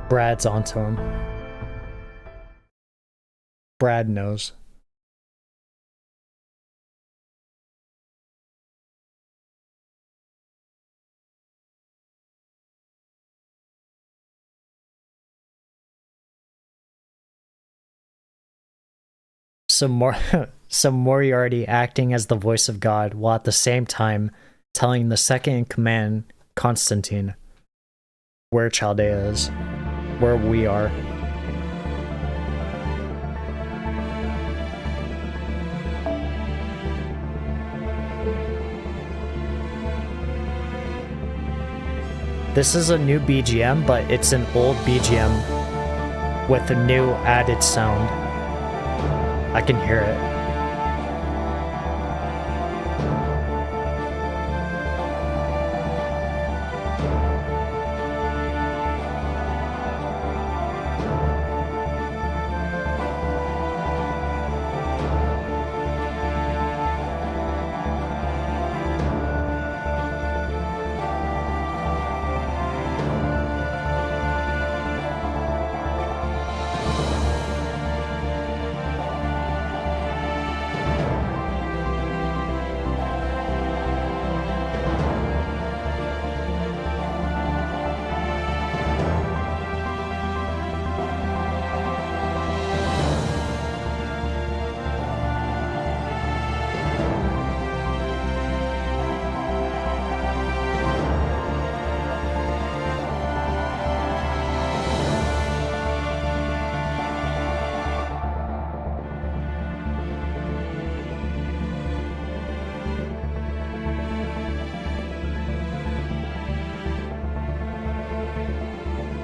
Brad's onto him. Brad knows. So Moriarty acting as the voice of God, while at the same time telling the second in command, Constantine, where Chaldea is, where we are. This is a new BGM, but it's an old BGM with a new added sound. I can hear it.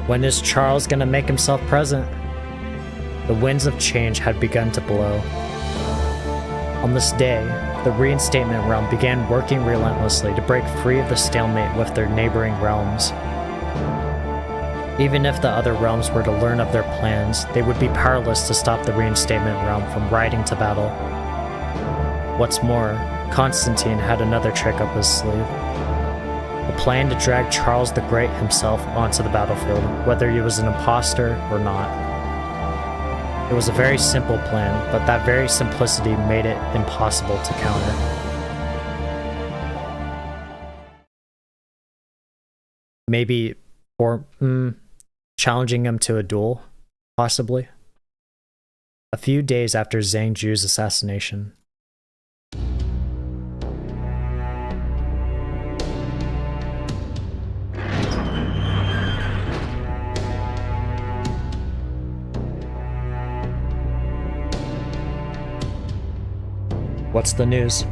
When is Charles gonna make himself present? The winds of change had begun to blow. On this day, the Reinstatement Realm began working relentlessly to break free of the stalemate with their neighboring realms. Even if the other realms were to learn of their plans, they would be powerless to stop the Reinstatement Realm from riding to battle. What's more, Constantine had another trick up his sleeve. A plan to drag Charles the Great himself onto the battlefield, whether he was an imposter or not. It was a very simple plan, but that very simplicity made it impossible to counter. Maybe challenging him to a duel, possibly. A few days after Zhang Ju's assassination. What's the news?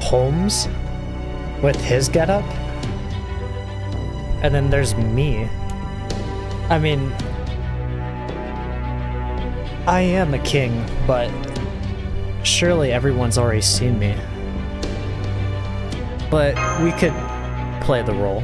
Holmes with his getup. And then there's me. I mean, I am a king, but surely everyone's already seen me. But we could play the role.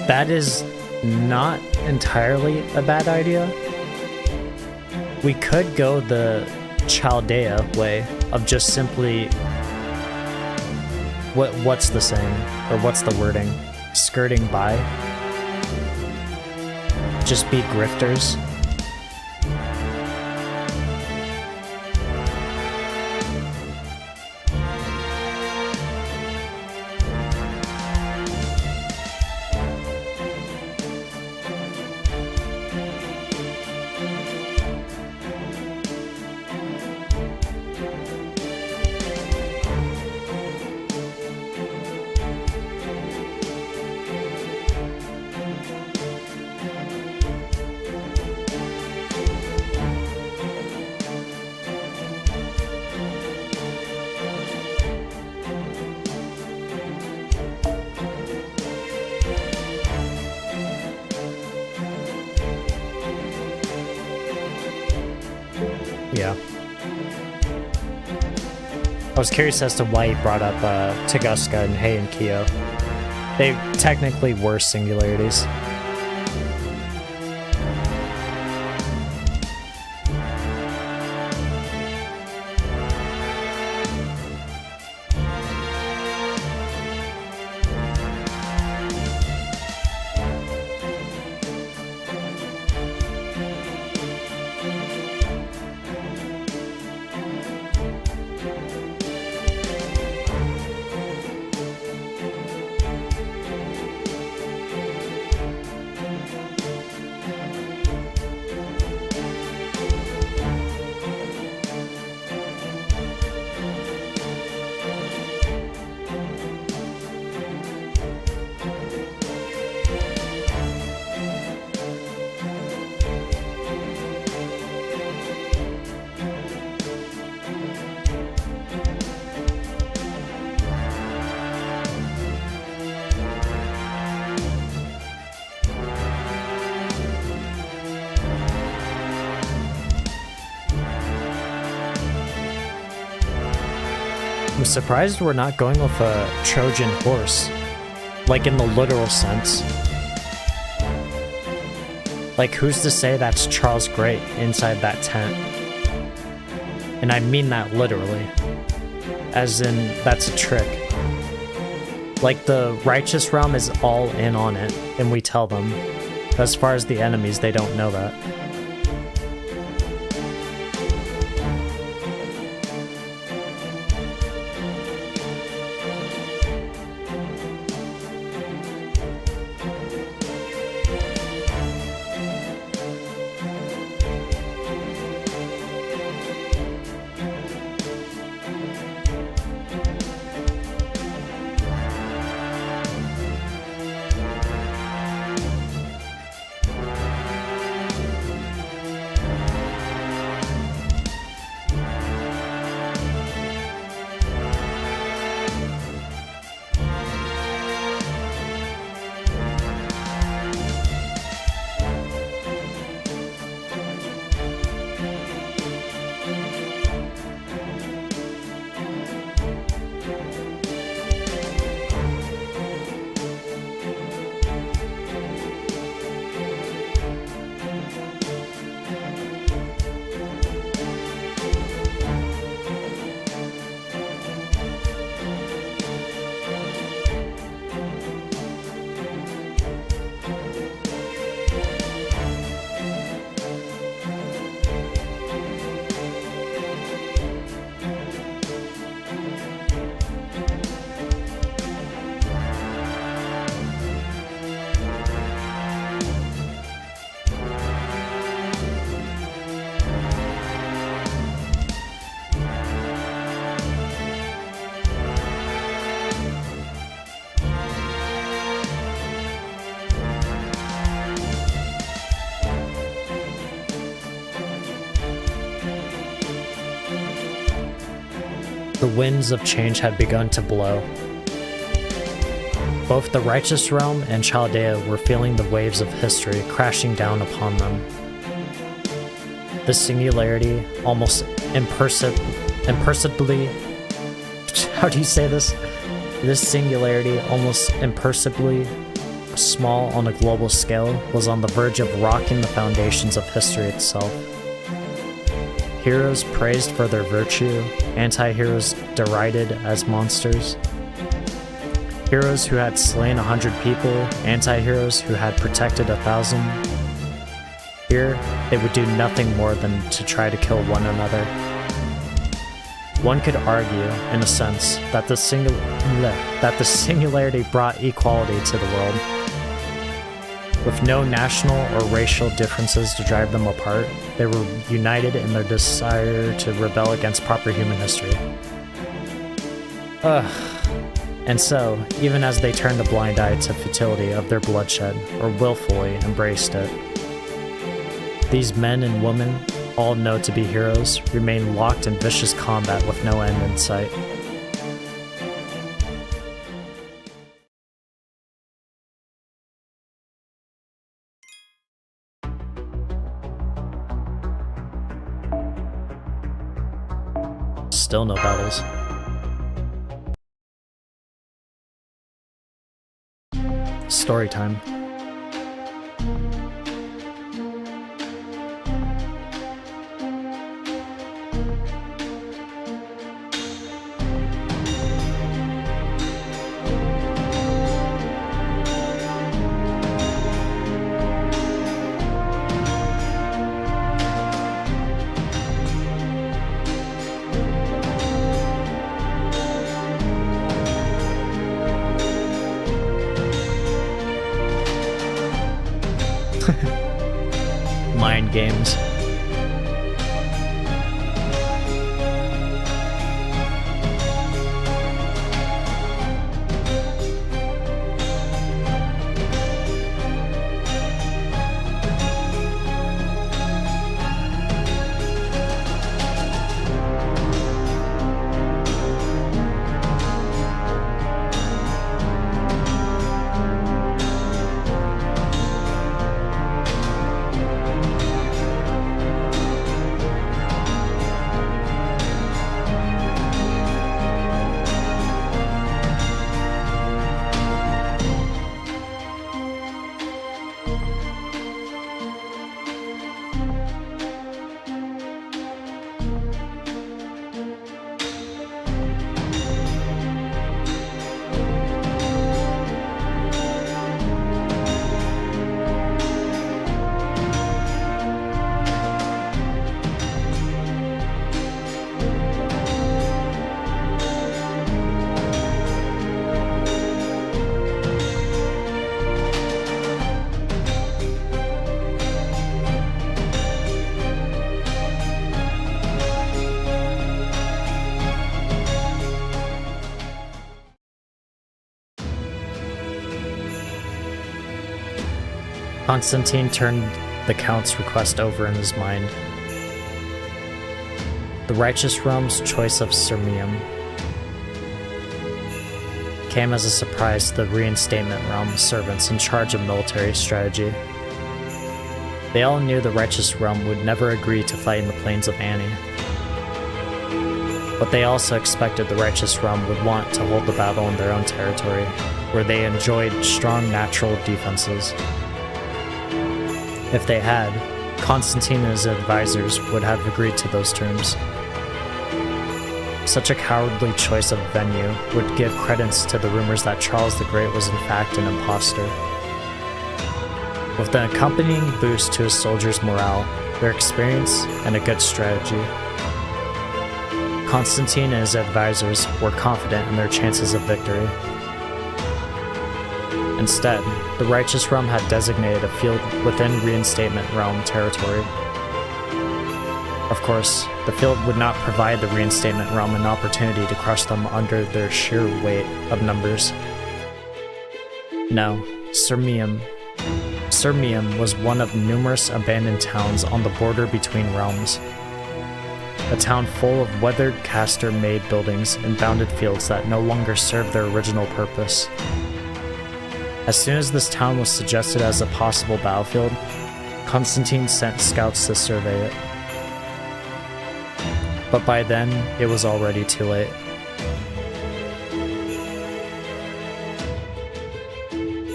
That is not entirely a bad idea. We could go the Chaldea way of just simply what's the saying, or what's the wording? Skirting by. Just be grifters. Yeah. I was curious as to why he brought up Tunguska and Hei and Kyo. They technically were singularities. I'm surprised we're not going with a Trojan horse. Like in the literal sense. Like, who's to say that's Charles Great inside that tent? And I mean that literally. As in, that's a trick. Like, the righteous realm is all in on it, and we tell them. As far as the enemies, they don't know that. The winds of change had begun to blow. Both the righteous realm and Chaldea were feeling the waves of history crashing down upon them. The singularity, almost imperceptibly... How do you say this? This singularity, almost imperceptibly small on a global scale, was on the verge of rocking the foundations of history itself. Heroes praised for their virtue, anti-heroes derided as monsters. Heroes who had slain 100 people, anti-heroes who had protected 1,000. Here, they would do nothing more than to try to kill one another. One could argue, in a sense, that the singularity brought equality to the world. With no national or racial differences to drive them apart, they were united in their desire to rebel against proper human history. And so, even as they turned a blind eye to futility of their bloodshed, or willfully embraced it, these men and women, all known to be heroes, remain locked in vicious combat with no end in sight. Still no battles. Story time. Mind games. Constantine turned the Count's request over in his mind. The Righteous Realm's choice of Sirmium came as a surprise to the Reinstatement Realm servants in charge of military strategy. They all knew the Righteous Realm would never agree to fight in the plains of Annie. But they also expected the Righteous Realm would want to hold the battle in their own territory, where they enjoyed strong natural defenses. If they had, Constantine and his advisors would have agreed to those terms. Such a cowardly choice of venue would give credence to the rumors that Charles the Great was in fact an imposter. With the accompanying boost to his soldiers' morale, their experience, and a good strategy, Constantine and his advisors were confident in their chances of victory. Instead, the Righteous Realm had designated a field within Reinstatement Realm territory. Of course, the field would not provide the Reinstatement Realm an opportunity to crush them under their sheer weight of numbers. No, Sirmium was one of numerous abandoned towns on the border between realms. A town full of weathered caster-made buildings and bounded fields that no longer served their original purpose. As soon as this town was suggested as a possible battlefield, Constantine sent scouts to survey it. But by then, it was already too late.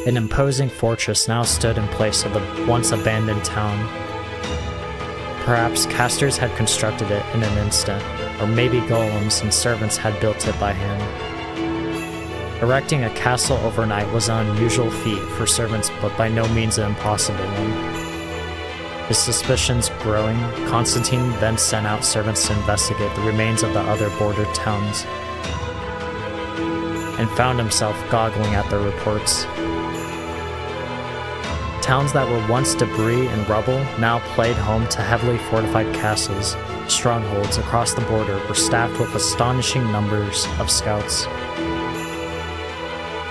An imposing fortress now stood in place of the once abandoned town. Perhaps casters had constructed it in an instant, or maybe golems and servants had built it by hand. Erecting a castle overnight was an unusual feat for servants, but by no means an impossible one. His suspicions growing, Constantine then sent out servants to investigate the remains of the other bordered towns, and found himself goggling at their reports. Towns that were once debris and rubble now played home to heavily fortified castles. Strongholds across the border were staffed with astonishing numbers of scouts.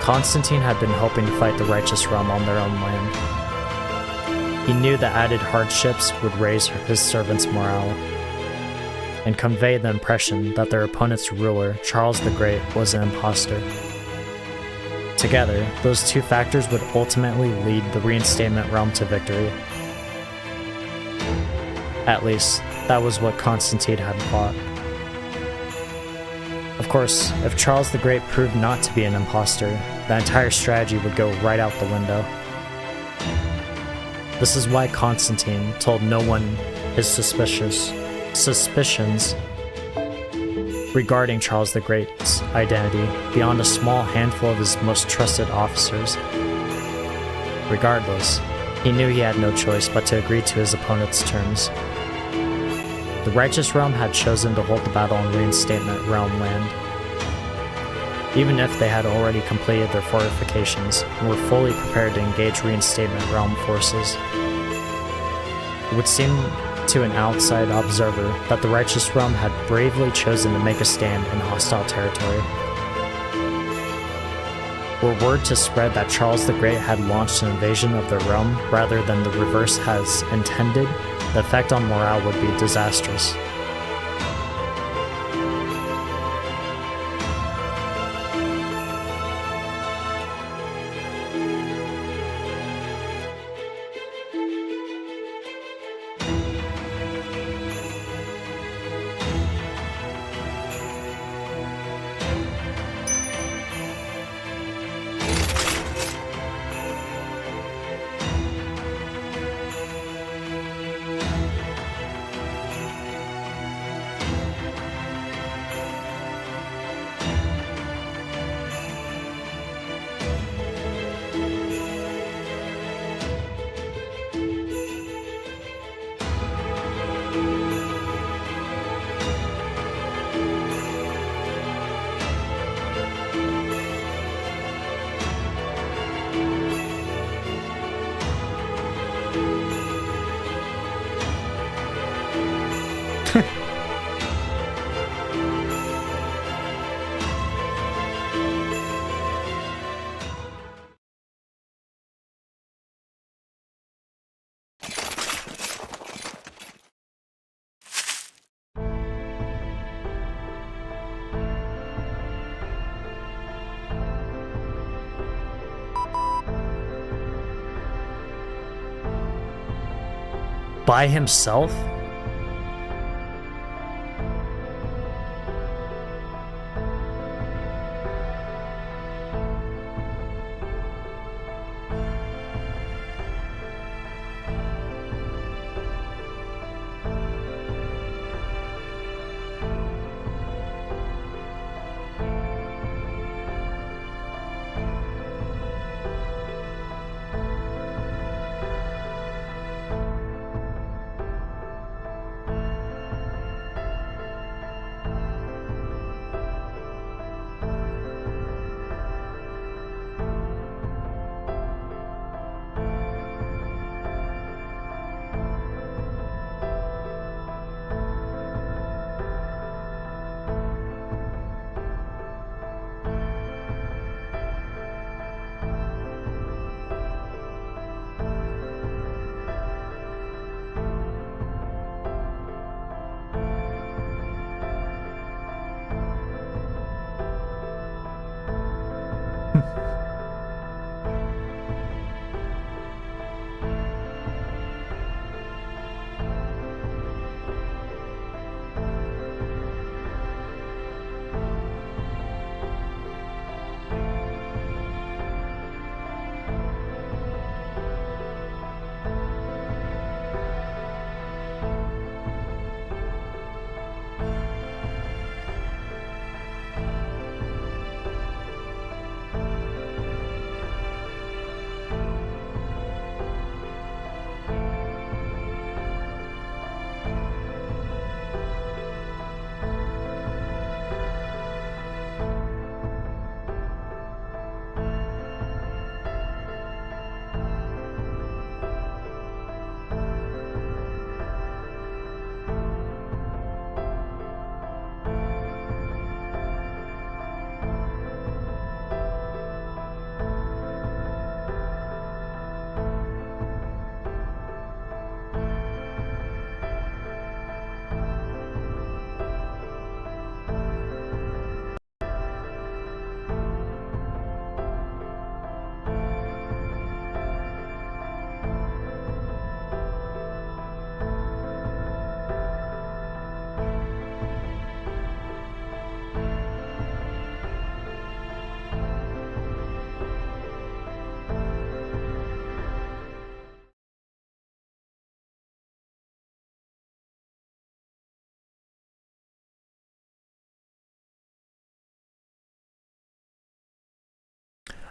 Constantine had been hoping to fight the Righteous Realm on their own land. He knew the added hardships would raise his servants' morale and convey the impression that their opponent's ruler, Charles the Great, was an imposter. Together, those two factors would ultimately lead the Reinstatement Realm to victory. At least, that was what Constantine had thought. Of course, if Charles the Great proved not to be an imposter, the entire strategy would go right out the window. This is why Constantine told no one his suspicions regarding Charles the Great's identity beyond a small handful of his most trusted officers. Regardless, he knew he had no choice but to agree to his opponent's terms. The Righteous Realm had chosen to hold the battle on Reinstatement Realm land. Even if they had already completed their fortifications and were fully prepared to engage Reinstatement Realm forces, it would seem to an outside observer that the Righteous Realm had bravely chosen to make a stand in hostile territory. Were word to spread that Charles the Great had launched an invasion of their realm rather than the reverse has intended, the effect on morale would be disastrous. By himself?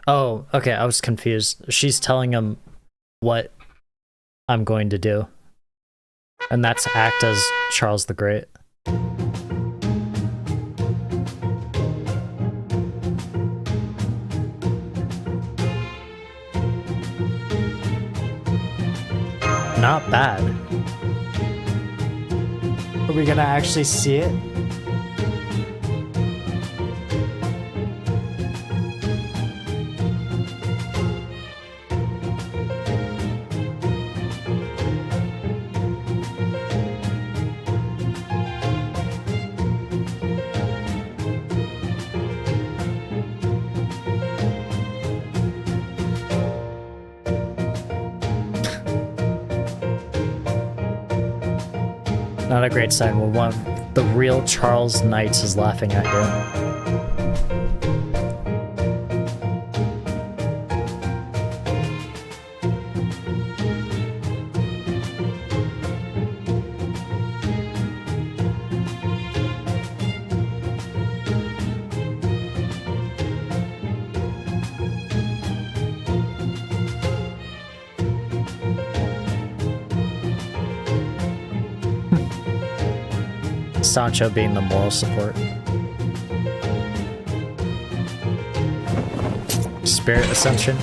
Oh, okay, I was confused. She's telling him what I'm going to do. And that's act as Charles the Great. Not bad. Are we gonna actually see it? Not a great sign when one of the real Charles Knights is laughing at you. Sancho being the moral support. Spirit Ascension.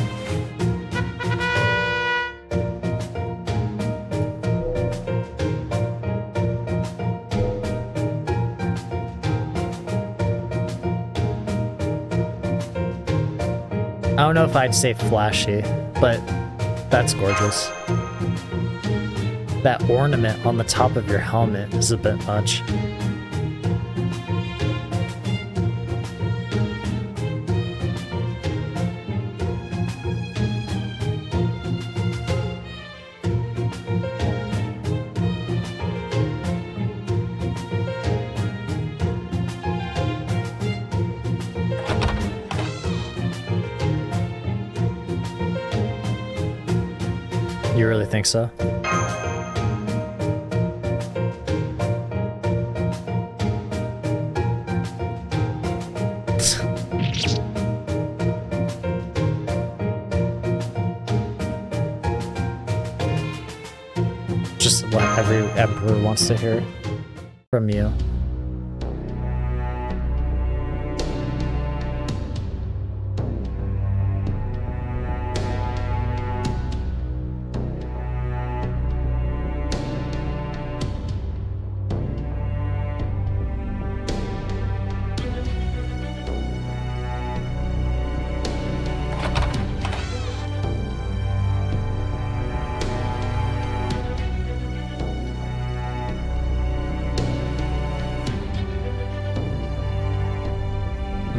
I don't know if I'd say flashy, but that's gorgeous. That ornament on the top of your helmet is a bit much. You really think so? Just what every emperor wants to hear from you.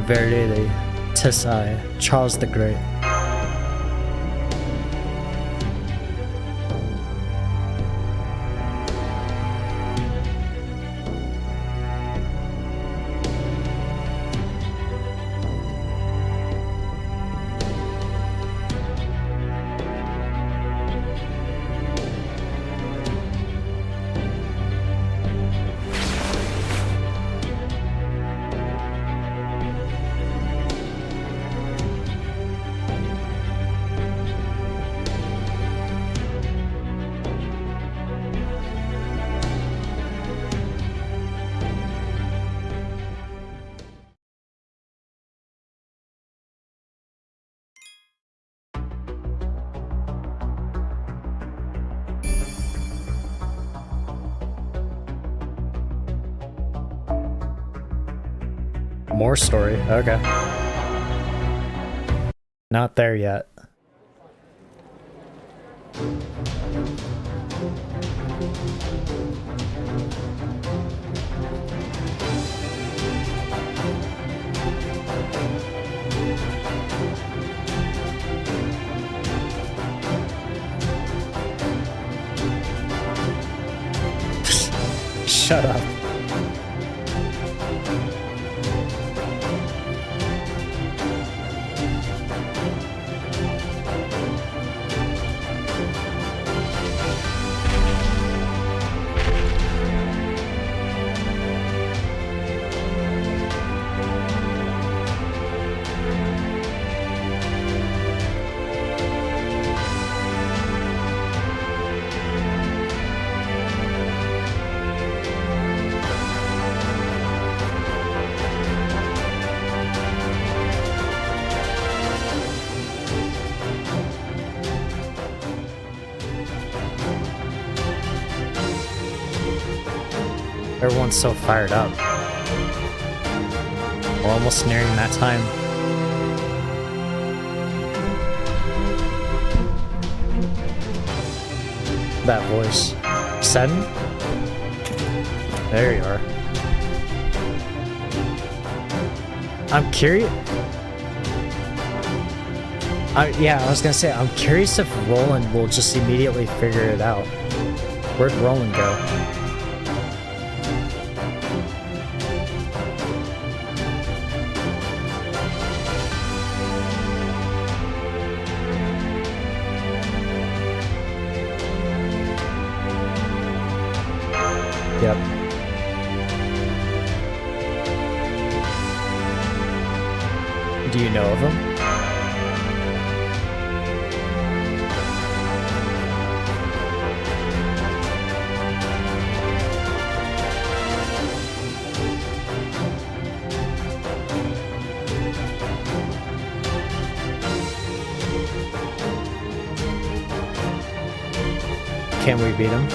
Verily, 'tis I, Charles the Great. More story, okay. Not there yet. Shut up. Everyone's so fired up. We're almost nearing that time. That voice. Sen? There you are. I'm curious. Yeah, I was gonna say, I'm curious if Roland will just immediately figure it out. Where'd Roland go? Yep. Do you know of him? Can we beat him?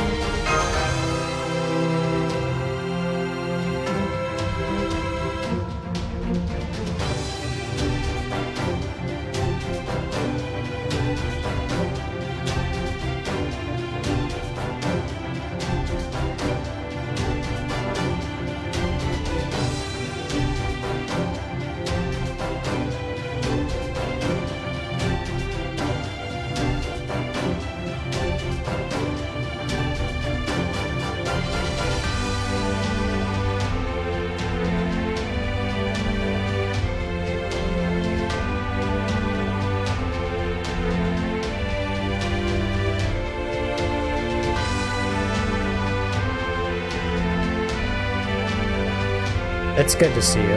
It's good to see you.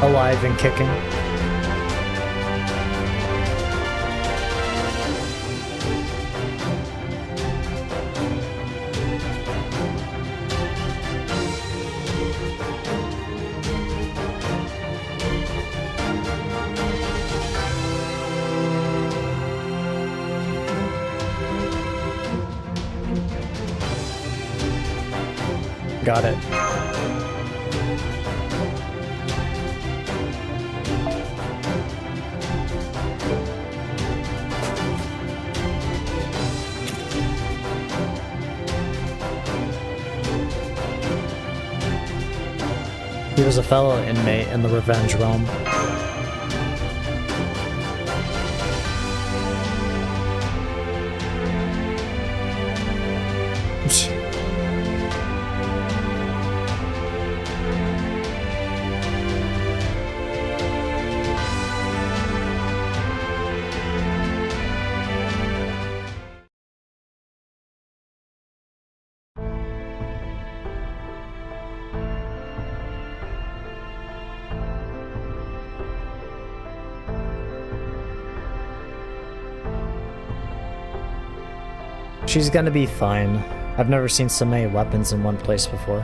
Alive and kicking. Got it. He was a fellow inmate in the Revenge realm. She's gonna be fine. I've never seen so many weapons in one place before.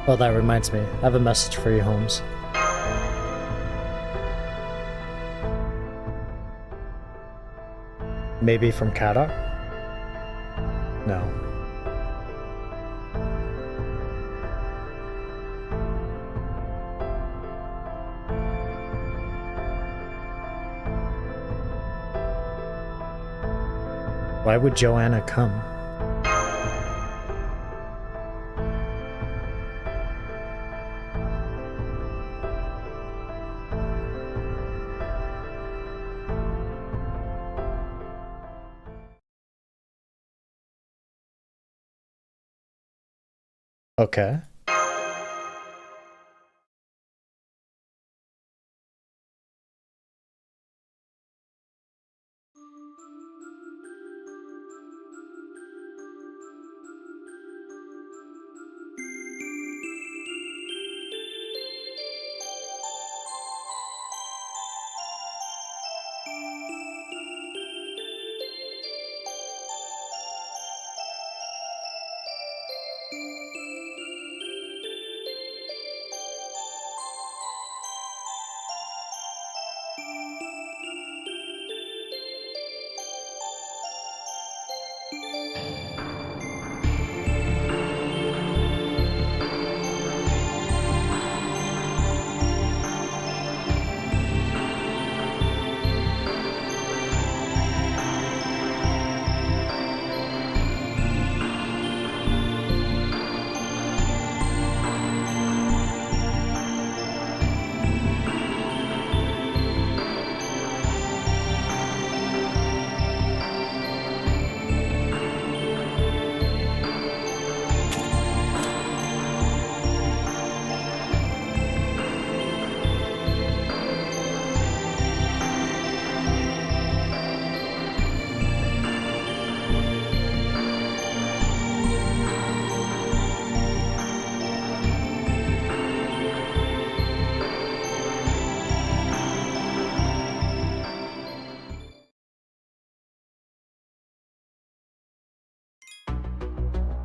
Well, that reminds me. I have a message for you, Holmes. Maybe from Kata? No. Why would Joanna come? Okay.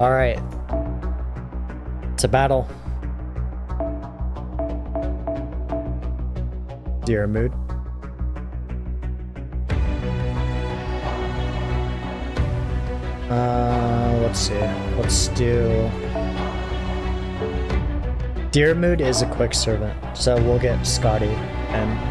Alright. To battle. Dear mood. Let's see. Let's do... Dear mood is a quick servant, so we'll get Scotty and...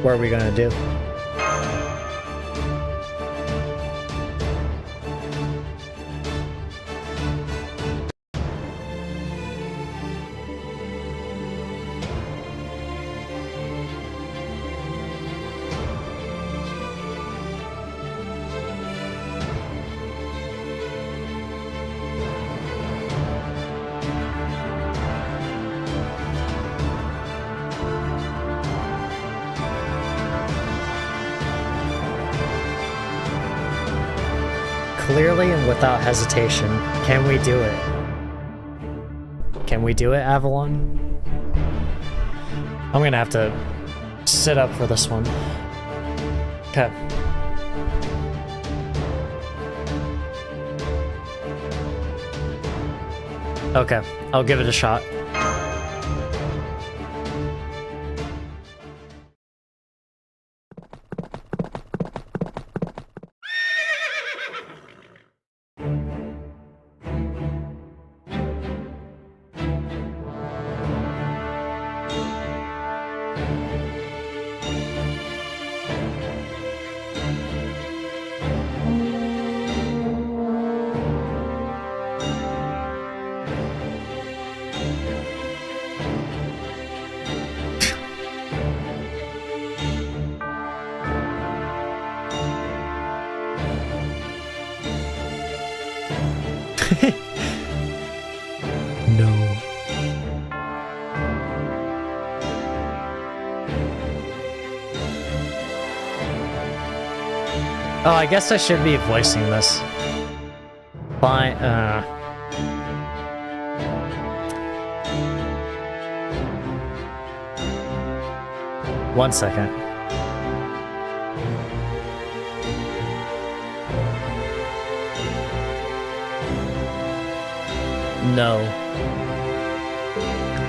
What are we gonna do? Clearly and without hesitation, can we do it? Can we do it, Avalon? I'm gonna have to sit up for this one. Okay. Okay, I'll give it a shot. No. Oh, I guess I should be voicing this. Fine, one second. No.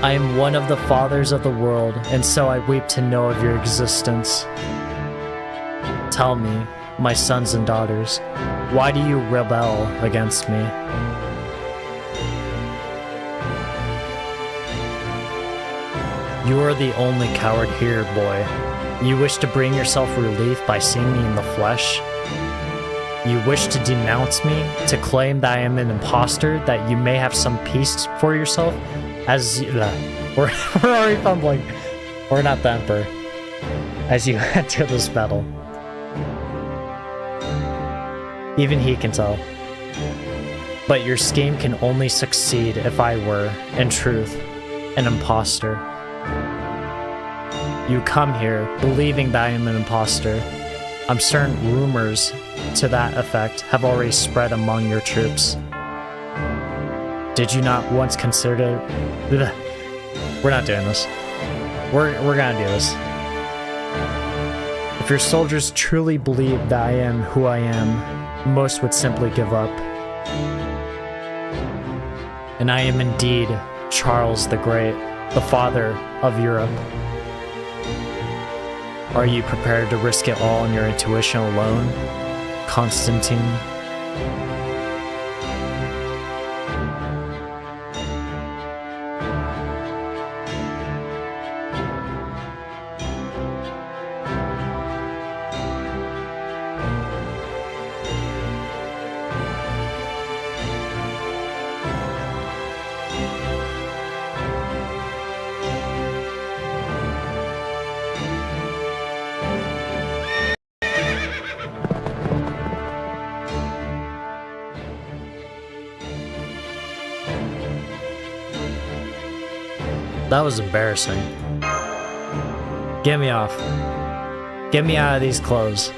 I am one of the fathers of the world, and so I weep to know of your existence. Tell me, my sons and daughters, why do you rebel against me? You are the only coward here, boy. You wish to bring yourself relief by seeing me in the flesh? You wish to denounce me, to claim that I am an imposter, that you may have some peace for yourself? As you... we're already fumbling. We're not the Emperor. As you enter this battle. Even he can tell. But your scheme can only succeed if I were, in truth, an imposter. You come here believing that I am an imposter. I'm certain rumors to that effect have already spread among your troops. Did you not once consider... We're not doing this. We're gonna do this. If your soldiers truly believe that I am who I am, most would simply give up. And I am indeed Charles the Great, the father of Europe. Are you prepared to risk it all on your intuition alone, Constantine? That was embarrassing. Get me off. Get me out of these clothes.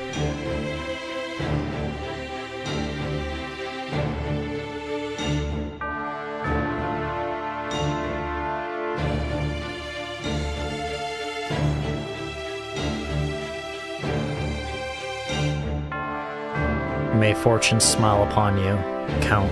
May fortune smile upon you, Count.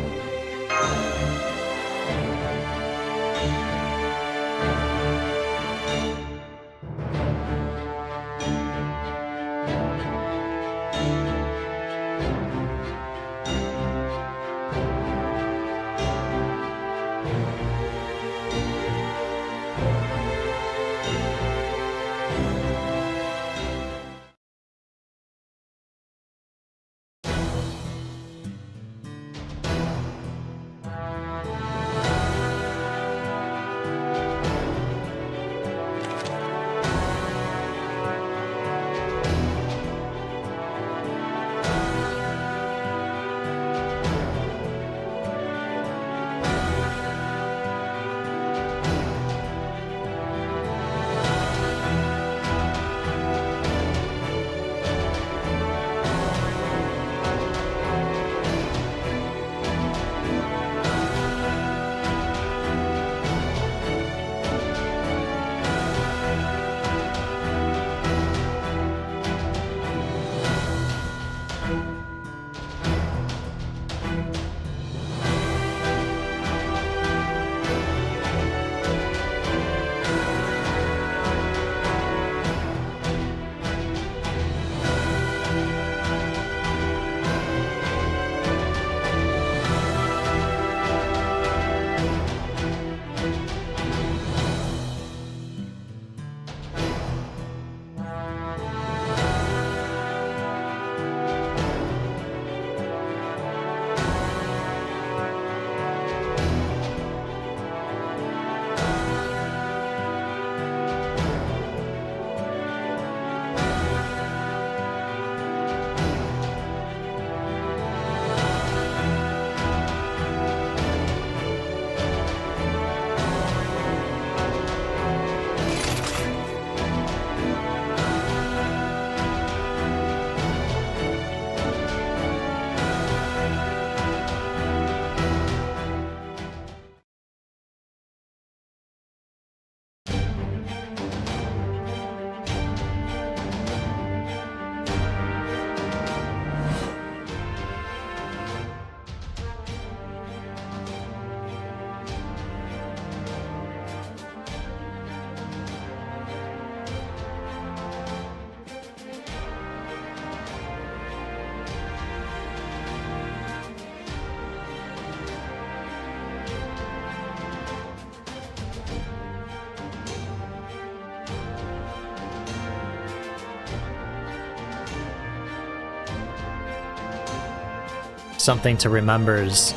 Something to remember is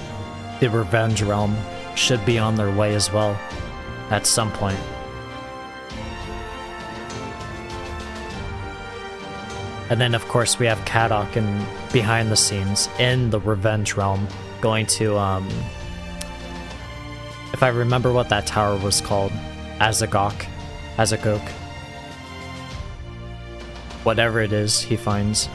the Revenge Realm should be on their way as well, at some point. And then of course we have Kadok and behind the scenes in the Revenge Realm going to, if I remember what that tower was called, Azagok. Whatever it is he finds.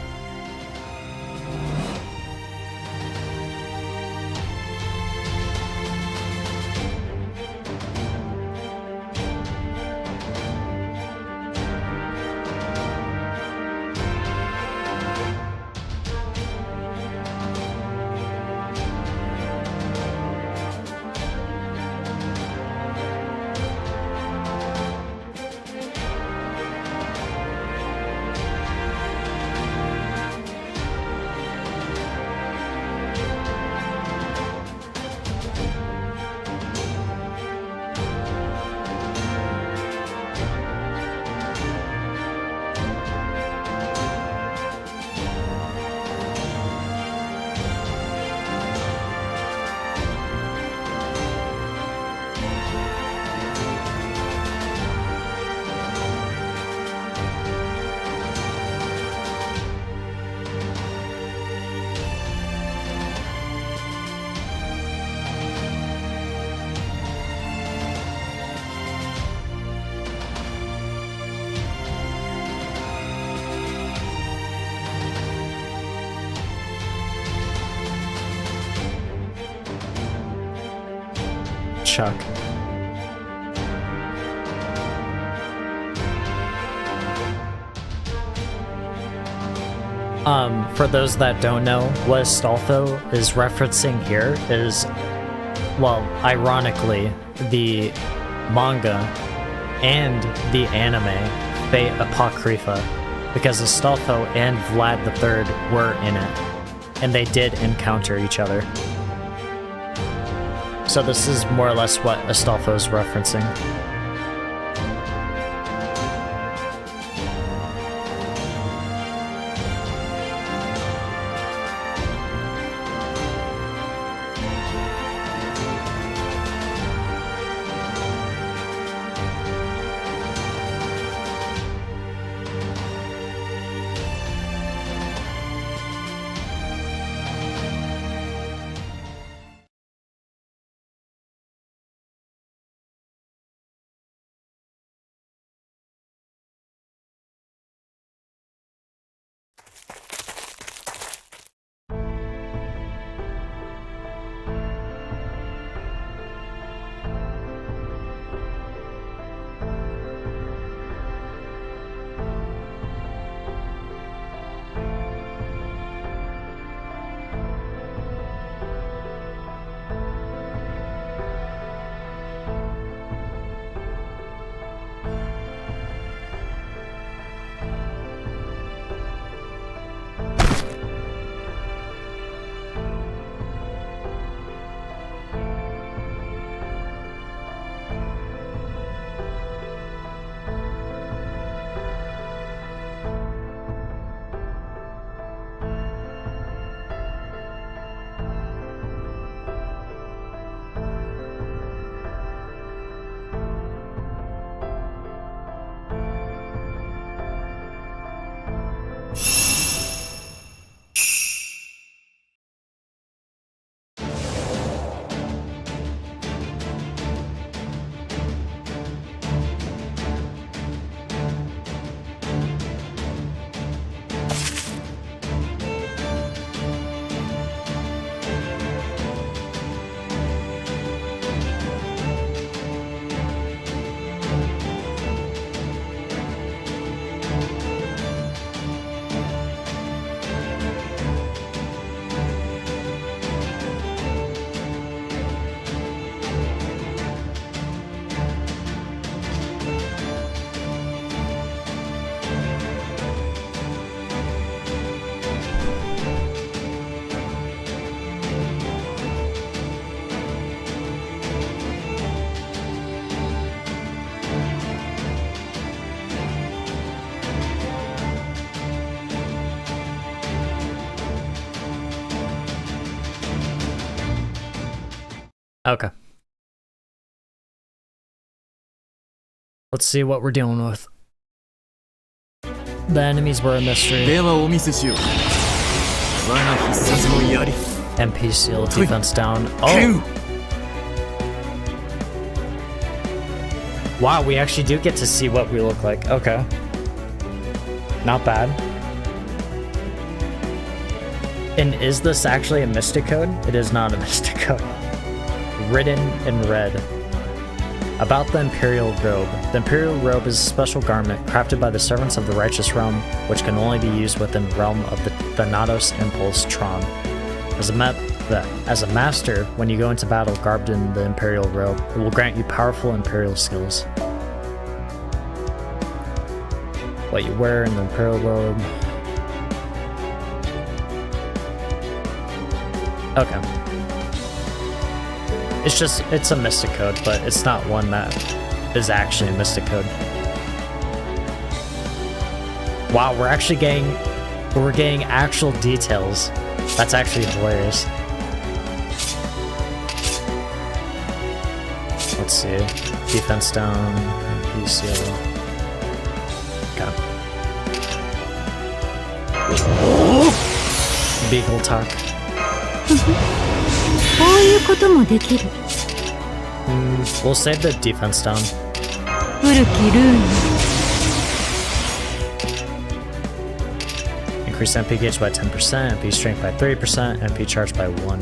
shock. For those that don't know, what Astolfo is referencing here is, well, ironically, the manga and the anime Fate Apocrypha, because Astolfo and Vlad III were in it, and they did encounter each other. So this is more or less what Astolfo is referencing. Okay. Let's see what we're dealing with. The enemies were a mystery. MP seal defense down. Oh! Wow, we actually do get to see what we look like. Okay. Not bad. And is this actually a mystic code? It is not a mystic code. Written in red. About the Imperial Robe. The Imperial Robe is a special garment crafted by the servants of the Righteous Realm, which can only be used within the realm of the Thanatos Impulse Traum. As a master, when you go into battle garbed in the Imperial Robe, it will grant you powerful Imperial skills. What you wear in the Imperial Robe. Okay. It's a mystic code, but it's not one that is actually a mystic code. Wow, we're getting actual details. That's actually hilarious. Let's see. Defense down, ECL. Okay. Beagle talk. We'll save the defense down. Increase MP gauge by 10%, MP strength by 30%, MP charge by 1.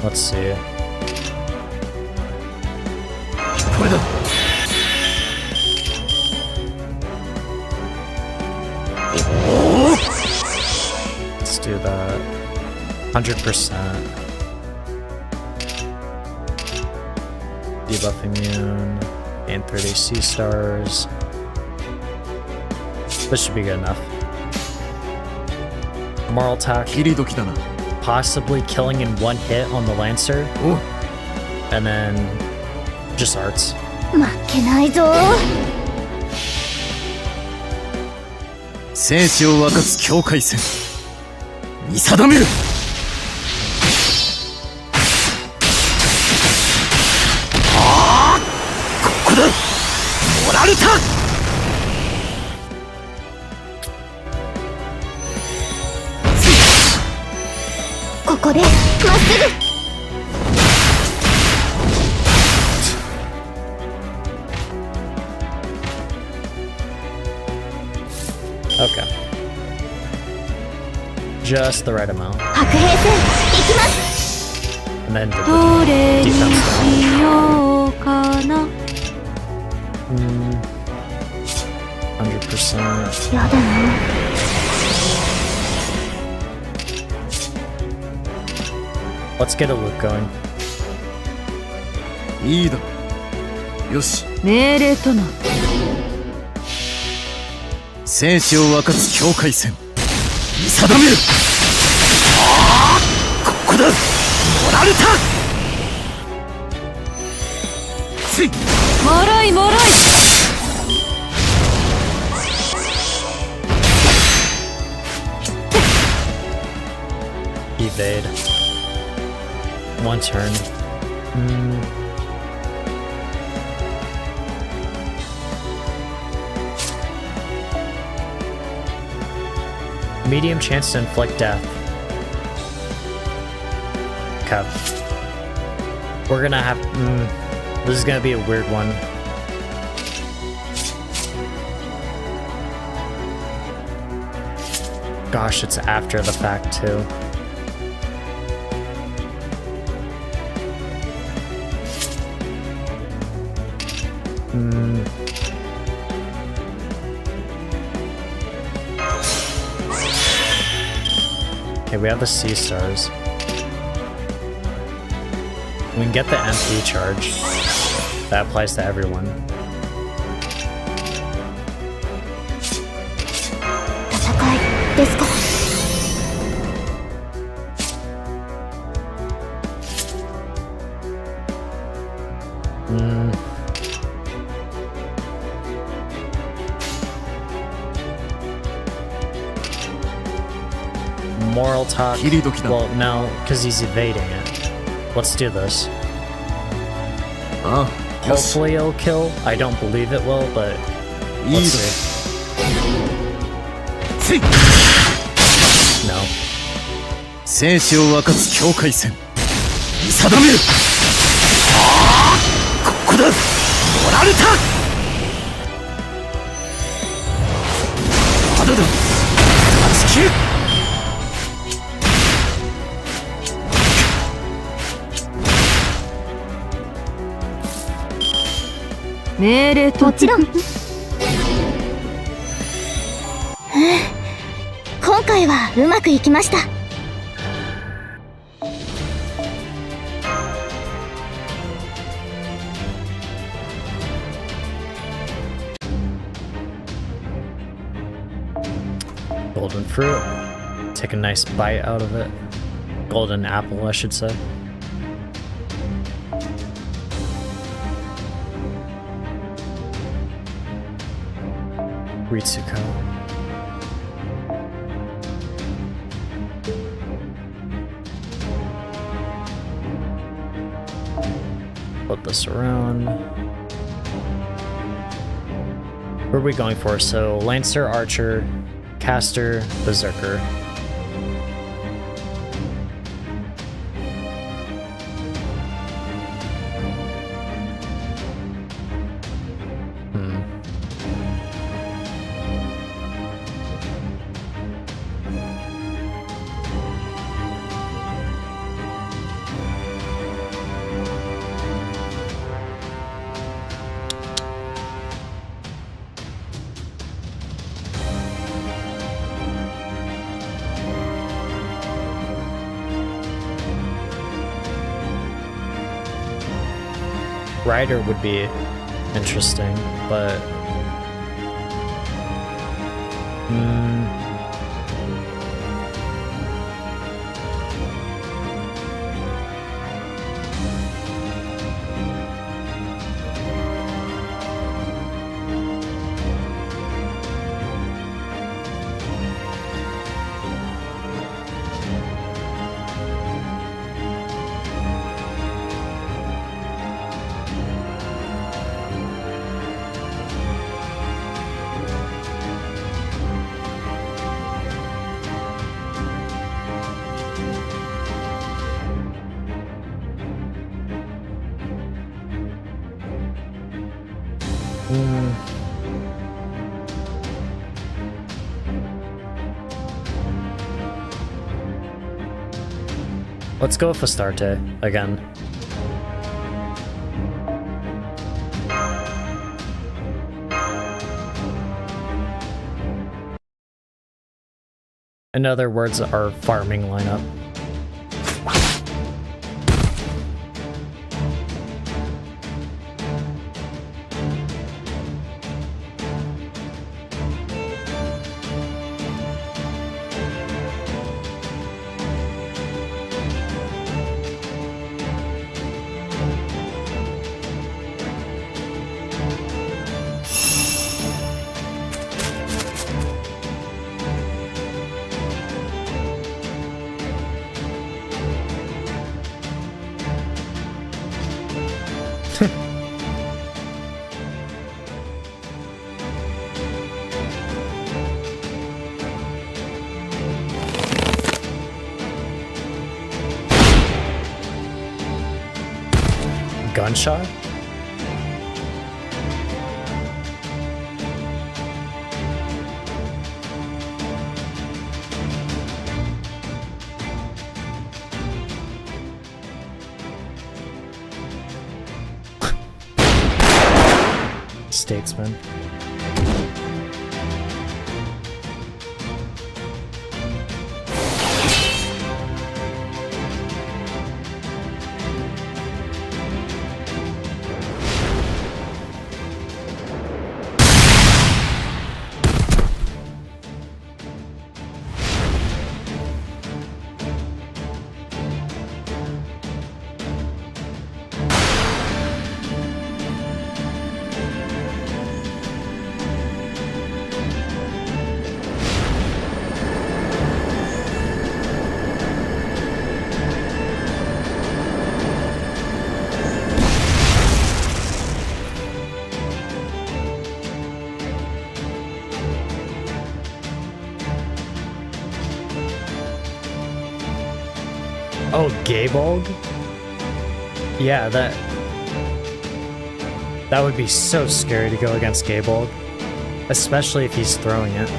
Let's see. これだ Let's do that. 100%. Debuff immune. And 30 C stars. This should be good enough. Moral attack. 切り時だな Possibly killing in one hit on the Lancer. お And then just arts. 負けないぞ。生死を分かつ境界線見定めるああここだモラルタここでまっすぐ。Okay. Just the right amount. 白兵戦行きます。 And then どれに defense しようかな。 100%. やだな。 Let's get a loop going. いいだよし命令とな。生死を分かつ境界線見定めるああここだモラルタついもろいもろい。 Evade. One turn. Medium chance to inflict death. Okay. We're gonna have... this is gonna be a weird one. Gosh, it's after the fact, too. Okay, we have the C stars. We can get the MP charge. That applies to everyone. 戦いですか。 Moral talk. 切り時だ Well, no, because he's evading it. Let's do this. ああよし Hopefully it'll kill. I don't believe it will, but いい let's だ see. つい No. 生死を分かつ境界線見定めるああここだモラルタまだだ断ち切る命令ともちろん。今回はうまくいきました。 Golden fruit. Take a nice bite out of it. Golden apple, I should say. Ritsuko. Flip this around. What are we going for? So, Lancer, Archer, Caster, Berserker. Rider would be interesting, but let's go with Astarte again. In other words, our farming lineup. Gunshot? Statesman. Oh, Gaybold? Yeah, that would be so scary to go against Gaybold, especially if he's throwing it.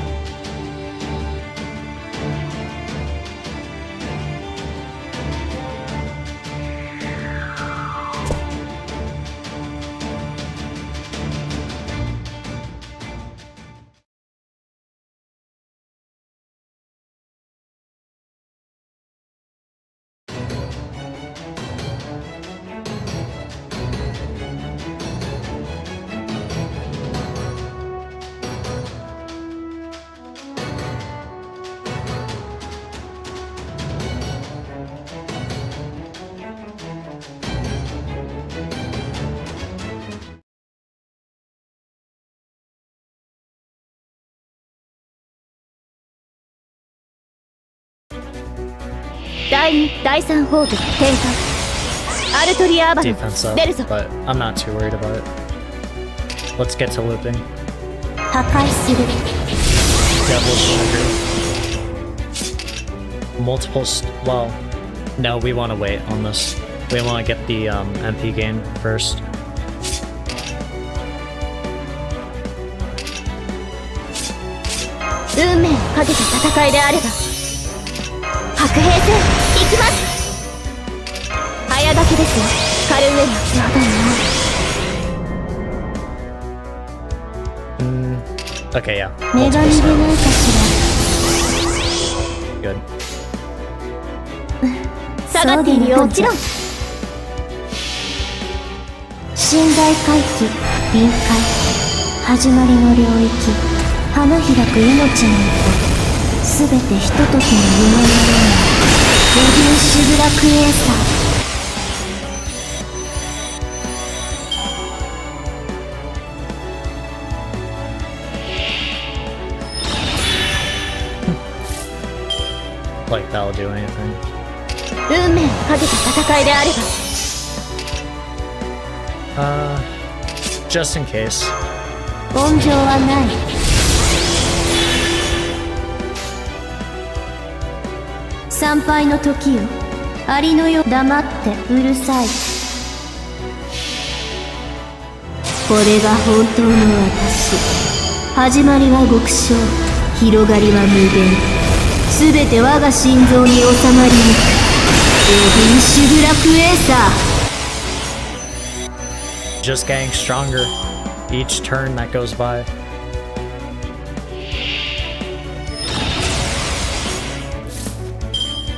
第3ホール展開。アルトリア・アバロン Defense up, 出るぞ。 but I'm not too worried about it. Let's get to looping. 破壊する。 Devil's Sugar. Multiple well, no, we want to wait on this. We want to get the MP gain first. 運命をかけた戦いであれば白兵戦行きます。早書きですよ、カルウェラ。Okay, yeah. 女神でないかし Good. ら。下がっているよ。もちろん。寝台回帰臨界始まりの領域花開く命の糸すべてひとときの夢のようなレディーシュブラクエーサーLike that'll do anything. 運命をかけた戦いであれば Just in case. 温情はない参拝の時よありのよ黙ってうるさいこれが本当の私始まりは極小広がりは無限すべて我が心臓に収まりゆくエディンシュブラクエーサー Just getting stronger each turn that goes by.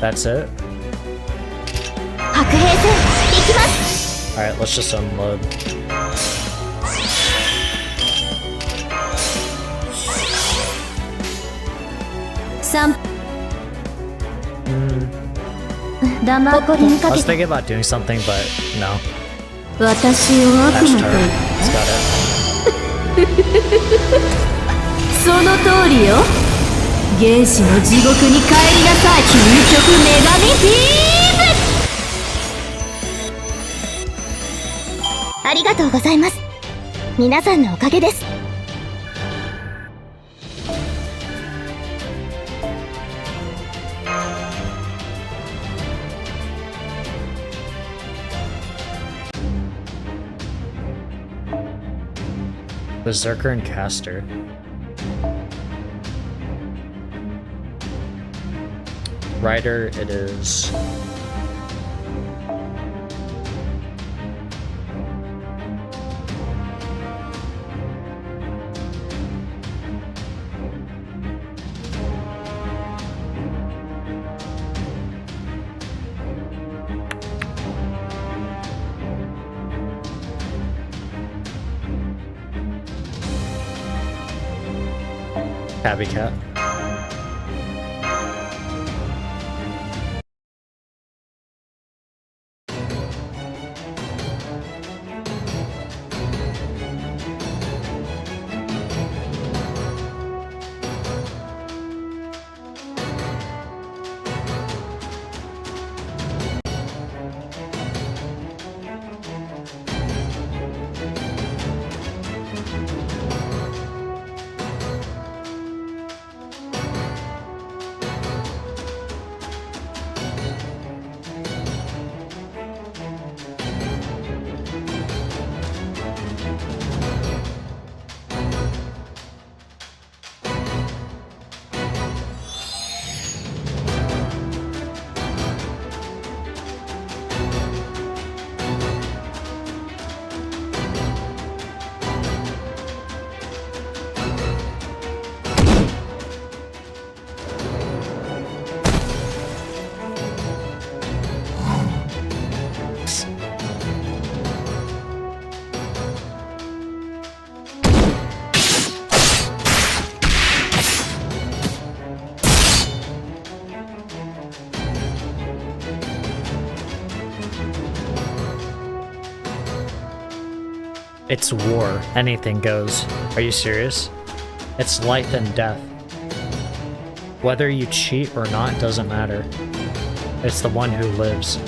That's it? 白兵戦行きます Alright, let's just unload. I was thinking about doing something, but no. 私を悪 Ash 魔と turn. 言っ It's got it. その通りよ原始の地獄に帰りなさい究極女神ビームありがとうございます皆さんのおかげです Berserker and Caster. Rider it is. Tabby Cat. It's war. Anything goes. Are you serious? It's life and death. Whether you cheat or not doesn't matter. It's the one who lives.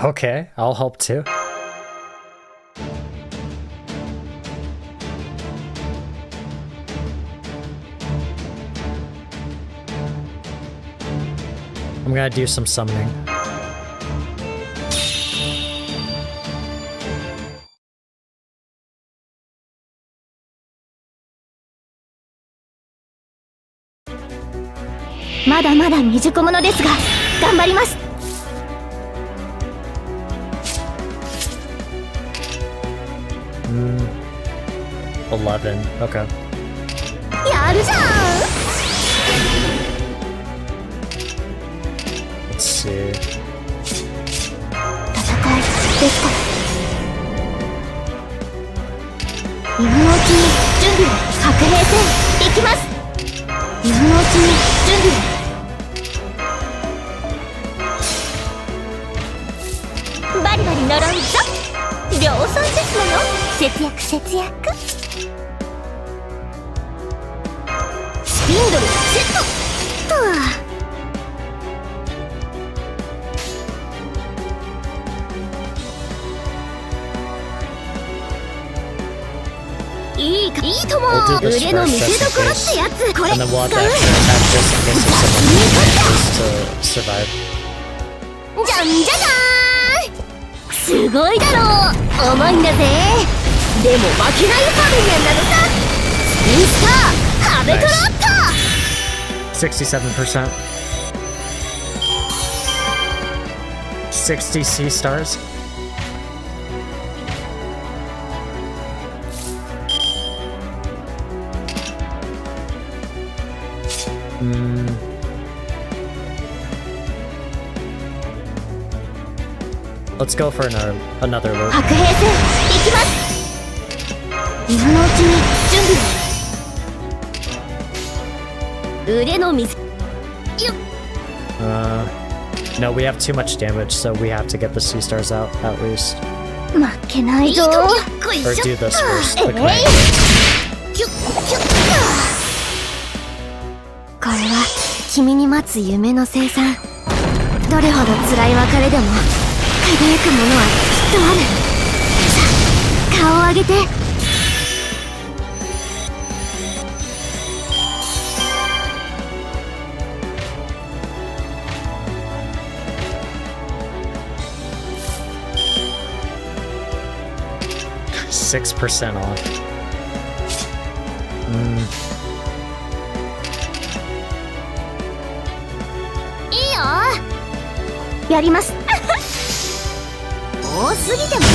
Okay, I'll help too. I'm gonna do some summoning.まだまだ未熟者ですが頑張ります。11. Okay. やるじゃん。 Let's see. 戦いですから今のうちに準備を。白兵戦行きます。今のうちに準備を。バリバリ呪うぞ。量産ですのよ。節約節約。スピンドルセットとは。いいとも。 We'll do this 腕の見 first せ just 所 in っ case. てやつ。これ And then 使 we'll う。 have to extra attack just in case if someone manages to survive. じゃんじゃじゃーん。すごいだろう。重いんだぜ。でも負けないファビリアンなのさ。スピンスターハベトロット。 67%. 60 C stars. Let's go for another loop. 白兵戦行きます。今のうちに準備を。腕の見せ。よっ。 No, we have too much damage, so we have to get the C stars out at least. 負けないぞ。 Or do this first. Quick rank. キュッキュッ。これは君に待つ夢の生産。どれほど辛い別れでも輝くものはきっとある。さあ顔を上げて。6% off. いいよ。やります。多すぎてもね。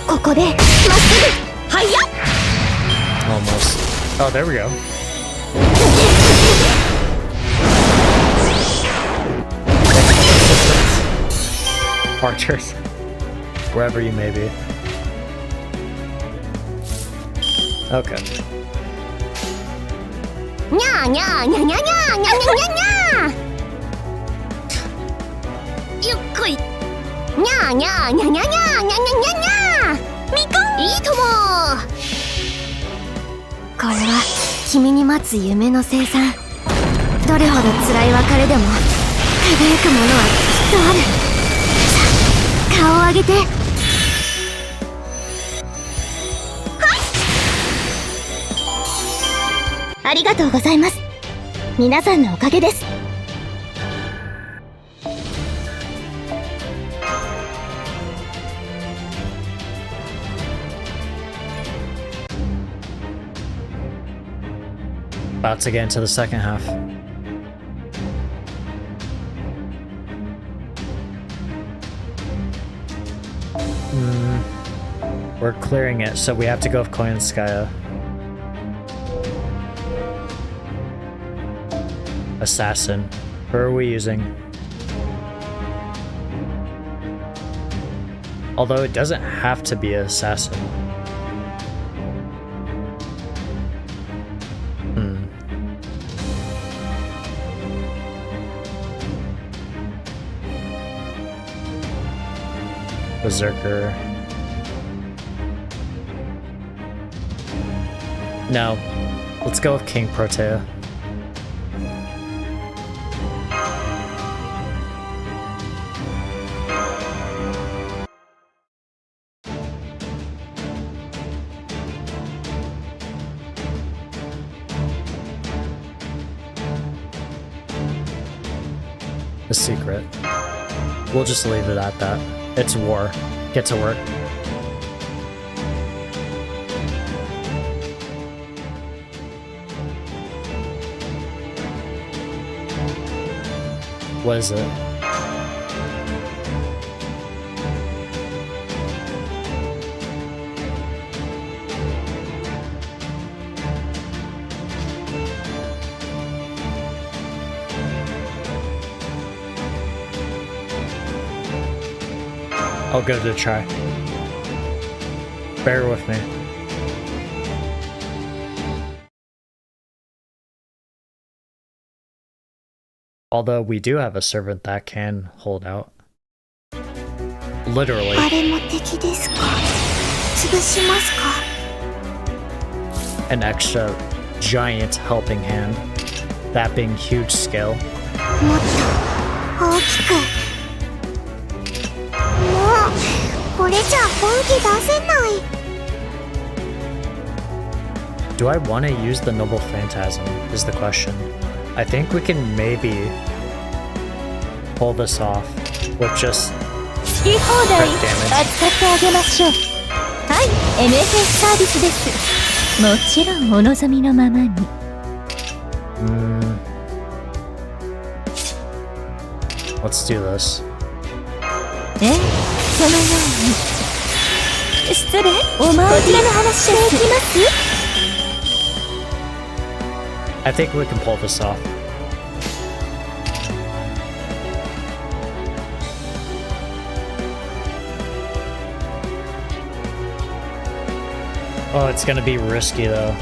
ここでまっすぐ。はいや。 Almost. Oh, there we go. Archers. Wherever you may be. Okay. にゃーにゃーにゃにゃにゃーにゃにゃにゃにゃ。ゆっくり。にゃーにゃーにゃにゃにゃにゃにゃにゃにゃ。みかん。いいとも。これは君に待つ夢の生産。どれほど辛い別れでも輝くものはきっとある。さあ顔を上げて。ありがとうございます。皆さんのおかげです。About to get into the second half. We're clearing it, so we have to go with Koyanskaya. Assassin. Who are we using? Although it doesn't have to be an assassin. Berserker. No. Let's go with King Protea. a secret. We'll just leave it at that. It's war. Get to work. What is it? I'll give it a try. Bear with me. Although we do have a servant that can hold out. Literally. あれも敵ですか？潰しますか？ An extra giant helping hand. That being huge scale. もっと大きく。もうこれじゃ本気出せない。 Do I want to use the Noble Phantasm is the question. I think we can maybe pull this off with just 好き放題 crit damage. 扱ってあげましょう。はい、MFS サービスです。もちろんお望みのままに。Let's do this. ええ、そのように。失礼、お前こちらの話できます？ I think we can pull this off. Oh, it's gonna be risky though.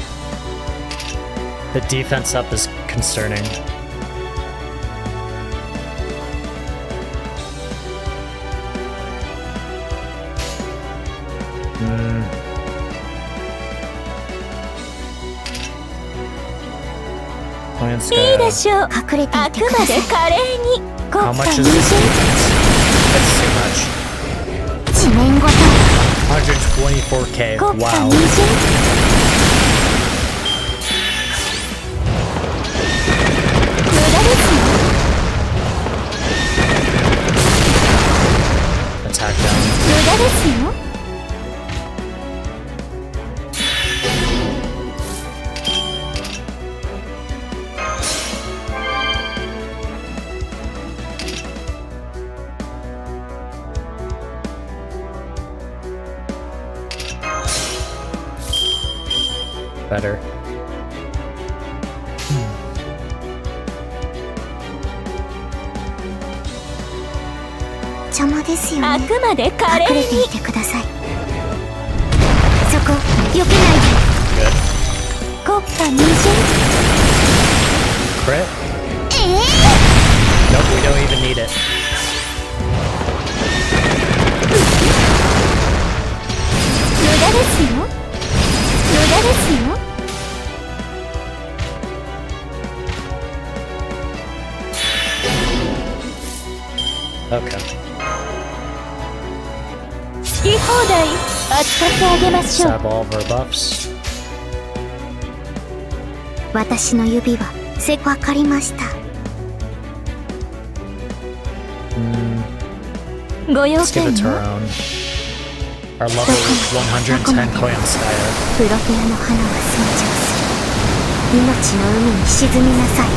The defense up is concerning. Plans いいで go. しょう。隠れてあいてくまでください。華麗に。 How much is this? That's too much. 地面ごと 124k. 国家 Wow. 二巡。無駄ですよ。 Attack down. 無駄ですよ。 Better. 邪魔ですよね。あくまで華麗に隠れてい。てください。そこ避けないで。 Good. 国家二巡。 Crit? Nope, we don't even need it. 無駄ですよ。無駄ですよ。 Okay. 好き放題扱ってあげましょう。 Stab all of our buffs. 私の指はわかりました。ご用 Let's give 件 it to は our own. Our level 110 coin style. プロテアの花は成長する。命の海に沈みなさい。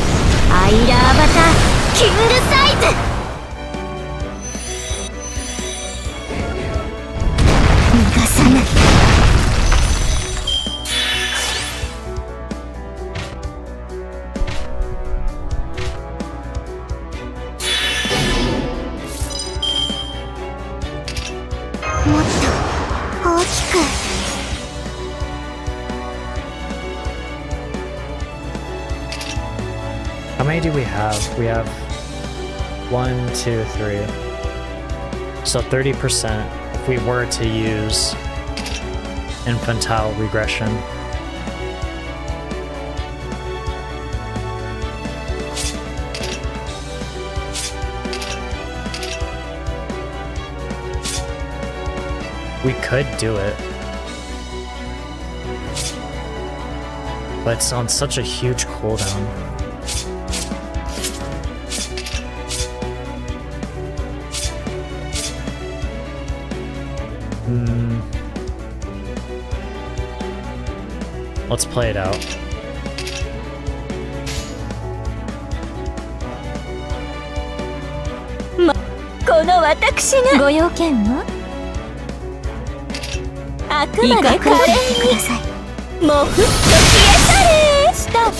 アイラーバターキングサイズ。逃がさない。もっと大きく。 How many do we have? We have 1, 2, 3. So 30% if we were to use infantile regression. We could do it. But it's on such a huge cooldown. Let's play it out.この私がご用件はあくまで可憐にもふっと消えたれスタート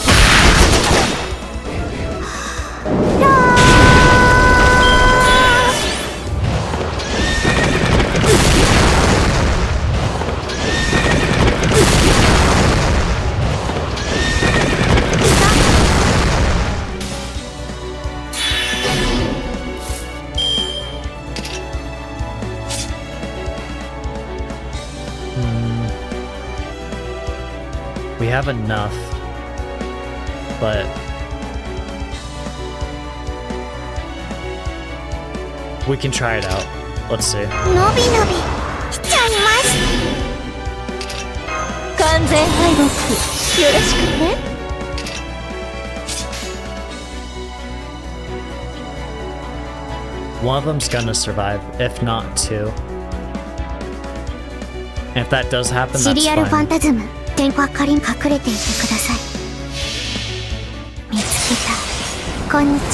We have enough, but we can try it out. Let's see. のびのびしちゃいます。完全敗北よろしくね。One of them's gonna survive, if not two. And if that does happen, シ that's リアルファン fine. タズム天下かりん隠れていてください。見つけた。こんにちは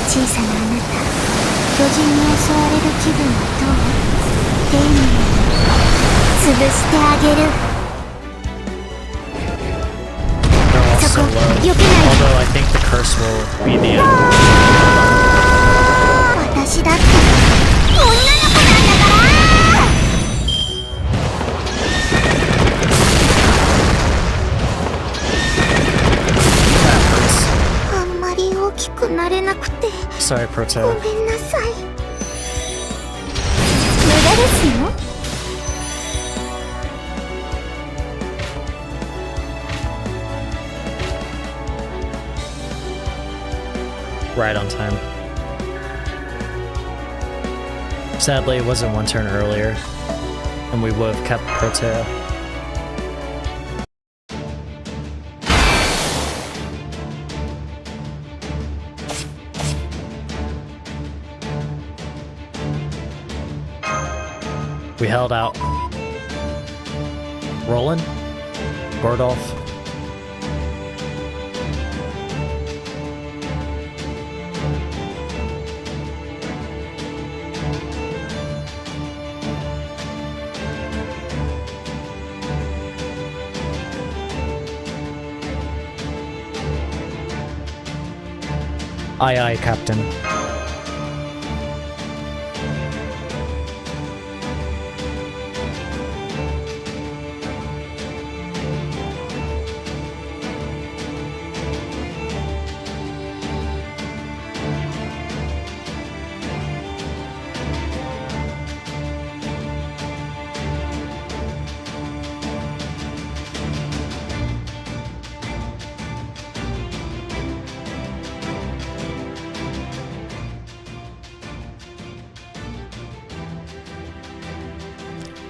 小さなあなた。巨人に襲われる気分はどう？丁寧に潰してあげる。 They're all そ so こ low. 避けないで。 Although I think the curse will be the end. 私だって女の子なんだから。 あんまり大きくなれなくて Sorry, ご Proto. めんなさい。無駄ですよ。 Right on time. Sadly, it wasn't one turn earlier, and we would have kept Proto. We held out. Roland? Gordolf? Aye, aye, Captain.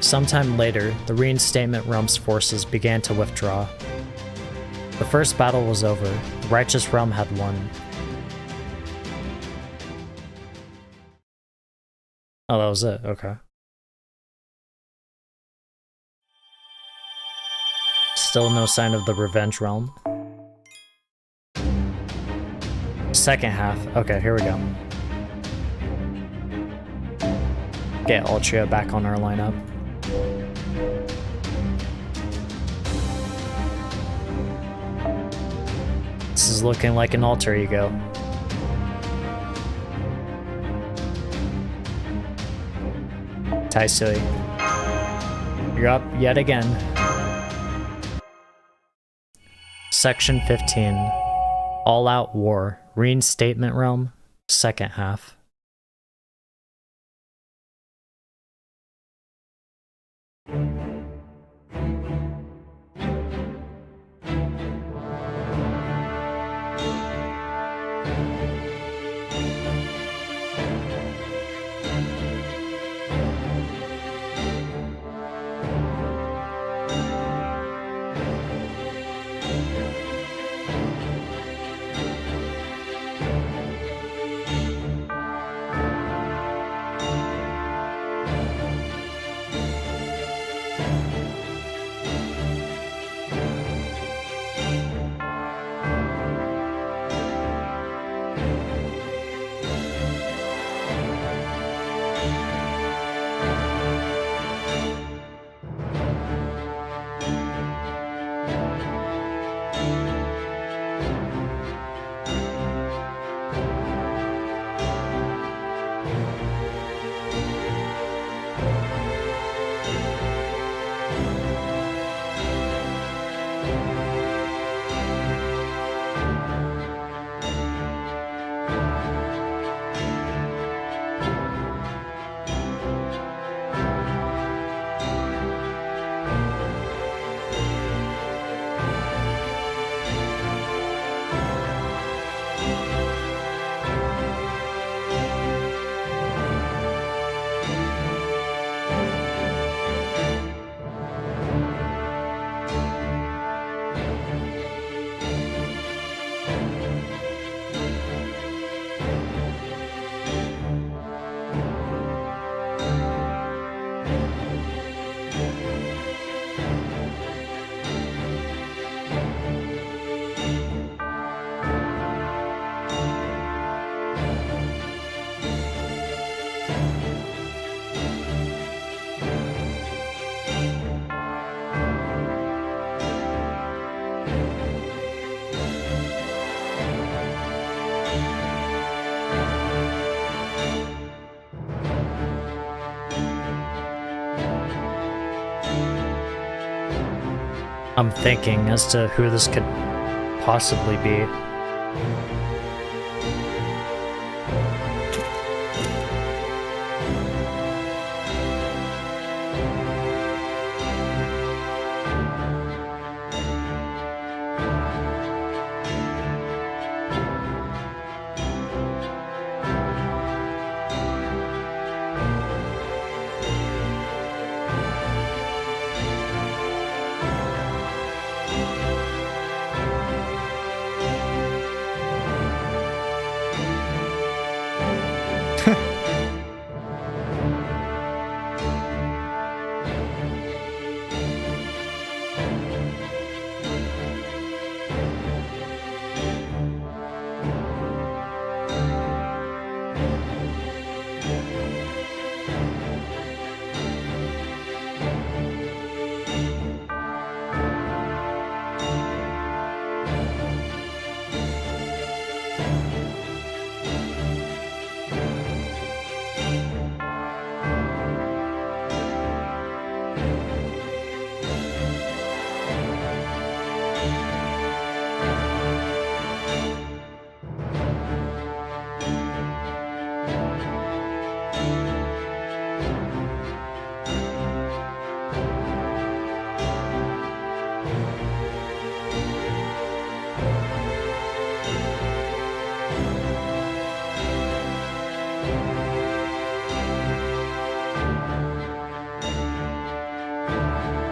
Sometime later, the reinstatement realm's forces began to withdraw. The first battle was over. The righteous realm had won. Oh, that was it. Okay. Still no sign of the revenge realm. Second half. Okay, here we go. Get Ultria back on our lineup. This is looking like an alter ego. Taisui, you're up yet again. Section 15. All-Out War. Reinstatement Realm. Second half. I'm thinking as to who this could possibly be.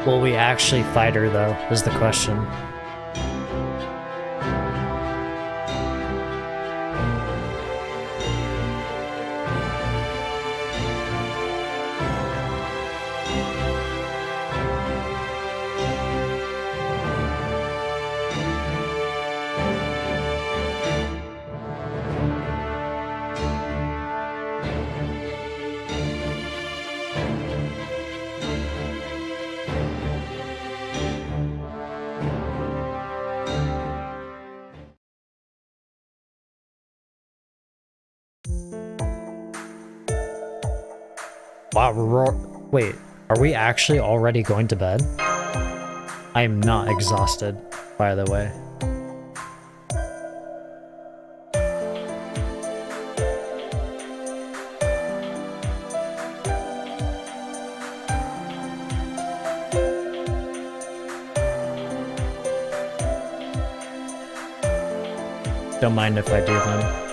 Will we actually fight her, though, is the question. Wow, wait, are we actually already going to bed? I am not exhausted, by the way. Don't mind if I do then.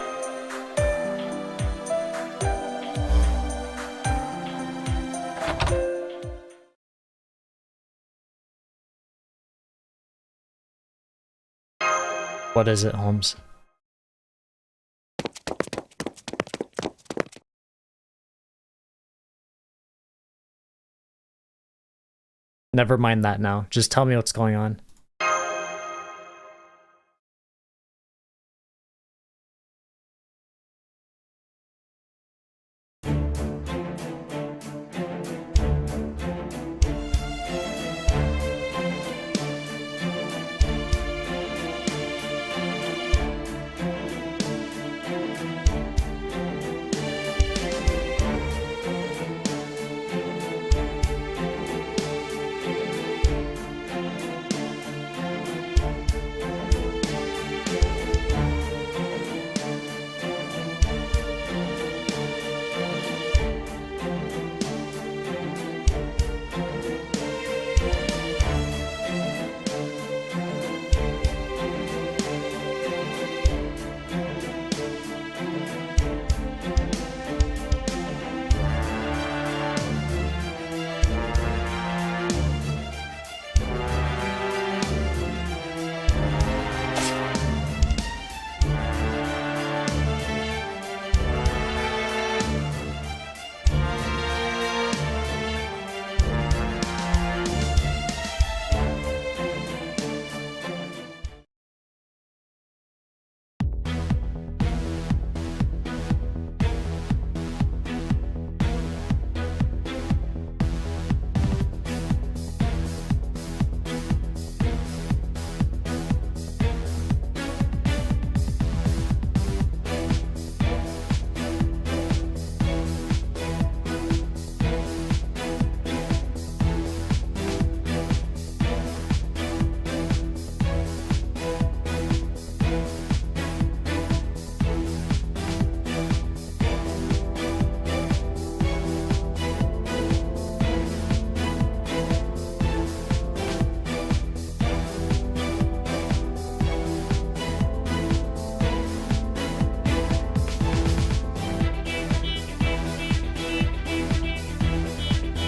What is it, Holmes? Never mind that now. Just tell me what's going on.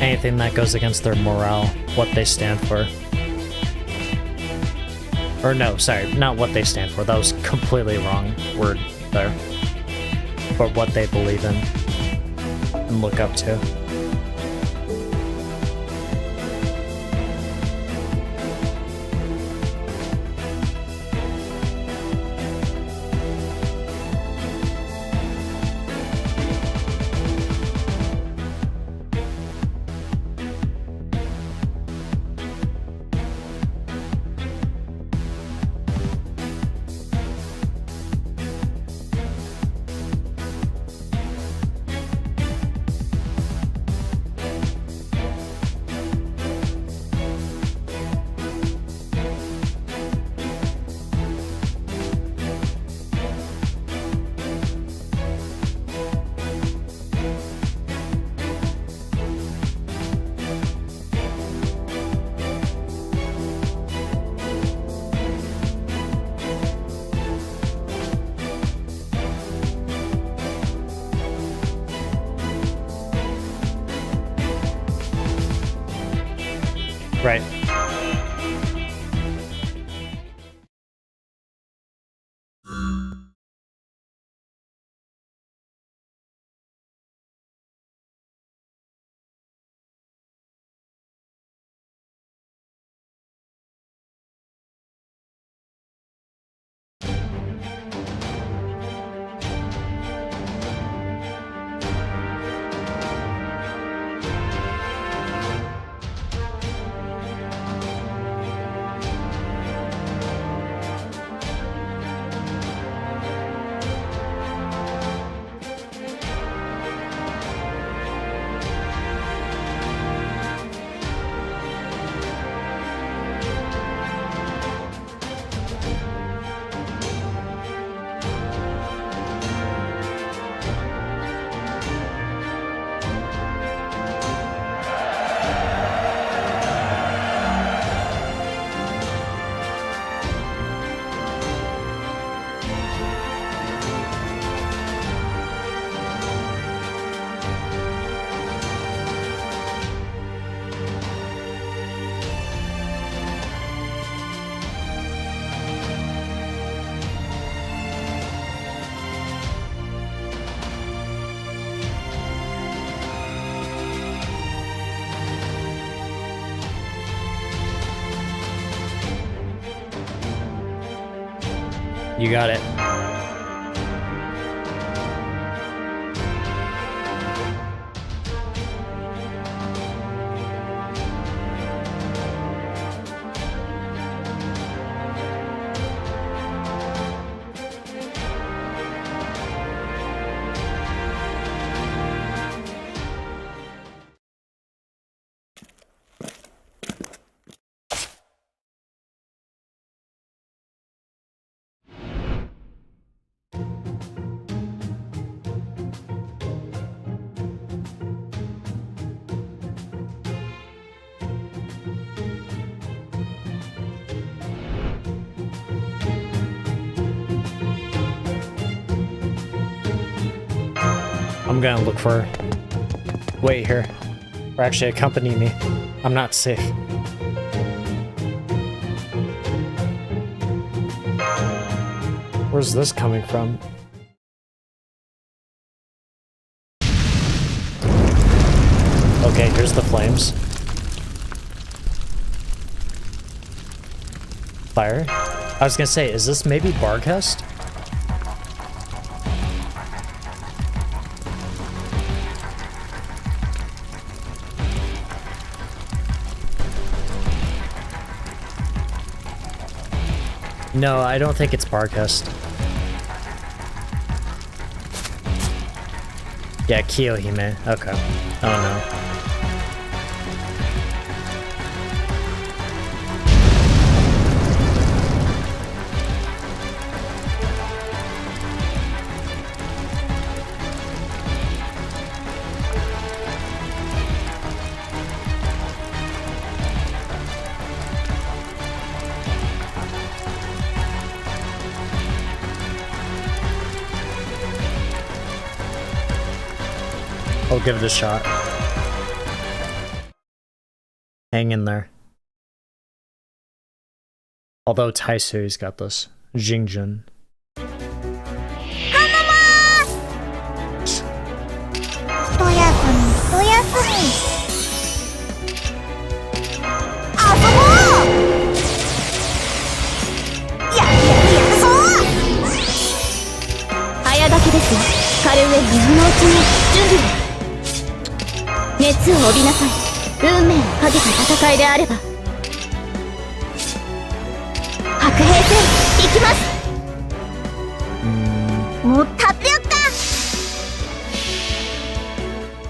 anything that goes against their morale, what they stand for. Or no, sorry, not what they stand for. That was completely wrong word there. But what they believe in and look up to. Right. You got it. I'm gonna look for... Wait here. Or actually accompany me. I'm not safe. Where's this coming from? Okay, here's the flames. Fire? I was gonna say, is this maybe Barcast? No, I don't think it's Barcast. Yeah, Kiyohime. Okay. Oh no. I'll give it a shot. Hang in there. Although Taisui's got this. Jingjin. 一休み一休み遊ぼうやるぞ早書きですよ。カルウェイ今のうちに準備を。熱を帯びなさい。運命をかけた戦いであれば。白兵戦行きます。もうタピオカ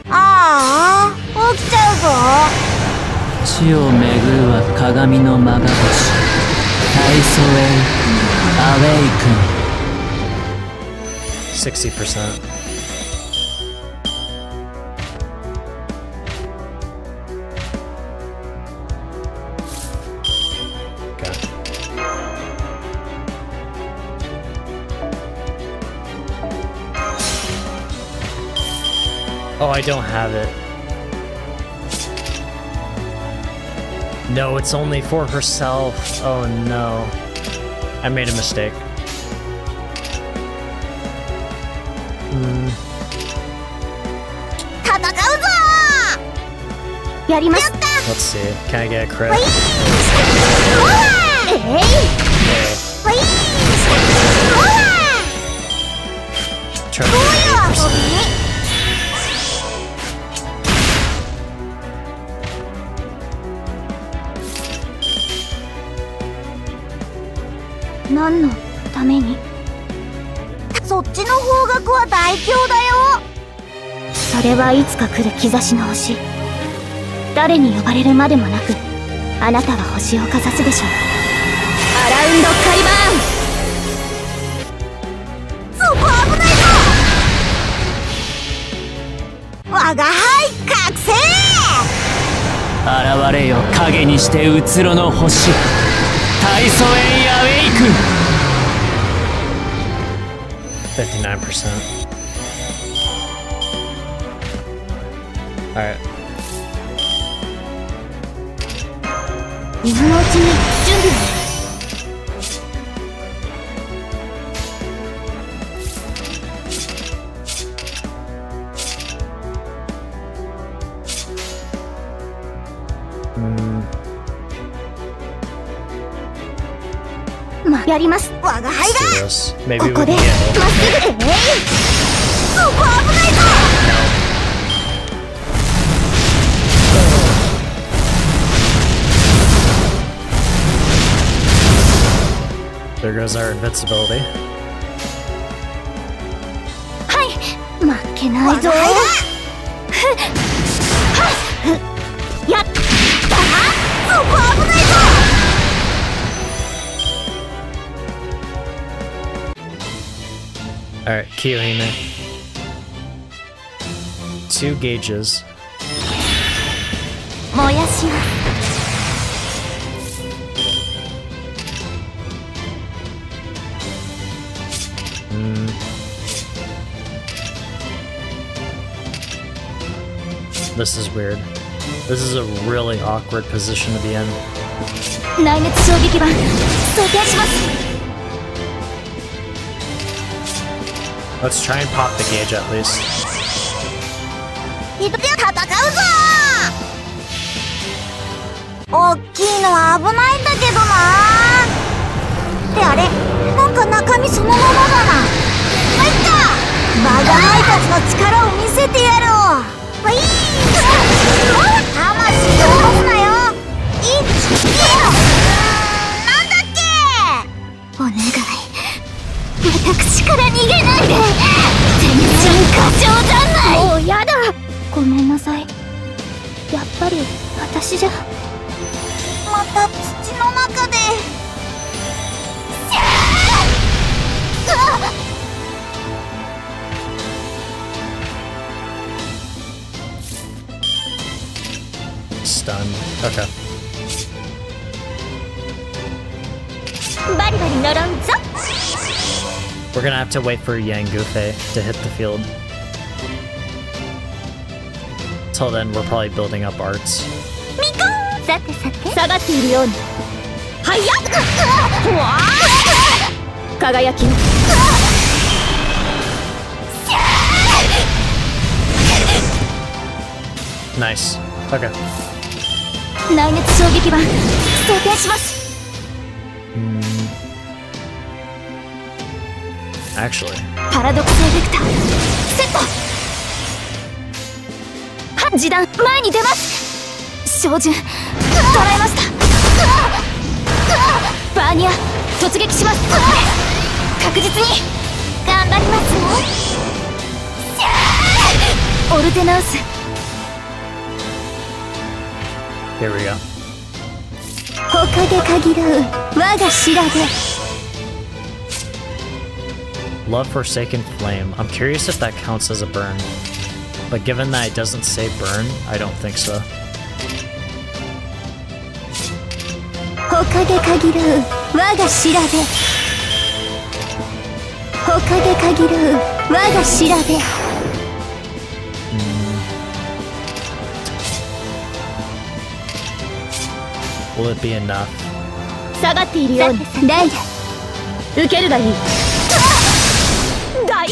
ああ起きちゃうぞ地を巡るは鏡のまが星大祖へアウェイクン 60%. Oh, I don't have it. No, it's only for herself. Oh no. I made a mistake. Hmm. 戦うぞやります。 Let's see. Can I get a crit? ほらOkay. ほいほら Turn どういう遊 to び何のために？そっちの方角は大凶だよそれはいつか来る兆しの星。誰に呼ばれるまでもなく、あなたは星をかざすでしょう。アラウンドカリバーン。そこ危ないぞ我が輩覚醒現れよ影にしてうつろの星大祖へアウェイクン 59%. Alright. 今のうちに準備を。やります。我が輩 Let's が do this. Maybe こ we こ can で get まっ it. すぐ。そこ危ないぞ There goes our invincibility. はい、負けないぞ。我が輩がやった。そこ危ないぞ Alright, Kiyohime. 2 gauges. 燃やします。This is weird. This is a really awkward position to be in. 内熱衝撃板装填します。 Let's try and pop the gauge at least. 戦うぞ大きいのは危ないんだけどなってあれなんか中身そのままだな入ったバカハイたちの力を見せてやろうほい魂を落とすなよなんだっけお願い、私から逃げないで。全然過剰じゃない。もうやだ。ごめんなさい。やっぱり私じゃ。また土の中でStunned. Okay. バリバリ乗ろんぞ。 We're gonna have to wait for Yangufe to hit the field. Till then, we're probably building up arts. みかんさてさて下がっているようにはいやっわー輝きのNice. Okay. 内熱衝撃板装填します Actually. パラドクスエフェクターセットは示弾前に出ます照準捉えましたバーニア突撃します確実に頑張りますオルテナウス Here we go. 他で限る我が調べ Love Forsaken Flame. I'm curious if that counts as a burn. But given that it doesn't say burn, I don't think so. 他で限る我が調べ他で限る我が調べ Will it be enough? 下がっているようにレイヤ受けるがいい大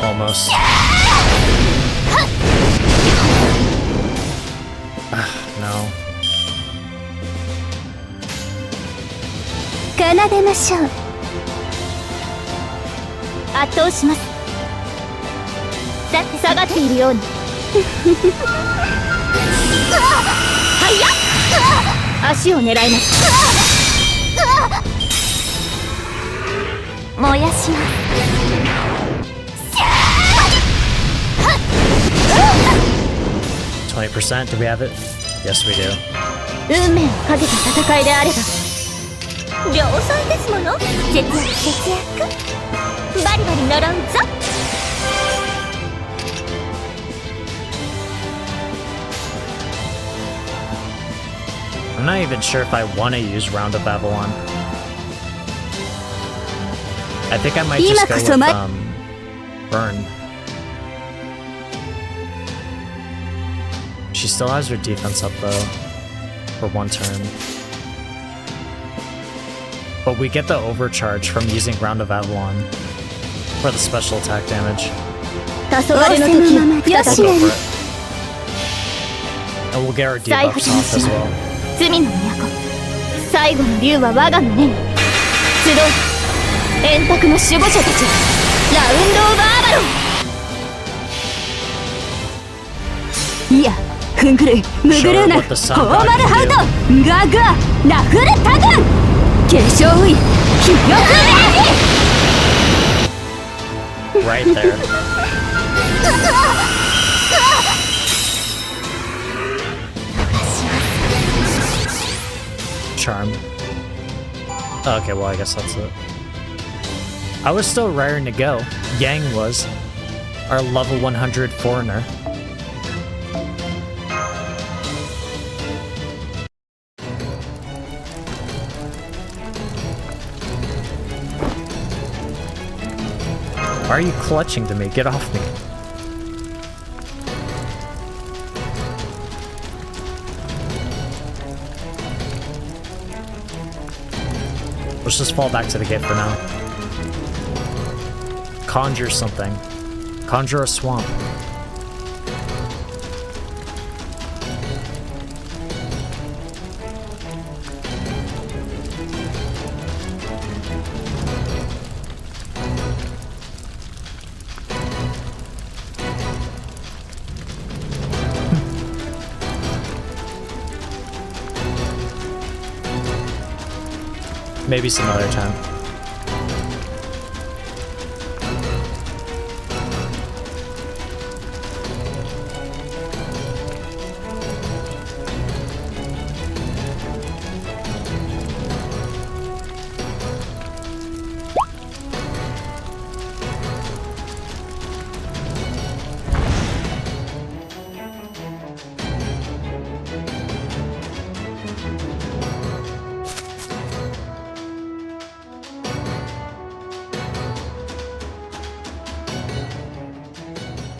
Almost. No. 奏でましょう圧倒しますさて下がっているようにはいや足を狙います燃やします 20%? Do we have it? Yes, we do. 運命をかけた戦いであれば量産ですもの節約節約バリバリ呪うぞ I'm not even sure if I want to use Round of Avalon. I think I might just go with, Burn. She still has her defense up though, for one turn. But we get the overcharge from using Round of Avalon for the special attack damage. We'll go for it. And we'll get our debuffs off as well. 罪の都最後の竜は我が胸に集う円卓の守護者たちラウンド・オブ・アバロンいやフンクルムグルーナホーマルハウトガーガーラフルタグン継承ウイ記憶レ Right there. Charm. Oh, okay, well, I guess that's it. I was still raring to go. Yang was. Our level 100 foreigner. Why are you clutching to me? Get off me. Let's just fall back to the gate for now. Conjure something. Conjure a swamp. Maybe some other time.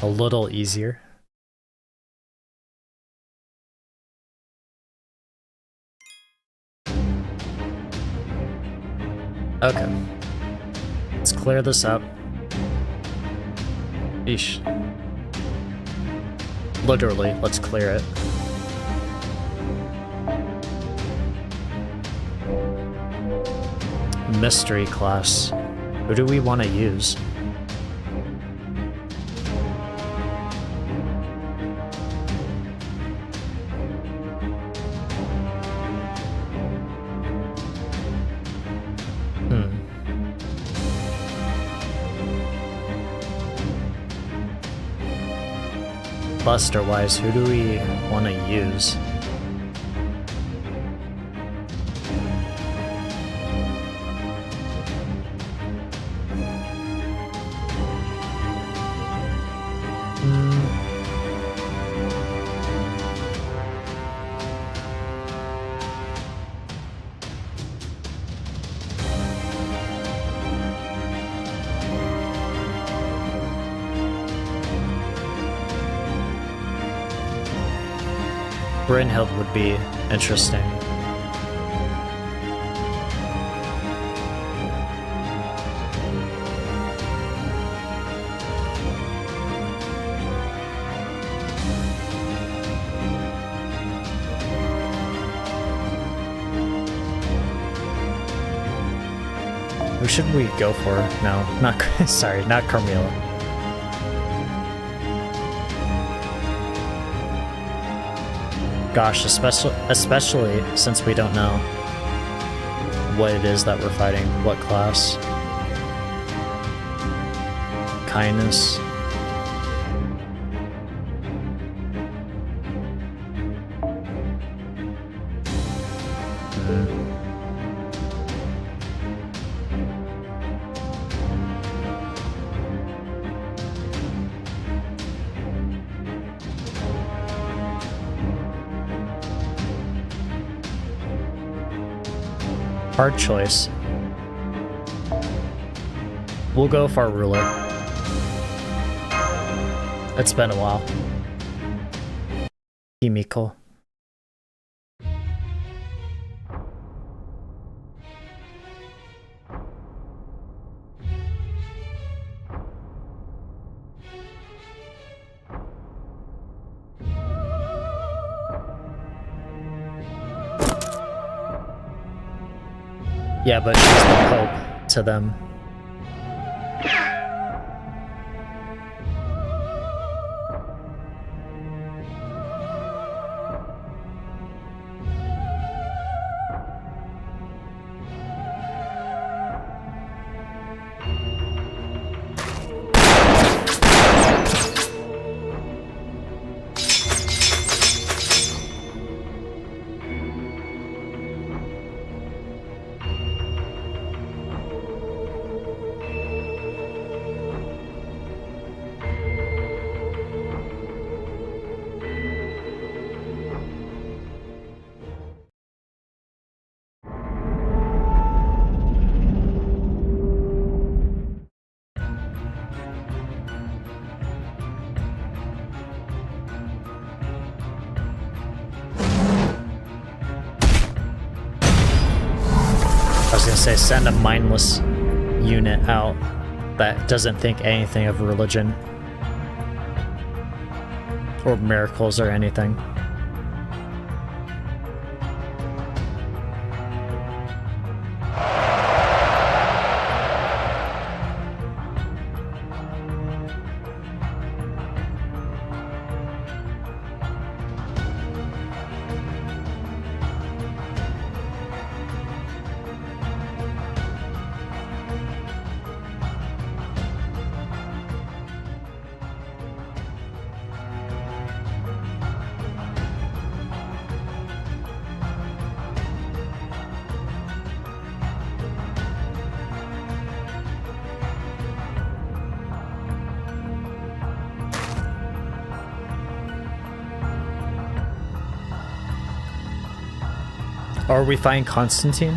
A little easier. Okay. Let's clear this up. Eesh. Literally, let's clear it. Mystery class. Who do we want to use? Buster-wise, who do we want to use? Brynhild would be interesting. Who should we go for? No, not sorry, not Carmilla. Gosh, especially since we don't know what it is that we're fighting, what class. Kindness. Hard choice. We'll go for our ruler. It's been a while. Himiko. Yeah, but she's the Pope to them. I was gonna say, send a mindless unit out that doesn't think anything of religion or miracles or anything. Or we find Constantine?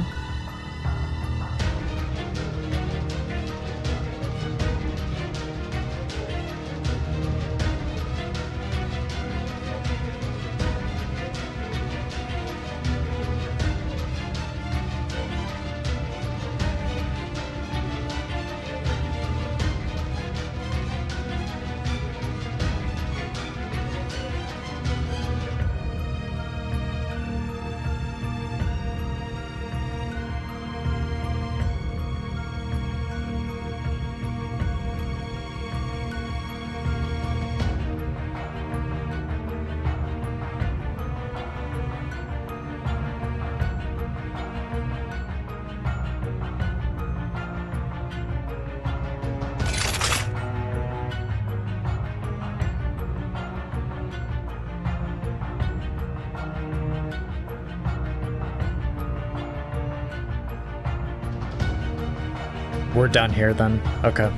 We're down here then. Okay.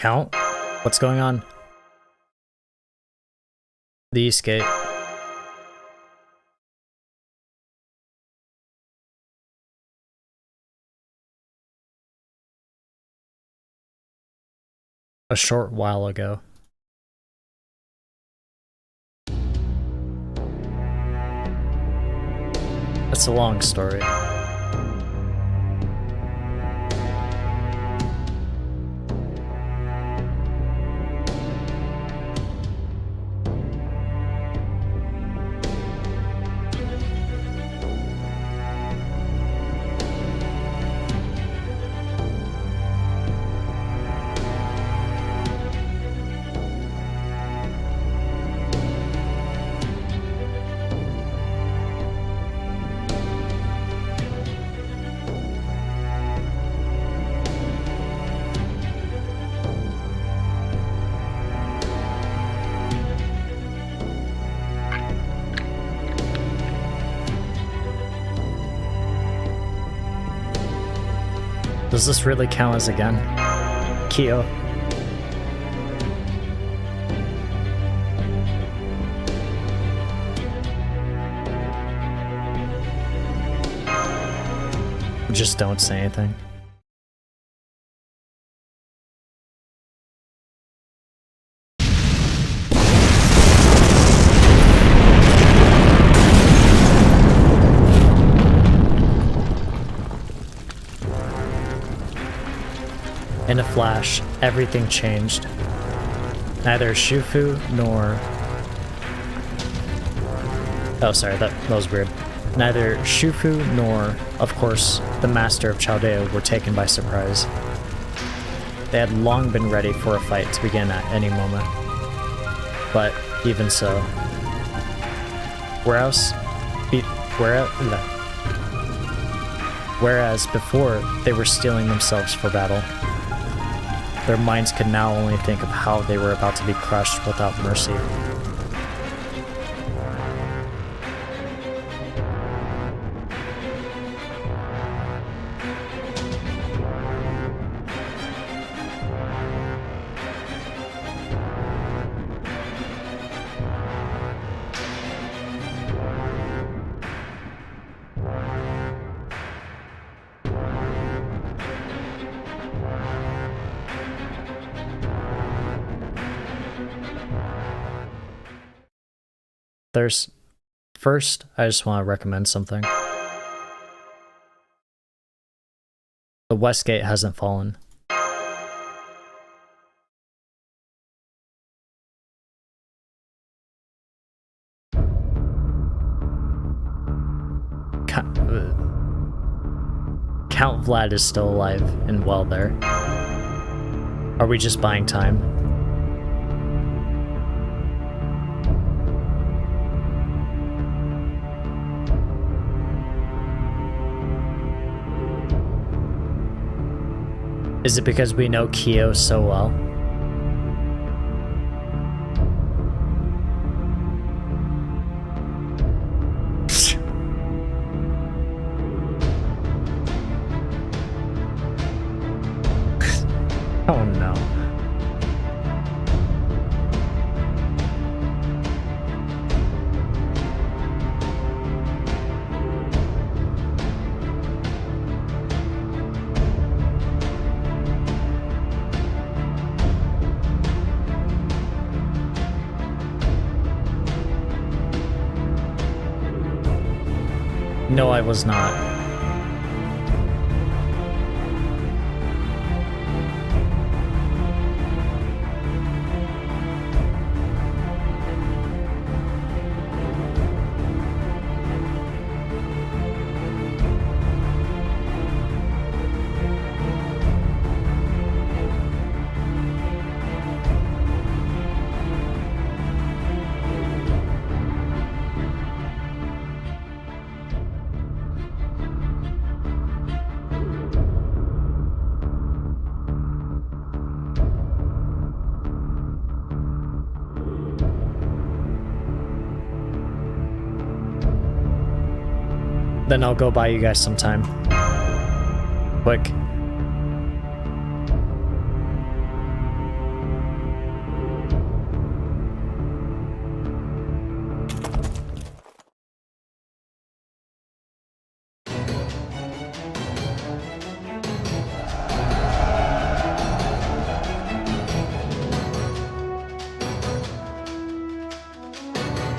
Count? What's going on? The East Gate. A short while ago. That's a long story. Does this really count as a gun? Kyo. Just don't say anything. In a flash, everything changed. Neither Shufu nor... Oh, sorry, that was weird. Neither Shufu nor, of course, the Master of Chaldea were taken by surprise. They had long been ready for a fight to begin at any moment. But even so... Whereas before, they were steeling themselves for battle. Their minds could now only think of how they were about to be crushed without mercy. First, I just want to recommend something. The West Gate hasn't fallen. Count Vlad is still alive and well there. Are we just buying time? Is it because we know Kyo so well? Oh no. No, I was not. Then I'll go buy you guys some time. Quick.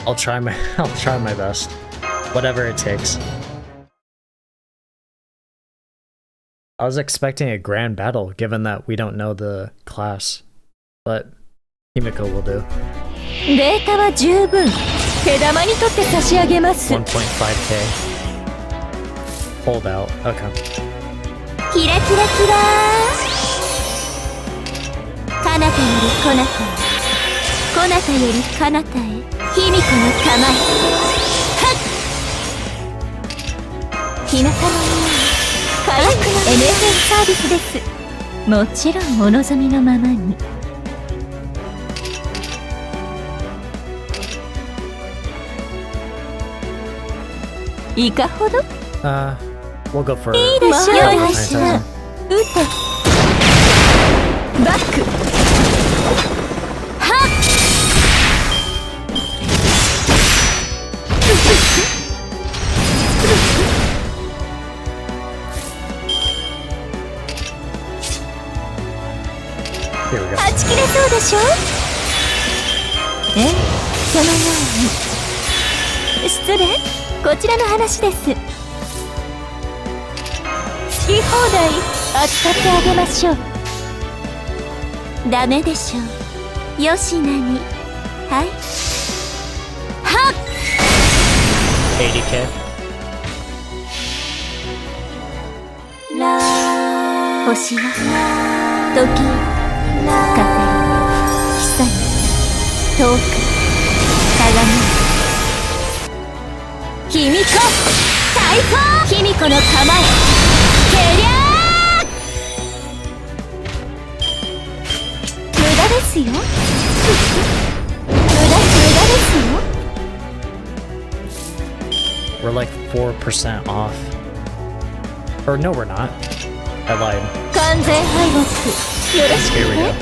I'll try my best. Whatever it takes. I was expecting a grand battle, given that we don't know the class, but Himiko will do. データは十分。手玉にとって差し上げます。 1.5k. Hold out. Okay. キラキラキラー。彼方よりこなたへ。こなたより彼方へ。卑弥呼の構え。はっ。日向のように。火薬の MFN サービスです。もちろんお望みのままに。いかほど？ We'll go for いいでしょう。よいしょ。撃て。バック。はっ。Here we go. はち切れそうでしょ？ええ、そのように。失礼、こちらの話です。好き放題扱ってあげましょう。ダメでしょう。よしなに。はい。はっ。 80k. 星は時風、久に、遠く、鏡。卑弥呼、大砲。卑弥呼の構え。けりゃー。無駄ですよ。無駄ですよ。 We're like 4% off. Or no, we're not. I lied. 完全敗北。よろしく Here we ね。 go.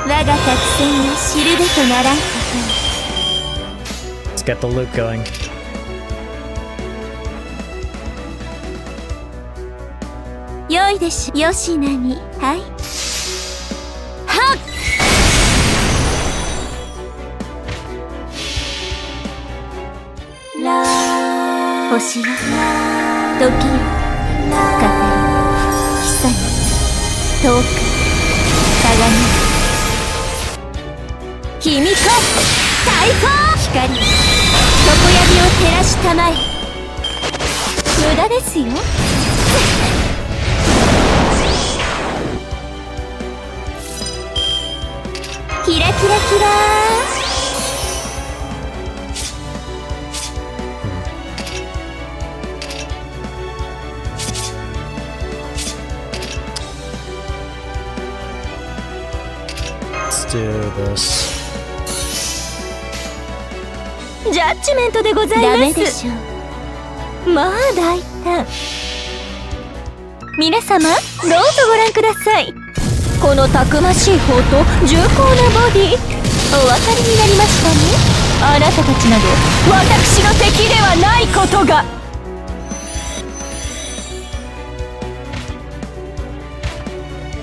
我が作戦を知るべとならんこ Let's get the loop going. と。よいでしょ。よしなに。はい。はっ。星は時よ、風よ、久に、遠く、鏡。卑弥呼、大砲。光、常闇を照らしたまえ。無駄ですよ。キラキラキラー。Let's do this. ジャッジメントでございます。ダメでしょう。まあ大胆。皆様、どうぞご覧ください。このたくましい砲と重厚なボディ、お分かりになりましたね。あなたたちなど私の敵ではないことが。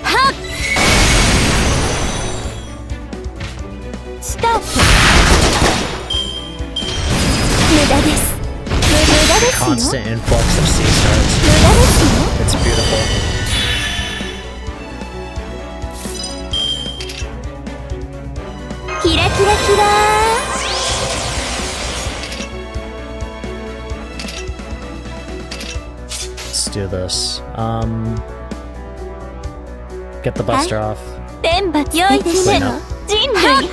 はっ。スタート。無駄です。無駄ですよ。 constant influx of sea stars. 無駄ですよ。 It's beautiful. Kira kira kira. Let's do this. Get the buster off. 天罰良い姫の人類反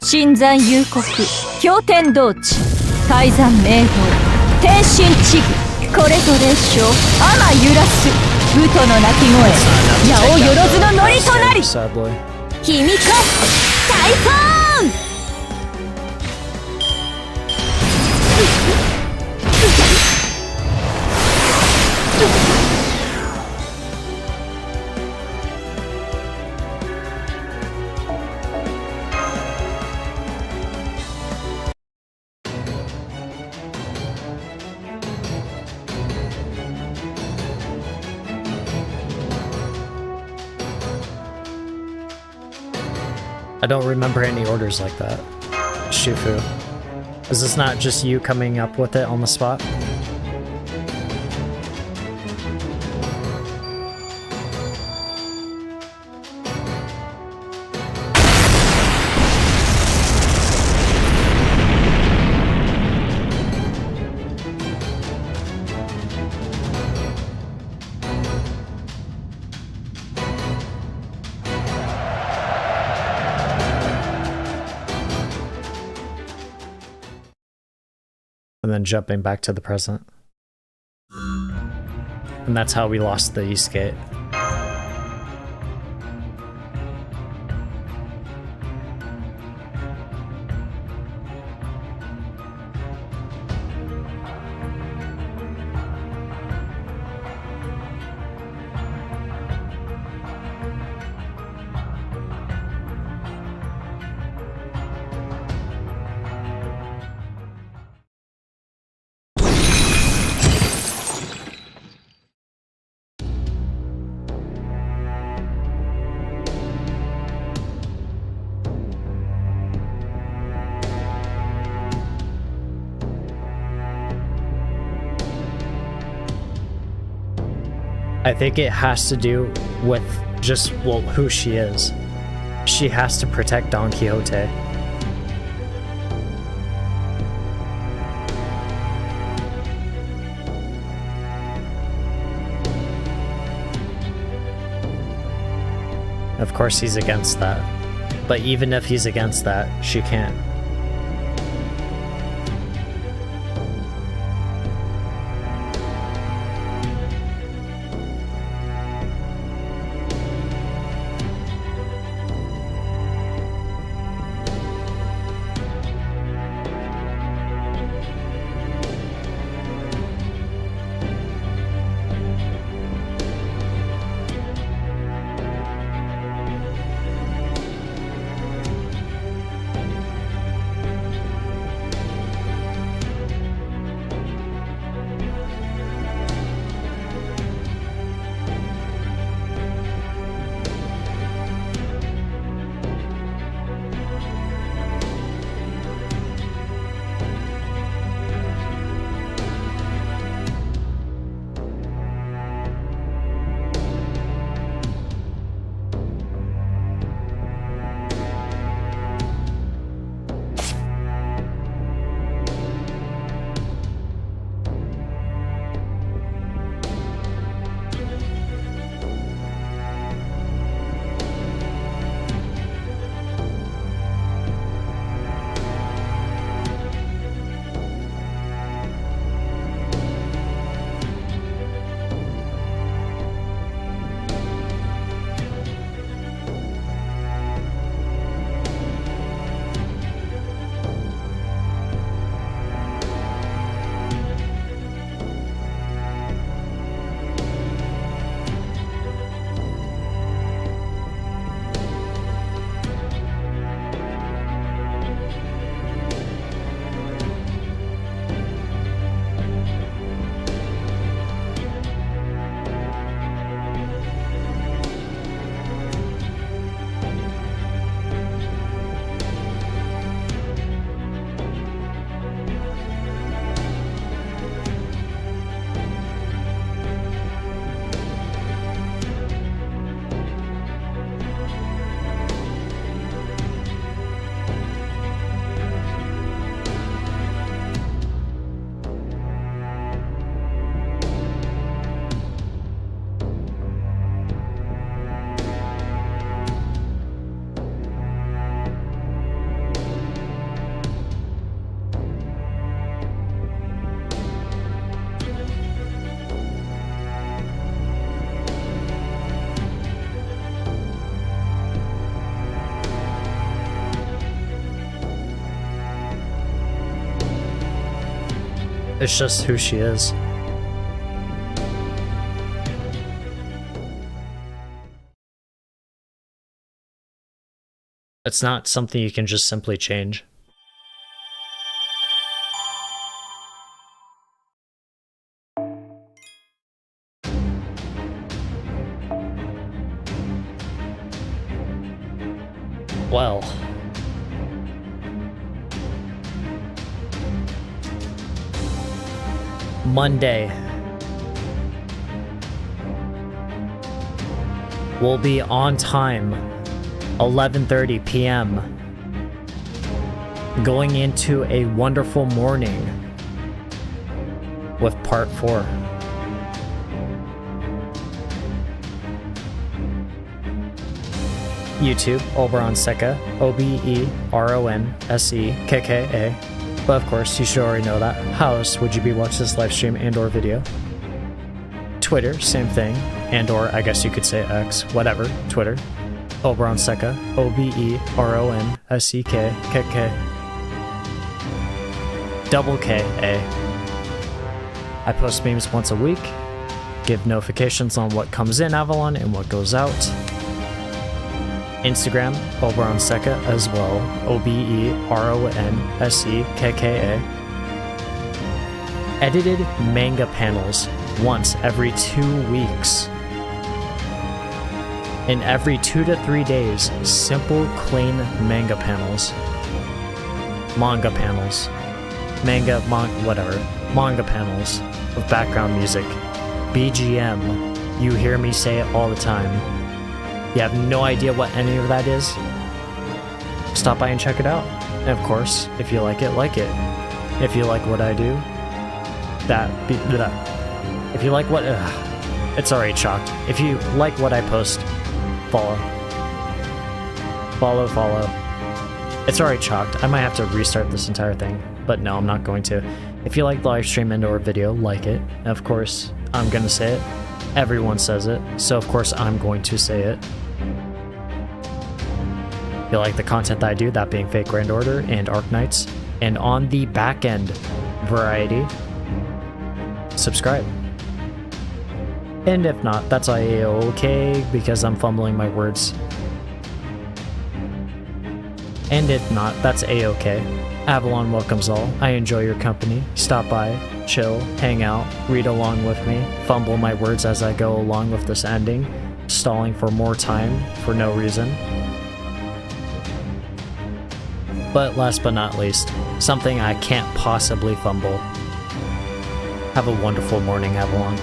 新山幽谷経典道地泰山明道天神地義これと列称天揺らす武との鳴き声 It's not enough to 矢を take よ down ろずの the 乗りとなり buster, sadly. 君かタイフォン。I don't remember any orders like that. Shufu. Is this not just you coming up with it on the spot? And then jumping back to the present. And that's how we lost the East Gate. I think it has to do with just, well, who she is. She has to protect Don Quixote. Of course he's against that. But even if he's against that, she can't. It's just who she is. It's not something you can just simply change. Well, Monday will be on time, 11:30 p.m. going into a wonderful morning with part 4. YouTube, Oberon Sekka, OBERONSEKKA. But of course, you should already know that. How else would you be watching this live stream and or video? Twitter, same thing. And or, I guess you could say X, whatever, Twitter. Oberon Sekka, OBERONSEKKA. Double K-A. I post memes once a week, give notifications on what comes in Avalon and what goes out. Instagram, Oberon Sekka as well, OBERONSEKKA. Edited manga panels once every 2 weeks. In every 2 to 3 days, simple, clean manga panels. Manga panels. Whatever. Manga panels with background music. BGM. You hear me say it all the time. You have no idea what any of that is? Stop by and check it out. And of course, if you like it, like it. If you like what I do, if you like what... it's already chalked. If you like what I post, follow. Follow. It's already chalked. I might have to restart this entire thing, but no, I'm not going to. If you like the live stream and or video, like it. And of course, I'm gonna say it. Everyone says it, so of course I'm going to say it. If you like the content that I do, that being Fate Grand Order and Arc Knights, and on the back end variety, subscribe. And if not, that's a-okay, because I'm fumbling my words. And if not, that's a-okay. Avalon welcomes all. I enjoy your company. Stop by, chill, hang out, read along with me, fumble my words as I go along with this ending, stalling for more time for no reason. But last but not least, something I can't possibly fumble. Have a wonderful morning, Avalon.